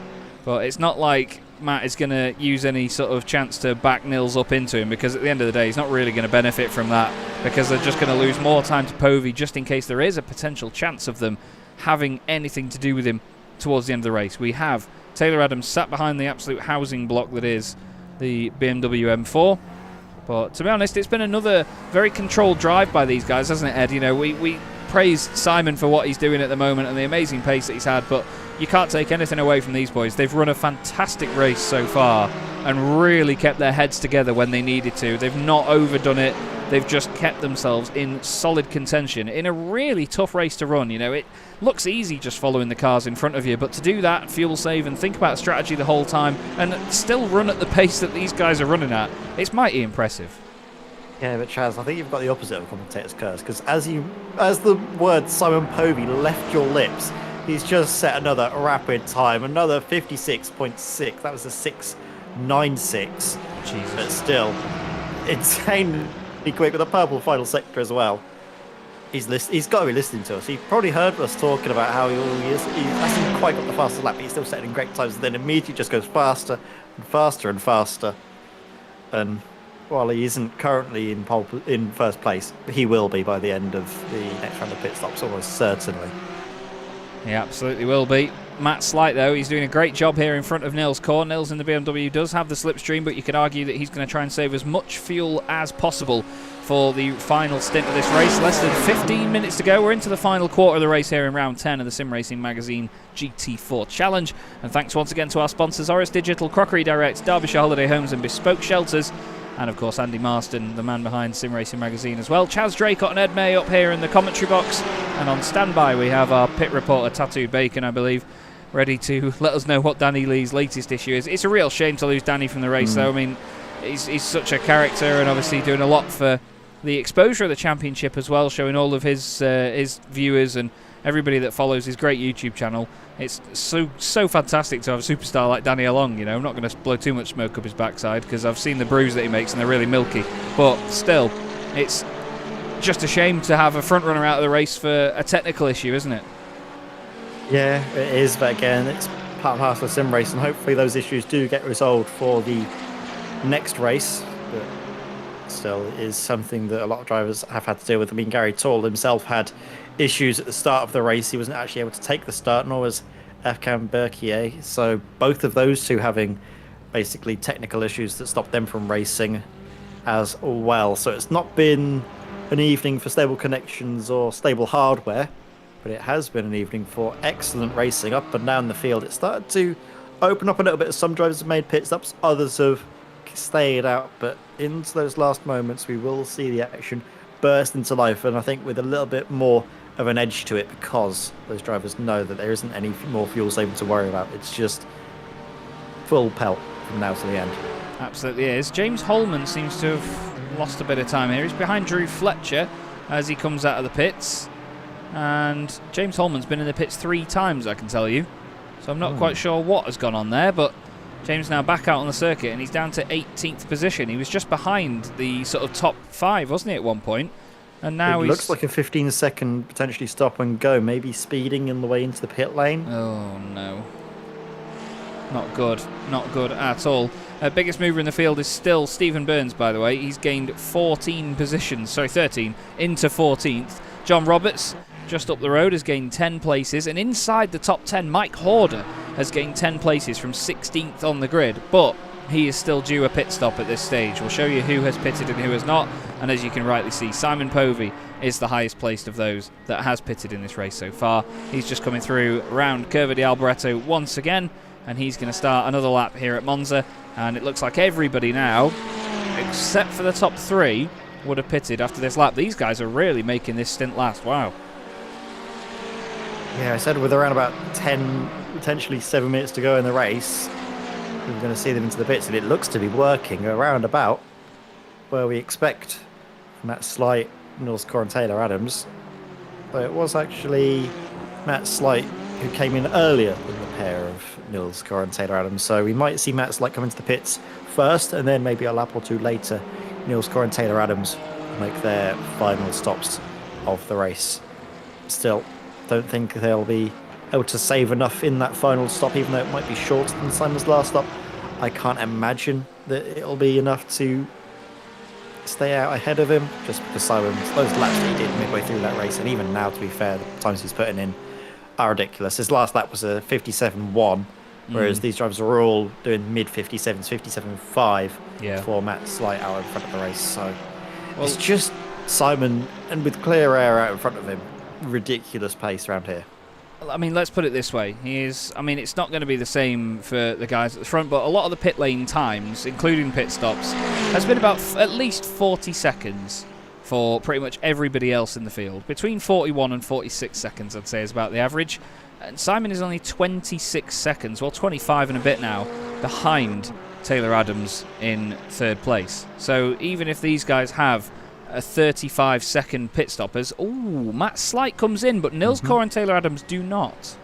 But it's not like Matt is going to use any sort of chance to back Nils up into him, because at the end of the day he's not really going to benefit from that, because they're just going to lose more time to Povey just in case there is a potential chance of them having anything to do with him towards the end of the race. We have Taylor Adams sat behind the absolute housing block that is the BMW M4. But to be honest, it's been another very controlled drive by these guys, hasn't it, Ed? You know, we praised Simon for what he's doing at the moment and the amazing pace that he's had, but you can't take anything away from these boys. They've run a fantastic race so far and really kept their heads together when they needed to. They've not overdone it. They've just kept themselves in solid contention in a really tough race to run. You know, it looks easy just following the cars in front of you, but to do that, fuel save and think about strategy the whole time and still run at the pace that these guys are running at, it's mighty impressive. Yeah, but Chaz, I think you've got the opposite of a commentator's curse, because as the word Simon Povey left your lips, he's just set another rapid time, another 56.6. That was a 6.96. Jesus. But still, insanely quick with a purple final sector as well. He's got to be listening to us. He probably heard us talking about how he hasn't quite got the fastest lap, but he's still setting great times, and then immediately just goes faster and faster and faster. And while he isn't currently in first place, he will be by the end of the next round of pit stops, almost certainly. He absolutely will be. Matt Slight, though, he's doing a great job here in front of Nils Core. Nils in the BMW does have the slipstream, but you could argue that he's going to try and save as much fuel as possible for the final stint of this race. Less than 15 minutes to go. We're into the final quarter of the race here in round 10 of the Sim Racing Magazine GT4 Challenge. And thanks once again to our sponsors, Oris Digital, Crockery Direct, Derbyshire Holiday Homes and Bespoke Shelters, and of course Andy Marston, the man behind Sim Racing Magazine as well. Chaz Draycott and Ed May up here in the commentary box, and on standby we have our pit reporter Tattooed Bacon, I believe, ready to let us know what Danny Lee's latest issue is. It's a real shame to lose Danny from the race though. I mean, he's such a character and obviously doing a lot for the exposure of the championship as well, showing all of his viewers and everybody that follows his great YouTube channel. It's so fantastic to have a superstar like Danny along. You know, I'm not going to blow too much smoke up his backside because I've seen the brews that he makes and they're really milky. But still, it's just a shame to have a front runner out of the race for a technical issue, isn't it? Yeah, it is. But again, it's part and parcel of sim race, and hopefully those issues do get resolved for the next race. But still, it is something that a lot of drivers have had to deal with. I mean, Gary Tall himself had issues at the start of the race. He wasn't actually able to take the start, nor was Efkan Berkier. So both of those two having basically technical issues that stopped them from racing as well. So it's not been an evening for stable connections or stable hardware, but it has been an evening for excellent racing up and down the field. It started to opened up a little bit. Some drivers have made pit stops, others have stayed out, but into those last moments we will see the action burst into life, and I think with a little bit more of an edge to it, because those drivers know that there isn't any more fuel saving to worry about. It's just full pelt from now to the end. Absolutely is. James Holman seems to have lost a bit of time here. He's behind Drew Fletcher as he comes out of the pits, and James Holman's been in the pits 3 times, I can tell you, so I'm not quite sure what has gone on there, but James now back out on the circuit, and he's down to 18th position. He was just behind the sort of top 5, wasn't he, at one point? And now it looks like a 15-second potentially stop and go, maybe speeding in the way into the pit lane. Oh no. Not good. Not good at all. Biggest mover in the field is still Stephen Burns, by the way. He's gained 13 into 14th. John Roberts, just up the road, has gained 10 places. And inside the top 10, Mike Horder has gained 10 places from 16th on the grid. But he is still due a pit stop at this stage. We'll show you who has pitted and who has not. And as you can rightly see, Simon Povey is the highest placed of those that has pitted in this race so far. He's just coming through around Curva di Alboreto once again, and he's going to start another lap here at Monza. And it looks like everybody now, except for the top 3, would have pitted after this lap. These guys are really making this stint last. Wow. Yeah, I said with around about 10, potentially 7 minutes to go in the race, we're going to see them into the pits, and it looks to be working around about where we expect Matt Slight, Nils Corin Taylor Adams. But it was actually Matt Slight who came in earlier than the pair of Nils Corin Taylor Adams. So we might see Matt Slight come into the pits first, and then maybe a lap or 2 later, Nils Corin Taylor Adams make their final stops of the race. Still, don't think they'll be able to save enough in that final stop, even though it might be shorter than Simon's last stop. I can't imagine that it'll be enough to stay out ahead of him, just because Simon's, those laps that he did midway through that race, and even now, to be fair, the times he's putting in are ridiculous. His last lap was a 57.1, whereas these drivers are all doing mid-57s, 57.5 for Matt Slight out in front of the race. So it's just Simon, and with clear air out in front of him, ridiculous pace around here. I mean, let's put it this way. It's not going to be the same for the guys at the front, but a lot of the pit lane times, including pit stops, has been about at least 40 seconds for pretty much everybody else in the field. Between 41 and 46 seconds, I'd say, is about the average. And Simon is only 26 seconds, well, 25 and a bit now, behind Taylor Adams in 3rd place. So even if these guys have a 35-second pit stop, Matt Slight comes in, but Nils Corin Taylor Adams do not.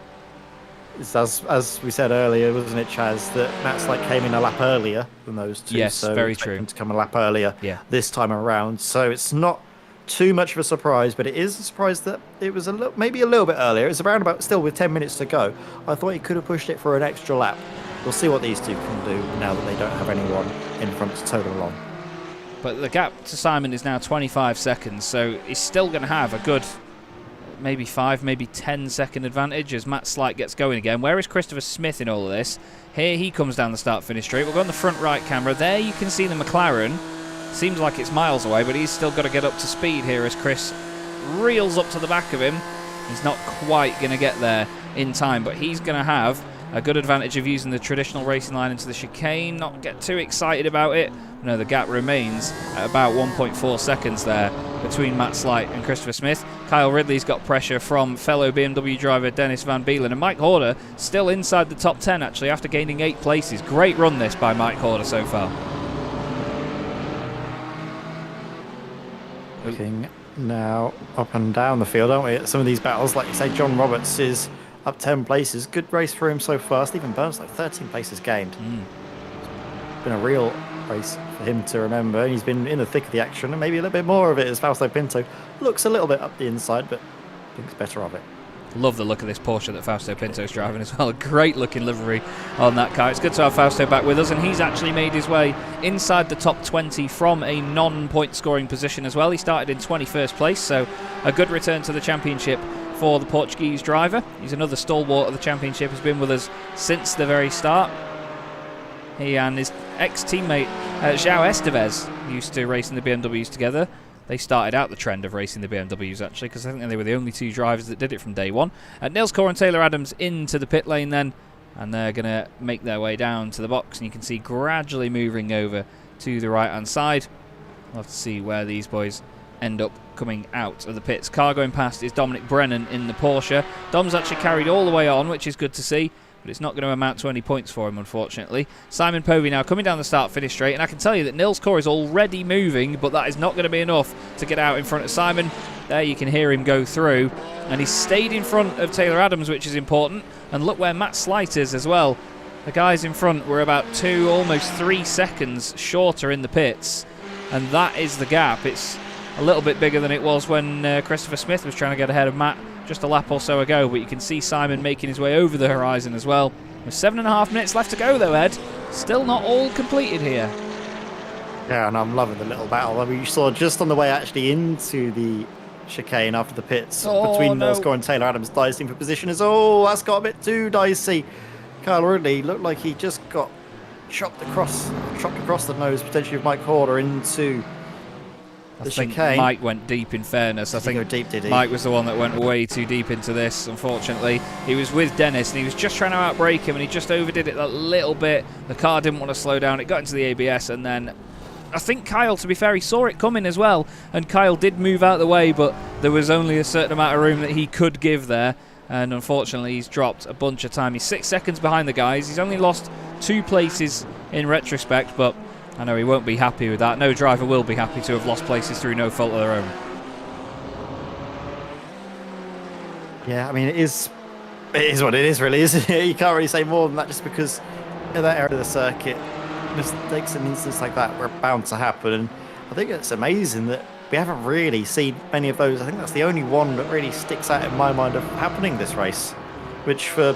It's as we said earlier, wasn't it, Chaz, that Matt Slight came in a lap earlier than those 2. Yes, so very true. Him to come a lap earlier this time around. So it's not too much of a surprise, but it is a surprise that it was maybe a little bit earlier. It's around about, still with 10 minutes to go. I thought he could have pushed it for an extra lap. We'll see what these two can do now that they don't have anyone in front to tow them along. But the gap to Simon is now 25 seconds, so he's still going to have a good maybe 5, maybe 10-second advantage as Matt Slight gets going again. Where is Christopher Smith in all of this? Here he comes down the start-finish straight. We'll go on the front right camera. There you can see the McLaren. Seems like it's miles away, but he's still got to get up to speed here as Chris reels up to the back of him. He's not quite going to get there in time, but he's going to have a good advantage of using the traditional racing line into the chicane. Not get too excited about it. No, the gap remains at about 1.4 seconds there between Matt Slight and Christopher Smith. Kyle Ridley's got pressure from fellow BMW driver Dennis Van Beelen, and Mike Horder still inside the top 10 actually after gaining 8 places. Great run this by Mike Horder so far. Looking now up and down the field, aren't we, at some of these battles? Like you say, John Roberts is up 10 places. Good race for him so far. Stephen Burns, like 13 places gained. It's been a real race for him to remember. He's been in the thick of the action, and maybe a little bit more of it as Fausto Pinto looks a little bit up the inside, but thinks better of it. Love the look of this Porsche that Fausto Pinto's driving as well. A great looking livery on that car. It's good to have Fausto back with us, and he's actually made his way inside the top 20 from a non-point scoring position as well. He started in 21st place, so a good return to the championship for the Portuguese driver. He's another stalwart of the championship, has been with us since the very start. He and his ex-teammate João Esteves used to race in the BMWs together. They started out the trend of racing the BMWs, actually, because I think they were the only 2 drivers that did it from day one. Nils Corin Taylor Adams into the pit lane then, and they're going to make their way down to the box, and you can see gradually moving over to the right-hand side. We'll have to see where these boys end up coming out of the pits. Car going past is Dominic Brennan in the Porsche. Dom's actually carried all the way on, which is good to see, but it's not going to amount to any points for him, unfortunately. Simon Povey now coming down the start-finish straight, and I can tell you that Nils Core is already moving, but that is not going to be enough to get out in front of Simon. There you can hear him go through, and he's stayed in front of Taylor Adams, which is important. And look where Matt Slight is as well. The guys in front were about 2, almost 3 seconds shorter in the pits, and that is the gap. It's a little bit bigger than it was when Christopher Smith was trying to get ahead of Matt just a lap or so ago, but you can see Simon making his way over the horizon as well. With 7.5 minutes left to go though, Ed. Still not all completed here. Yeah, and I'm loving the little battle. I mean, you saw just on the way actually into the chicane after the pits between Nils Core and Taylor Adams dicing for position is, that's got a bit too dicey. Kyle Ridley looked like he just got chopped across the nose potentially of Mike Horner into the chicane. I think Mike went deep, in fairness. I think deep, did he? Mike was the one that went way too deep into this, unfortunately. He was with Dennis and he was just trying to outbrake him, and he just overdid it a little bit. The car didn't want to slow down. It got into the ABS, and then I think Kyle, to be fair, he saw it coming as well, and Kyle did move out of the way, but there was only a certain amount of room that he could give there, and unfortunately he's dropped a bunch of time. He's 6 seconds behind the guys. He's only lost 2 places in retrospect, but I know he won't be happy with that. No driver will be happy to have lost places through no fault of their own. Yeah, I mean, it is what it is, really, isn't it? You can't really say more than that, just because in that area of the circuit, mistakes and incidents like that were bound to happen. And I think it's amazing that we haven't really seen many of those. I think that's the only one that really sticks out in my mind of happening this race, which for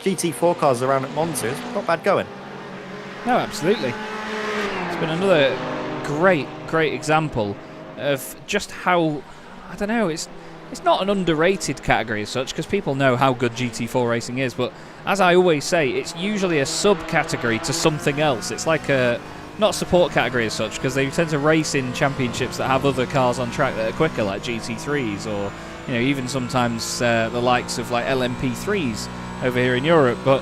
GT4 cars around at Monza is not bad going. No, absolutely. It's been another great example of just how, I don't know, it's not an underrated category as such, because people know how good GT4 racing is, but as I always say, it's usually a subcategory to something else. It's like a, not a support category as such, because they tend to race in championships that have other cars on track that are quicker, like GT3s, or even sometimes the likes of like LMP3s over here in Europe. But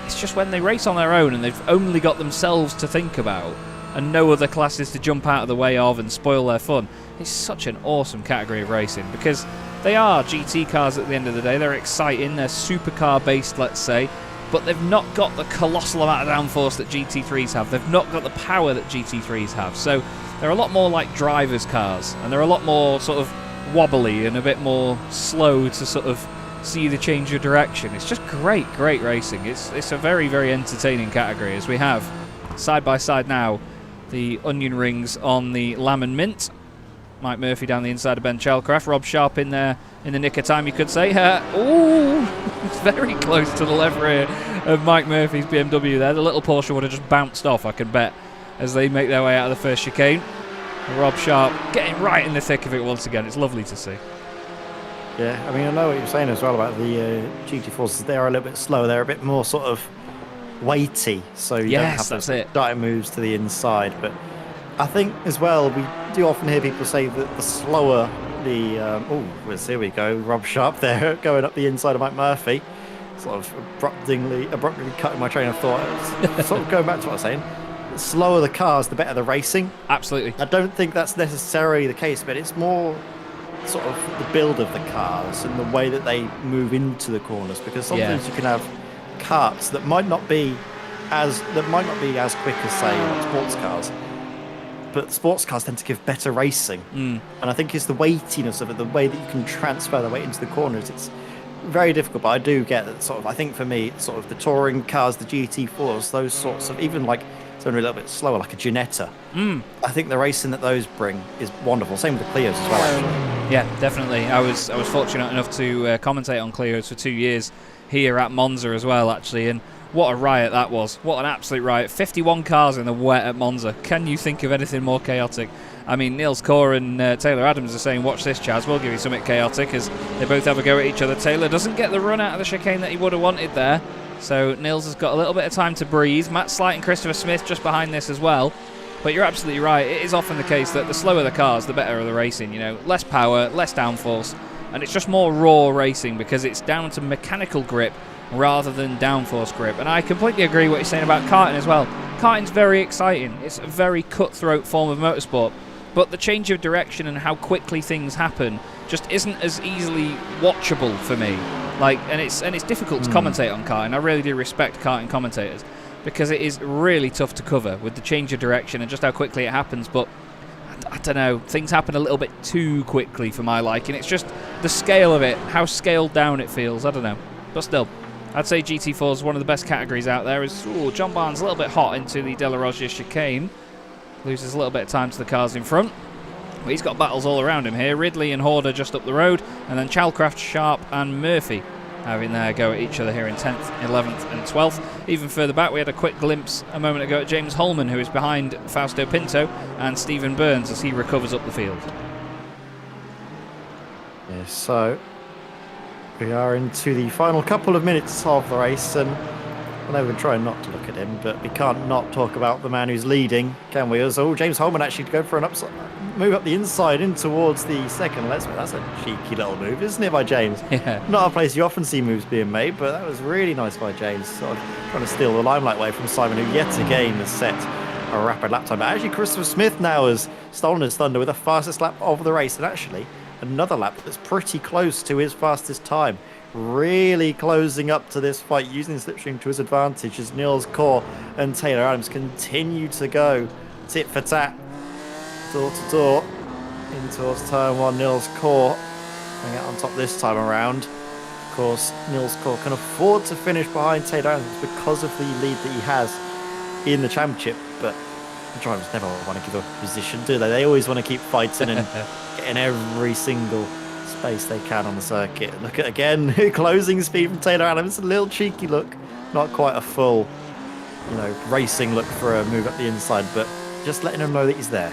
it's just when they race on their own and they've only got themselves to think about and no other classes to jump out of the way of and spoil their fun, it's such an awesome category of racing, because they are GT cars at the end of the day. They're exciting, they're supercar based, let's say, but they've not got the colossal amount of downforce that GT3s have. They've not got the power that GT3s have. So they're a lot more like drivers' cars, and they're a lot more sort of wobbly and a bit more slow to sort of see the change of direction. It's just great racing. It's a very entertaining category, as we have side by side now the onion rings on the lamb and mint. Mike Murphy down the inside of Ben Chalcraft. Rob Sharp in there in the nick of time, you could say. It's very close to the left rear of Mike Murphy's BMW there. The little Porsche would have just bounced off, I can bet, as they make their way out of the first chicane. And Rob Sharp getting right in the thick of it once again. It's lovely to see. Yeah, I mean, I know what you're saying as well about the GT4s. They are a little bit slower. They're a bit more sort of weighty, so you don't have those direct moves to the inside. But I think as well, we do often hear people say that the slower the here we go, Rob Sharp there going up the inside of Mike Murphy, sort of abruptly cutting my train of thought. Sort of going back to what I was saying, the slower the cars, the better the racing. Absolutely. I don't think that's necessarily the case, but it's more sort of the build of the cars and the way that they move into the corners, because sometimes you can have karts that might not be as quick as, say, sports cars, but sports cars tend to give better racing. And I think it's the weightiness of it, the way that you can transfer the weight into the corners. It's very difficult, but I do get that sort of, I think for me, sort of the touring cars, the GT4s, those sorts of, even like something a little bit slower, like a Ginetta. I think the racing that those bring is wonderful. Same with the Clios as well, actually. Yeah, definitely. I was fortunate enough to commentate on Clios for 2 years here at Monza as well, actually, and what a riot that was. What an absolute riot. 51 cars in the wet at Monza. Can you think of anything more chaotic? I mean, Nils Core and Taylor Adams are saying, watch this, Chaz, we'll give you something chaotic, as they both have a go at each other. Taylor doesn't get the run out of the chicane that he would have wanted there, so Nils has got a little bit of time to breathe. Matt Slight and Christopher Smith just behind this as well. But you're absolutely right. It is often the case that the slower the cars, the better the racing. Less power, less downforce, and it's just more raw racing, because it's down to mechanical grip rather than downforce grip. And I completely agree what you're saying about karting as well. Karting's very exciting. It's a very cutthroat form of motorsport. But the change of direction and how quickly things happen just isn't as easily watchable for me. And it's difficult to commentate on karting. I really do respect karting commentators because it is really tough to cover with the change of direction and just how quickly it happens. But I don't know, things happen a little bit too quickly for my liking. It's just the scale of it, how scaled down it feels. I don't know. But still, I'd say GT4 is one of the best categories out there. John Barnes a little bit hot into the De La Rogia chicane. Loses a little bit of time to the cars in front. But he's got battles all around him here. Ridley and Horder just up the road. And then Chalcraft, Sharp and Murphy having their go at each other here in 10th, 11th and 12th. Even further back, we had a quick glimpse a moment ago at James Holman, who is behind Fausto Pinto, and Stephen Burns as he recovers up the field. Yeah, so we are into the final couple of minutes of the race, and I know we're trying not to look at him, but we can't not talk about the man who's leading, can we? So James Holman actually go for an upside move up the inside in towards the second. That's a cheeky little move, isn't it, by James? Yeah. Not a place you often see moves being made, but that was really nice by James. Sort of trying to steal the limelight away from Simon, who yet again has set a rapid lap time. But actually, Christopher Smith now has stolen his thunder with the fastest lap of the race, and actually another lap that's pretty close to his fastest time. Really closing up to this fight, using the slipstream to his advantage as Niels Kor and Taylor Adams continue to go tit for tat, door to door, in towards turn one. Niels Kor coming out on top this time around. Of course, Niels Kor can afford to finish behind Taylor Adams because of the lead that he has in the championship, but the drivers never want to give up position, do they? They always want to keep fighting and getting every single space they can on the circuit. Look at again closing speed from Taylor Adams. A little cheeky look, not quite a full, racing look for a move up the inside, but just letting him know that he's there.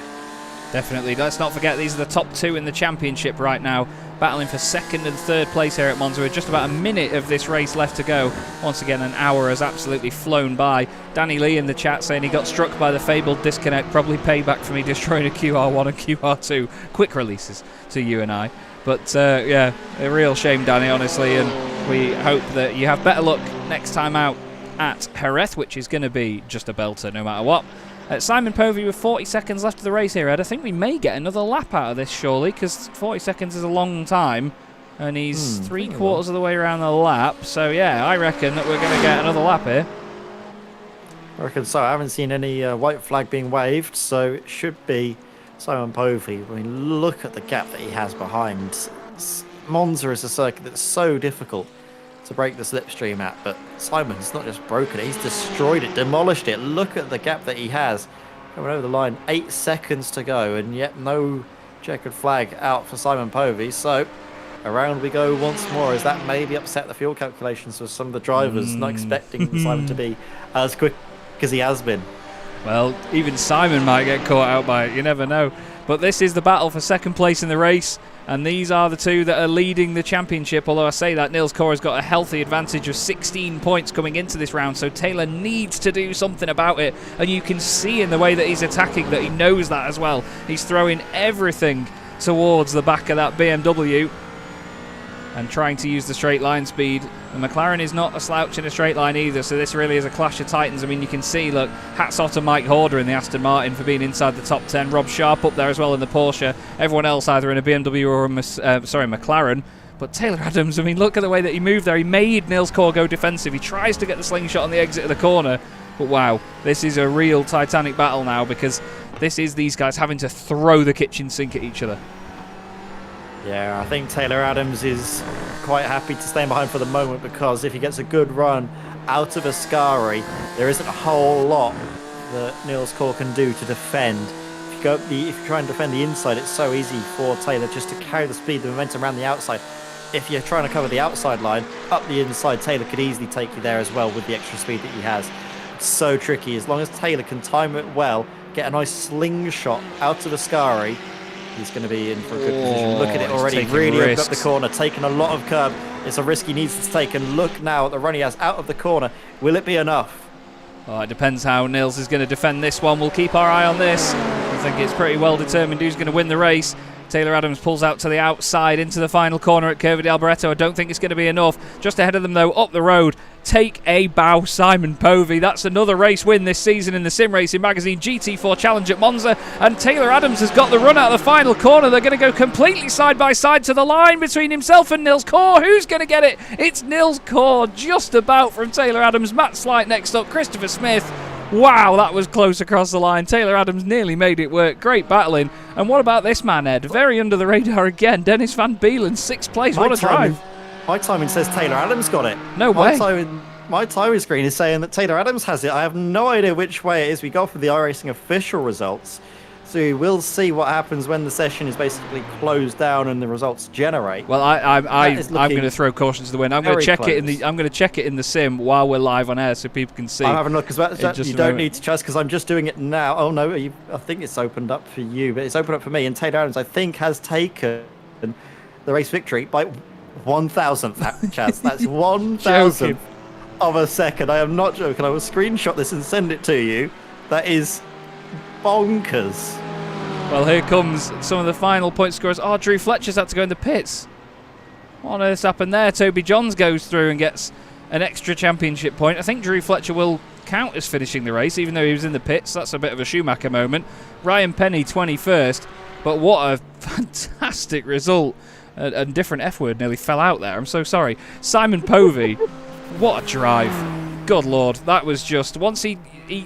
Definitely. Let's not forget these are the top two in the championship right now, battling for second and third place here at Monza with just about a minute of this race left to go. Once again, an hour has absolutely flown by. Danny Lee in the chat saying he got struck by the fabled disconnect, probably payback for me destroying a QR1 and QR2. Quick releases to you and I. But yeah, a real shame, Danny, honestly, and we hope that you have better luck next time out at Jerez, which is going to be just a belter no matter what. Simon Povey with 40 seconds left of the race here, Ed. I think we may get another lap out of this, surely, because 40 seconds is a long time, and he's three-quarters of the way around the lap. So, yeah, I reckon that we're going to get another lap here. I reckon so. I haven't seen any white flag being waved, so it should be Simon Povey. I mean, look at the gap that he has behind. Monza is a circuit that's so difficult to break the slipstream at, but Simon's not just broken it, he's destroyed it, demolished it. Look at the gap that he has coming over the line. 8 seconds to go, and yet no checkered flag out for Simon Povey. So around we go once more, as that maybe upset the fuel calculations for some of the drivers, not expecting Simon to be as quick as he has been. Well, even Simon might get caught out by it, you never know. But this is the battle for second place in the race, and these are the two that are leading the championship. Although I say that, Niels Kor has got a healthy advantage of 16 points coming into this round, so Taylor needs to do something about it. And you can see in the way that he's attacking that he knows that as well. He's throwing everything towards the back of that BMW and trying to use the straight line speed. The McLaren is not a slouch in a straight line either, so this really is a clash of titans. I mean, you can see, look, hats off to Mike Horder in the Aston Martin for being inside the top 10. Rob Sharp up there as well in the Porsche. Everyone else either in a BMW or a McLaren. But Taylor Adams, I mean, look at the way that he moved there. He made Niels Kor go defensive. He tries to get the slingshot on the exit of the corner. But wow, this is a real titanic battle now, because this is these guys having to throw the kitchen sink at each other. Yeah, I think Taylor Adams is quite happy to stay behind for the moment, because if he gets a good run out of Ascari, there isn't a whole lot that Niels Kor can do to defend. If you try and defend the inside, it's so easy for Taylor just to carry the speed, the momentum around the outside. If you're trying to cover the outside line, up the inside, Taylor could easily take you there as well with the extra speed that he has. It's so tricky. As long as Taylor can time it well, get a nice slingshot out of Ascari, he's going to be in for a good position. Look at it already, really opened up the corner, taking a lot of curb. It's a risk he needs to take, and look now at the run he has out of the corner. Will it be enough? Well, it depends how Niels is going to defend this one. We'll keep our eye on this. I think it's pretty well determined who's going to win the race. Taylor Adams pulls out to the outside into the final corner at Curva di Alboreto. I don't think it's going to be enough. Just ahead of them, though, up the road, take a bow, Simon Povey. That's another race win this season in the Sim Racing Magazine GT4 Challenge at Monza. And Taylor Adams has got the run out of the final corner. They're going to go completely side by side to the line between himself and Nils Kaur. Who's going to get it? It's Nils Kaur, just about from Taylor Adams. Matt Slight next up, Christopher Smith. Wow, that was close across the line. Taylor Adams nearly made it work. Great battling. And what about this man, Ed? Very under the radar again. Dennis Van Beelen, 6th place. What a drive. My timing says Taylor Adams got it. No way. My timing screen is saying that Taylor Adams has it. I have no idea which way it is. We go for the iRacing official results. So we'll see what happens when the session is basically closed down and the results generate. Well, I'm going to throw caution to the wind. I'm going to check it in the sim while we're live on air so people can see. I'm having a look as well. You don't need to trust because I'm just doing it now. Oh no, I think it's opened up for you, but it's opened up for me. And Taylor Adams, I think, has taken the race victory by 1,000th. Chaz, that's 1,000th of a second. I am not joking. I will screenshot this and send it to you. That is bonkers. Well, here comes some of the final point scorers. Oh, Drew Fletcher's had to go in the pits. What on earth's happened there? Toby Johns goes through and gets an extra championship point. I think Drew Fletcher will count as finishing the race, even though he was in the pits. That's a bit of a Schumacher moment. Ryan Penny, 21st. But what a fantastic result. A different F word nearly fell out there. I'm so sorry. Simon Povey, what a drive. Good Lord. That was just... Once he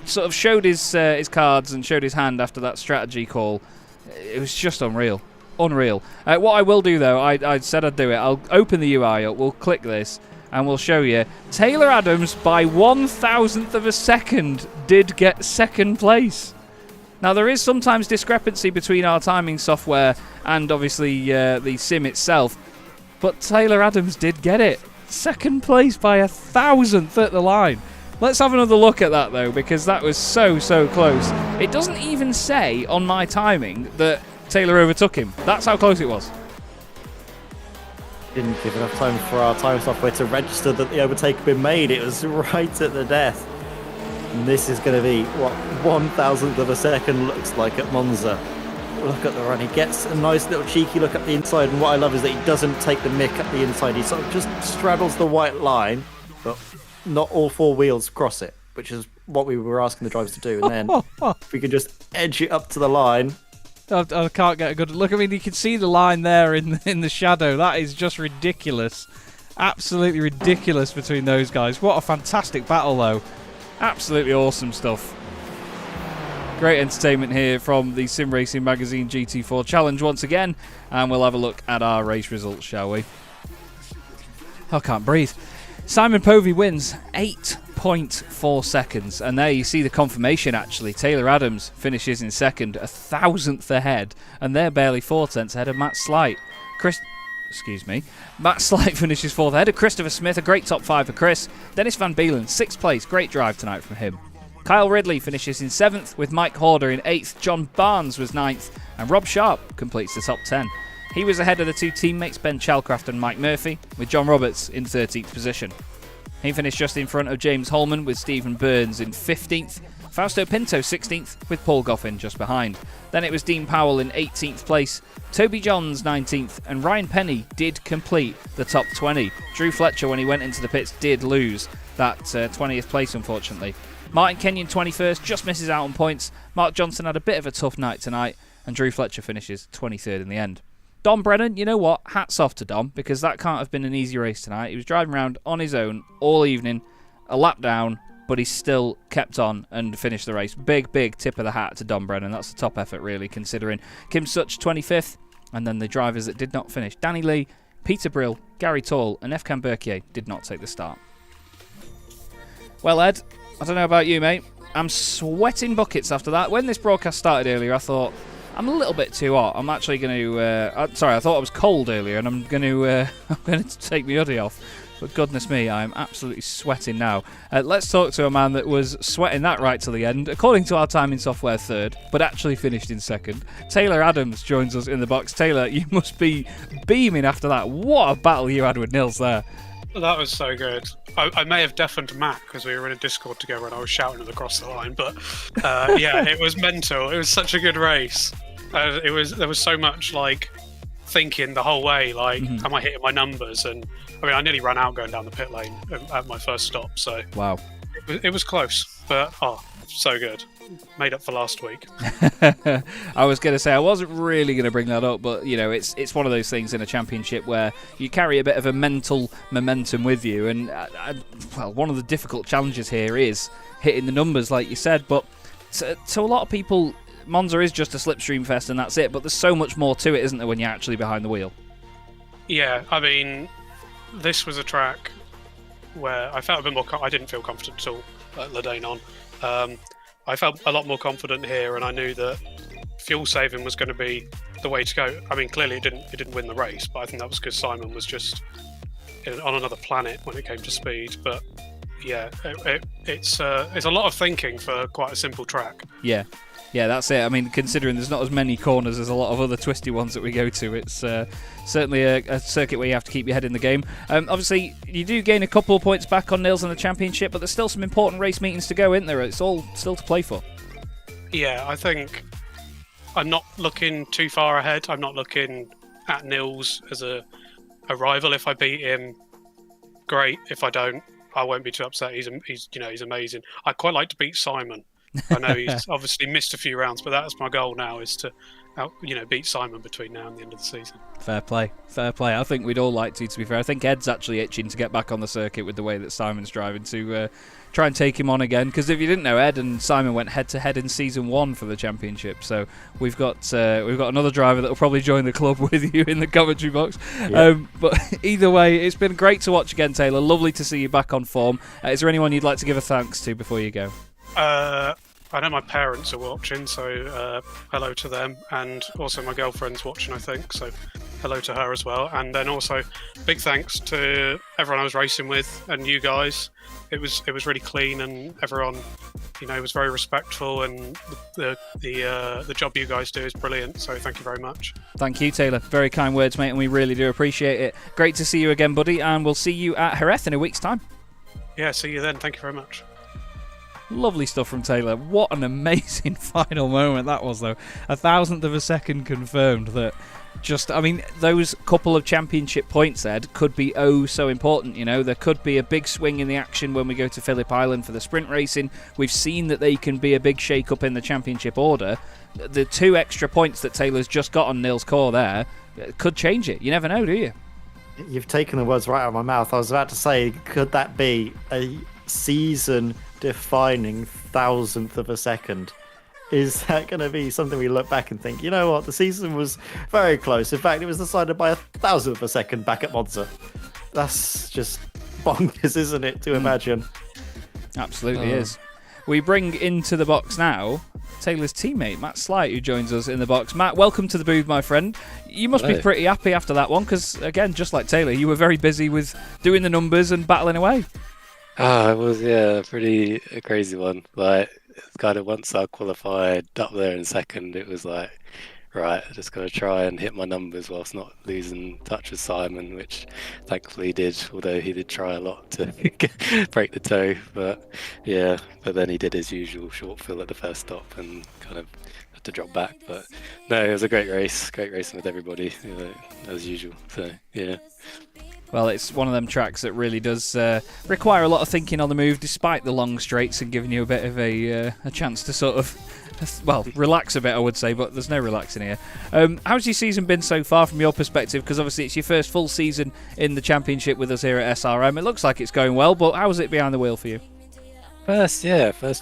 sort of showed his cards and showed his hand after that strategy call, it was just unreal. Unreal. What I will do, though, I said I'd do it. I'll open the UI up, we'll click this, and we'll show you. Taylor Adams, by 1,000th of a second, did get second place. Now, there is sometimes discrepancy between our timing software and, obviously, the sim itself, but Taylor Adams did get it. Second place by 1,000th at the line. Let's have another look at that, though, because that was so close. It doesn't even say on my timing that Taylor overtook him. That's how close it was. Didn't give enough time for our time software to register that the overtake had been made. It was right at the death. And this is going to be what 1,000th of a second looks like at Monza. Look at the run. He gets a nice little cheeky look up the inside, and what I love is that he doesn't take the mick up the inside. He sort of just straddles the white line, but not all four wheels cross it, which is what we were asking the drivers to do. And then if we can just edge it up to the line. I can't get a good look. I mean, you can see the line there in the shadow. That is just ridiculous. Absolutely ridiculous between those guys. What a fantastic battle, though. Absolutely awesome stuff. Great entertainment here from the Sim Racing Magazine GT4 Challenge once again. And we'll have a look at our race results, shall we? I can't breathe. Simon Povey wins 8.4 seconds. And there you see the confirmation, actually. Taylor Adams finishes in second, 1,000th ahead. And they're barely 4/10 ahead of Matt Slight. Matt Slight finishes 4th ahead of Christopher Smith. A great top 5 for Chris. Dennis Van Beelen, 6th place. Great drive tonight from him. Kyle Ridley finishes in 7th, with Mike Horder in 8th. John Barnes was 9th. And Rob Sharp completes the top 10. He was ahead of the two teammates, Ben Chalcraft and Mike Murphy, with John Roberts in 13th position. He finished just in front of James Holman, with Stephen Burns in 15th. Fausto Pinto 16th, with Paul Goffin just behind. Then it was Dean Powell in 18th place, Toby Johns 19th, and Ryan Penny did complete the top 20. Drew Fletcher, when he went into the pits, did lose that 20th place, unfortunately. Martin Kenyon 21st, just misses out on points. Mark Johnson had a bit of a tough night tonight, and Drew Fletcher finishes 23rd in the end. Dom Brennan, you know what? Hats off to Dom, because that can't have been an easy race tonight. He was driving around on his own all evening, a lap down, but he still kept on and finished the race. Big tip of the hat to Dom Brennan. That's the top effort, really, considering Kim Such 25th, and then the drivers that did not finish. Danny Lee, Peter Brill, Gary Tall, and Efkan Berkier did not take the start. Well, Ed, I don't know about you, mate. I'm sweating buckets after that. When this broadcast started earlier, I thought, I'm a little bit too hot. I'm actually going to... I thought I was cold earlier, and I'm going to take my hoodie off. But goodness me, I'm absolutely sweating now. Let's talk to a man that was sweating that right to the end, according to our timing software, third, but actually finished in second. Taylor Adams joins us in the box. Taylor, you must be beaming after that. What a battle you had with Nils there. That was so good. I may have deafened Matt because we were in a Discord together and I was shouting it across the line, but yeah, it was mental. It was such a good race. There was so much like thinking the whole way, like, am I hitting my numbers? And I mean, I nearly ran out going down the pit lane at my first stop. So Wow. it was close, but so good. Made up for last week. I was going to say I wasn't really going to bring that up, but it's one of those things in a championship where you carry a bit of a mental momentum with you, and well, one of the difficult challenges here is hitting the numbers, like you said. But to a lot of people, Monza is just a slipstream fest, and that's it. But there's so much more to it, isn't there, when you're actually behind the wheel? Yeah, I mean, this was a track where I felt a bit more. I didn't feel confident at all at Ledenon. I felt a lot more confident here, and I knew that fuel saving was going to be the way to go. I mean, clearly it didn't win the race, but I think that was because Simon was just on another planet when it came to speed. But yeah, it's a lot of thinking for quite a simple track. Yeah, that's it. I mean, considering there's not as many corners as a lot of other twisty ones that we go to, it's certainly a circuit where you have to keep your head in the game. Obviously, you do gain a couple of points back on nils in the championship, but there's still some important race meetings to go, isn't there? It's all still to play for. Yeah, I think I'm not looking too far ahead. I'm not looking at Nils as a rival. If I beat him, great. If I don't, I won't be too upset. He's amazing. I'd quite like to beat Simon. I know he's obviously missed a few rounds, but that's my goal now, is to beat Simon between now and the end of the season. Fair play. I think we'd all like to be fair. I think Ed's actually itching to get back on the circuit with the way that Simon's driving, to try and take him on again. Because if you didn't know, Ed and Simon went head-to-head in Season 1 for the championship. So we've got another driver that will probably join the club with you in the commentary box. Yeah. But either way, it's been great to watch again, Taylor. Lovely to see you back on form. Is there anyone you'd like to give a thanks to before you go? I know my parents are watching, so hello to them, and also my girlfriend's watching, I think, so hello to her as well. And then also big thanks to everyone I was racing with and you guys. It was really clean, and everyone was very respectful, and the job you guys do is brilliant. So thank you very much. Thank you, Taylor. Very kind words, mate, and we really do appreciate it. Great to see you again, buddy, and we'll see you at Jerez in a week's time. Yeah, see you then. Thank you very much. Lovely stuff from Taylor. What an amazing final moment that was, though. 1,000th of a second confirmed. That those couple of championship points, Ed, could be so important. There could be a big swing in the action when we go to Phillip Island for the sprint racing. We've seen that they can be a big shake-up in the championship order. The 2 extra points that Taylor's just got on Nils Core there could change it. You never know, do you? You've taken the words right out of my mouth. I was about to say, could that be a season-defining 1,000th of a second? Is that going to be something we look back and think, you know what, the season was very close. In fact, it was decided by 1,000th of a second back at Monza. That's just bonkers, isn't it, to imagine? Absolutely is. We bring into the box now Taylor's teammate, Matt Slight, who joins us in the box. Matt, welcome to the booth, my friend. You must be pretty happy after that one, because, again, just like Taylor, you were very busy with doing the numbers and battling away. It was, a pretty crazy one. Like, kind of once I qualified up there in second, it was like, right, I'm just going to try and hit my numbers whilst not losing touch with Simon, which thankfully he did, although he did try a lot to break the toe. But then he did his usual short fill at the first stop and kind of had to drop back. But no, it was a great racing with everybody, as usual. So, yeah. Well, it's one of them tracks that really does require a lot of thinking on the move, despite the long straights, and giving you a bit of a chance to sort of, relax a bit, I would say, but there's no relaxing here. How's your season been so far from your perspective? Because obviously it's your first full season in the championship with us here at SRM. It looks like it's going well, but how is it behind the wheel for you? First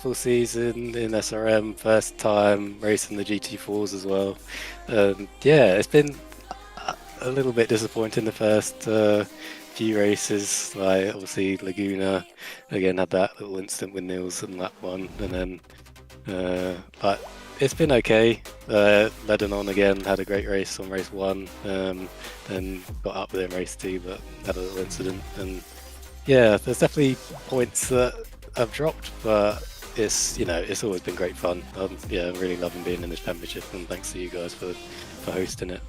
full season in SRM, first time racing the GT4s as well. It's been a little bit disappointing the first few races. Like, obviously Laguna again had that little incident with Nils in that one, and then but it's been okay. Ledenon again had a great race on race 1, then got up there in race 2, but had a little incident. And there's definitely points that have dropped, but it's always been great fun. I'm really loving being in this championship, and thanks to you guys for hosting it.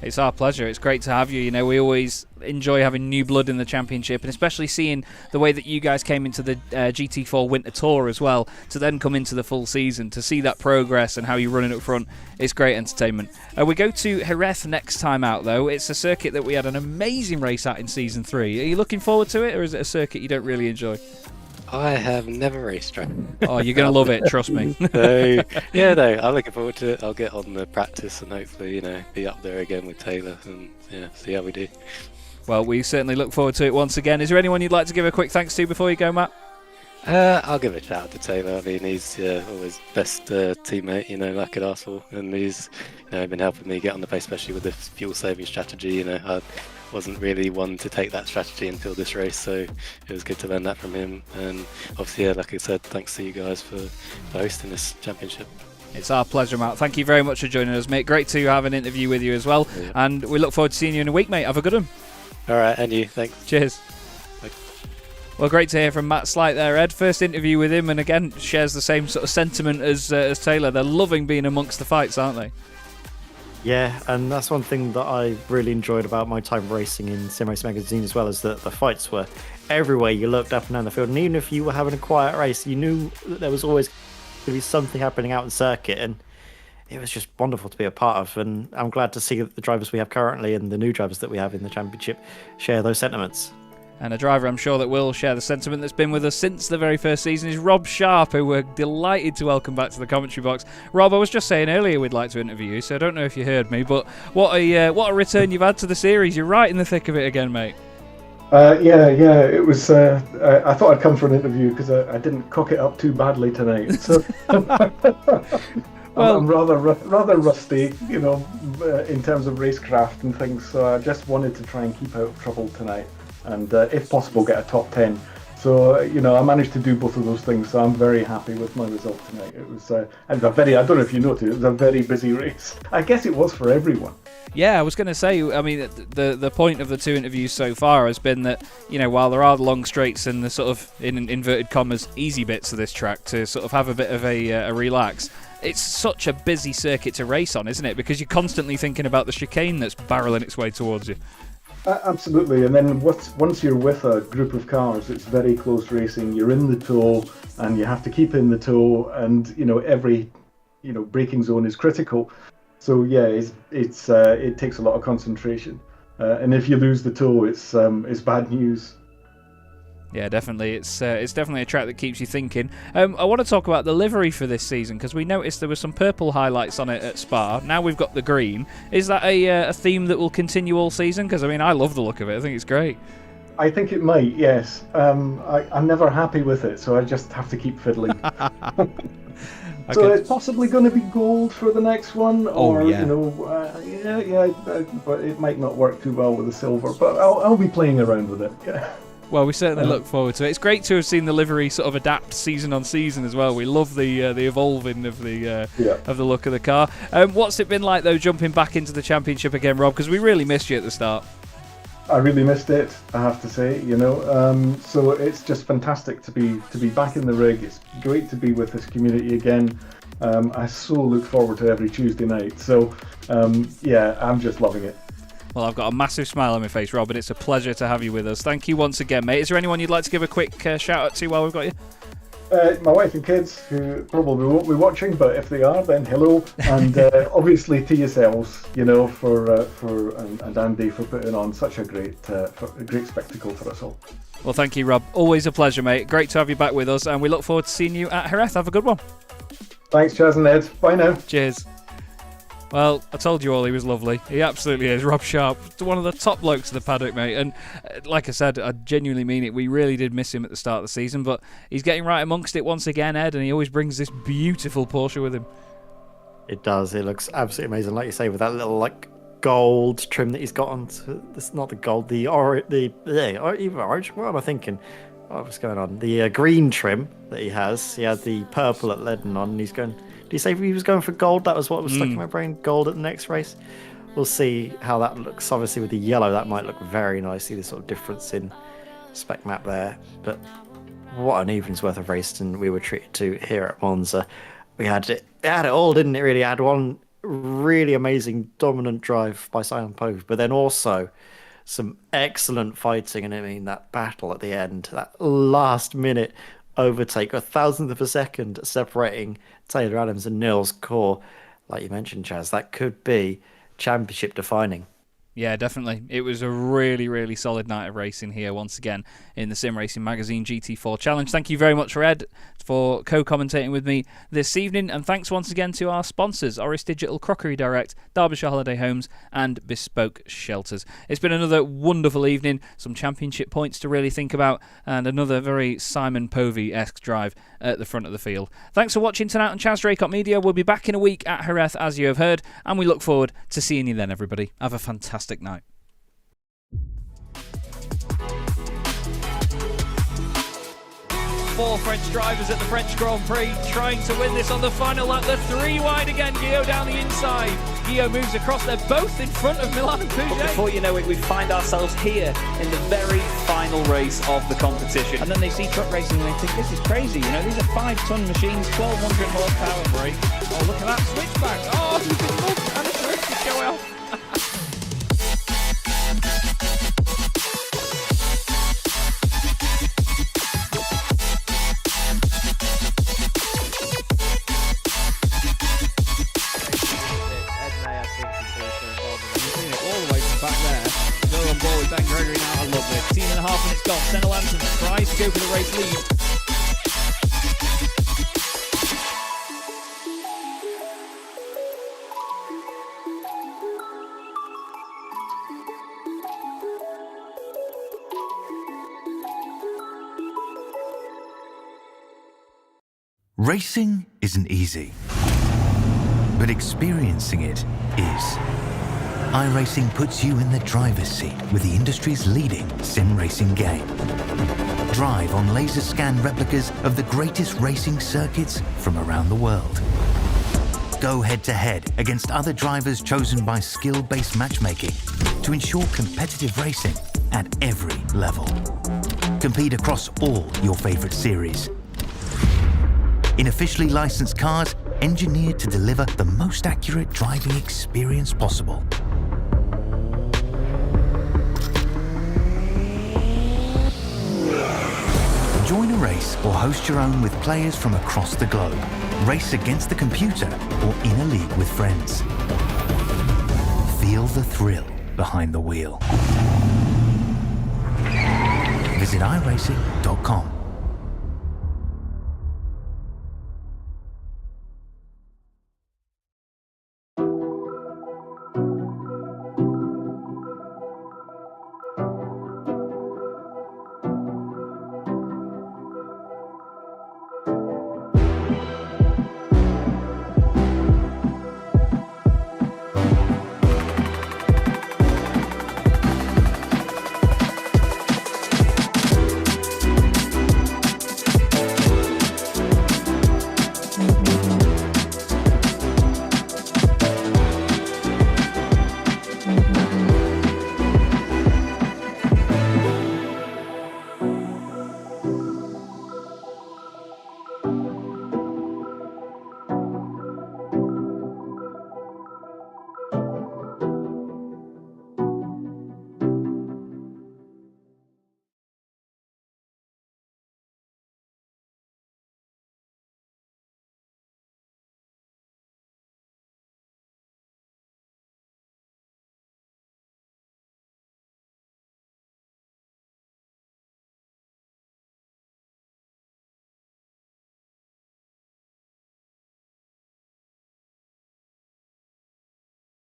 It's our pleasure. It's great to have you. You know, we always enjoy having new blood in the championship, and especially seeing the way that you guys came into the GT4 Winter Tour as well, to then come into the full season, to see that progress and how you're running up front. It's great entertainment. We go to Jerez next time out, though. It's a circuit that we had an amazing race at in Season 3. Are you looking forward to it, or is it a circuit you don't really enjoy? I have never raced track. Oh, you're going to love it, trust me. So, yeah, no, I'm looking forward to it. I'll get on the practice and hopefully, you know, be up there again with Taylor and see how we do. Well, we certainly look forward to it once again. Is there anyone you'd like to give a quick thanks to before you go, Matt? I'll give a shout out to Taylor. I mean, he's always best teammate, you know, I could ask for, and he's, you know, been helping me get on the pace, especially with the fuel saving strategy. You know, I wasn't really one to take that strategy until this race, so it was good to learn that from him. And obviously, yeah, like I said, thanks to you guys for hosting this championship. It's our pleasure, Matt. Thank you very much for joining us, mate. Great to have an interview with you as well. Yeah. And we look forward to seeing you in a week, mate. Have a good one. All right, and you, thanks. Cheers. Well, great to hear from Matt Slight there, Ed. First interview with him, and again, shares the same sort of sentiment as Taylor. They're loving being amongst the fights, aren't they? Yeah, and that's one thing that I really enjoyed about my time racing in Sim Race Magazine as well, is that the fights were everywhere. You looked up and down the field, and even if you were having a quiet race, you knew that there was always going to be something happening out in circuit, and it was just wonderful to be a part of. And I'm glad to see that the drivers we have currently and the new drivers that we have in the championship share those sentiments. And a driver I'm sure that will share the sentiment that's been with us since the very first season is Rob Sharp, who we're delighted to welcome back to the commentary box. Rob, I was just saying earlier we'd like to interview you, so I don't know if you heard me, but what a return you've had to the series. You're right in the thick of it again, mate. Yeah, it was. I thought I'd come for an interview because I didn't cock it up too badly tonight. So Well, I'm rather rusty, you know, in terms of racecraft and things. So I just wanted to try and keep out of trouble tonight, and if possible, get a top 10. So you know, I managed to do both of those things. So I'm very happy with my result tonight. It was a very. I don't know if you noticed, it was a very busy race. I guess it was for everyone. yeah, I was going to say, I mean, the point of the two interviews so far has been that, you know, while there are the long straights and the sort of, in inverted commas, easy bits of this track to sort of have a bit of a relax, it's such a busy circuit to race on, isn't it? Because you're constantly thinking about the chicane that's barreling its way towards you. Absolutely, and then once you're with a group of cars, it's very close racing. You're in the tow, and you have to keep in the tow, and you know every braking zone is critical. So yeah, it takes a lot of concentration, and if you lose the tow, it's bad news. Yeah, definitely. It's definitely a track that keeps you thinking. I want to talk about the livery for this season because we noticed there were some purple highlights on it at Spa. Now we've got the green. Is that a theme that will continue all season? Because I mean, I love the look of it. I think it's great. I think it might. Yes. I'm never happy with it, so I just have to keep fiddling. So it's possibly going to be gold for the next one, or yeah. you know, but it might not work too well with the silver. But I'll be playing around with it. Yeah. Well, we certainly look forward to it. It's great to have seen the livery sort of adapt season on season as well. We love the evolving of the look of the car. What's it been like though, jumping back into the championship again, Rob? Because we really missed you at the start. I really missed it, I have to say. You know, so it's just fantastic to be back in the rig. It's great to be with this community again. I so look forward to every Tuesday night. So yeah, I'm just loving it. Well, I've got a massive smile on my face, Rob, and it's a pleasure to have you with us. Thank you once again, mate. Is there anyone you'd like to give a quick shout out to while we've got you? My wife and kids, who probably won't be watching, but if they are, then hello. And obviously to yourselves, you know, and Andy for putting on such a great spectacle for us all. Well, thank you, Rob. Always a pleasure, mate. Great to have you back with us, and we look forward to seeing you at Jerez. Have a good one. Thanks, Chaz and Ed. Bye now. Cheers. Well, I told you all he was lovely. He absolutely is. Rob Sharp, one of the top blokes of the paddock, mate. And like I said, I genuinely mean it. We really did miss him at the start of the season, but he's getting right amongst it once again, Ed, and he always brings this beautiful Porsche with him. It does. It looks absolutely amazing, like you say, with that little like gold trim that he's got on. It's not the gold, the orange. What am I thinking? What's going on? The green trim that he has. He had the purple at Ledenon, and he's going. Did you say he was going for gold? That was what was stuck in my brain. Gold at the next race. We'll see how that looks. Obviously, with the yellow, that might look very nice. See the sort of difference in spec map there. But what an evening's worth of racing we were treated to here at Monza. We had it all, didn't it? Really had one really amazing dominant drive by Simon Pove, but then also some excellent fighting. And I mean, that battle at the end, that last minute overtake, a thousandth of a second separating Taylor Adams and Nils Core. Like you mentioned, Chaz, that could be championship defining. Yeah, definitely. It was a really, really solid night of racing here once again in the Sim Racing Magazine GT4 Challenge. Thank you very much, Ed, for co-commentating with me this evening. And thanks once again to our sponsors, Oris Digital, Crockery Direct, Derbyshire Holiday Homes and Bespoke Shelters. It's been another wonderful evening, some championship points to really think about, and another very Simon Povey-esque drive at the front of the field. Thanks for watching tonight on Chaz Draycott Media. We'll be back in a week at Jerez, as you have heard, and we look forward to seeing you then, everybody. Have a fantastic night. Four French drivers at the French Grand Prix trying to win this on the final lap. They're three wide again. Guillaume down the inside. Guillaume moves across. They're both in front of Milan and But Pouget. before you know it, we find ourselves here in the very final race of the competition. And then they see truck racing and they think, this is crazy, you know, these are 5-ton machines, 1,200 horsepower brake. Oh, look at that switchback. Oh, he's been mugged and a throat to show off. Ben Gregory now, I love it. 10.5 minutes gone. Senna Anderson tries to go for the race lead. Racing isn't easy, but experiencing it is. iRacing puts you in the driver's seat with the industry's leading sim racing game. Drive on laser scan replicas of the greatest racing circuits from around the world. Go head-to-head against other drivers chosen by skill-based matchmaking to ensure competitive racing at every level. Compete across all your favorite series. In officially licensed cars, engineered to deliver the most accurate driving experience possible. Join a race or host your own with players from across the globe. Race against the computer or in a league with friends. Feel the thrill behind the wheel. Visit iRacing.com.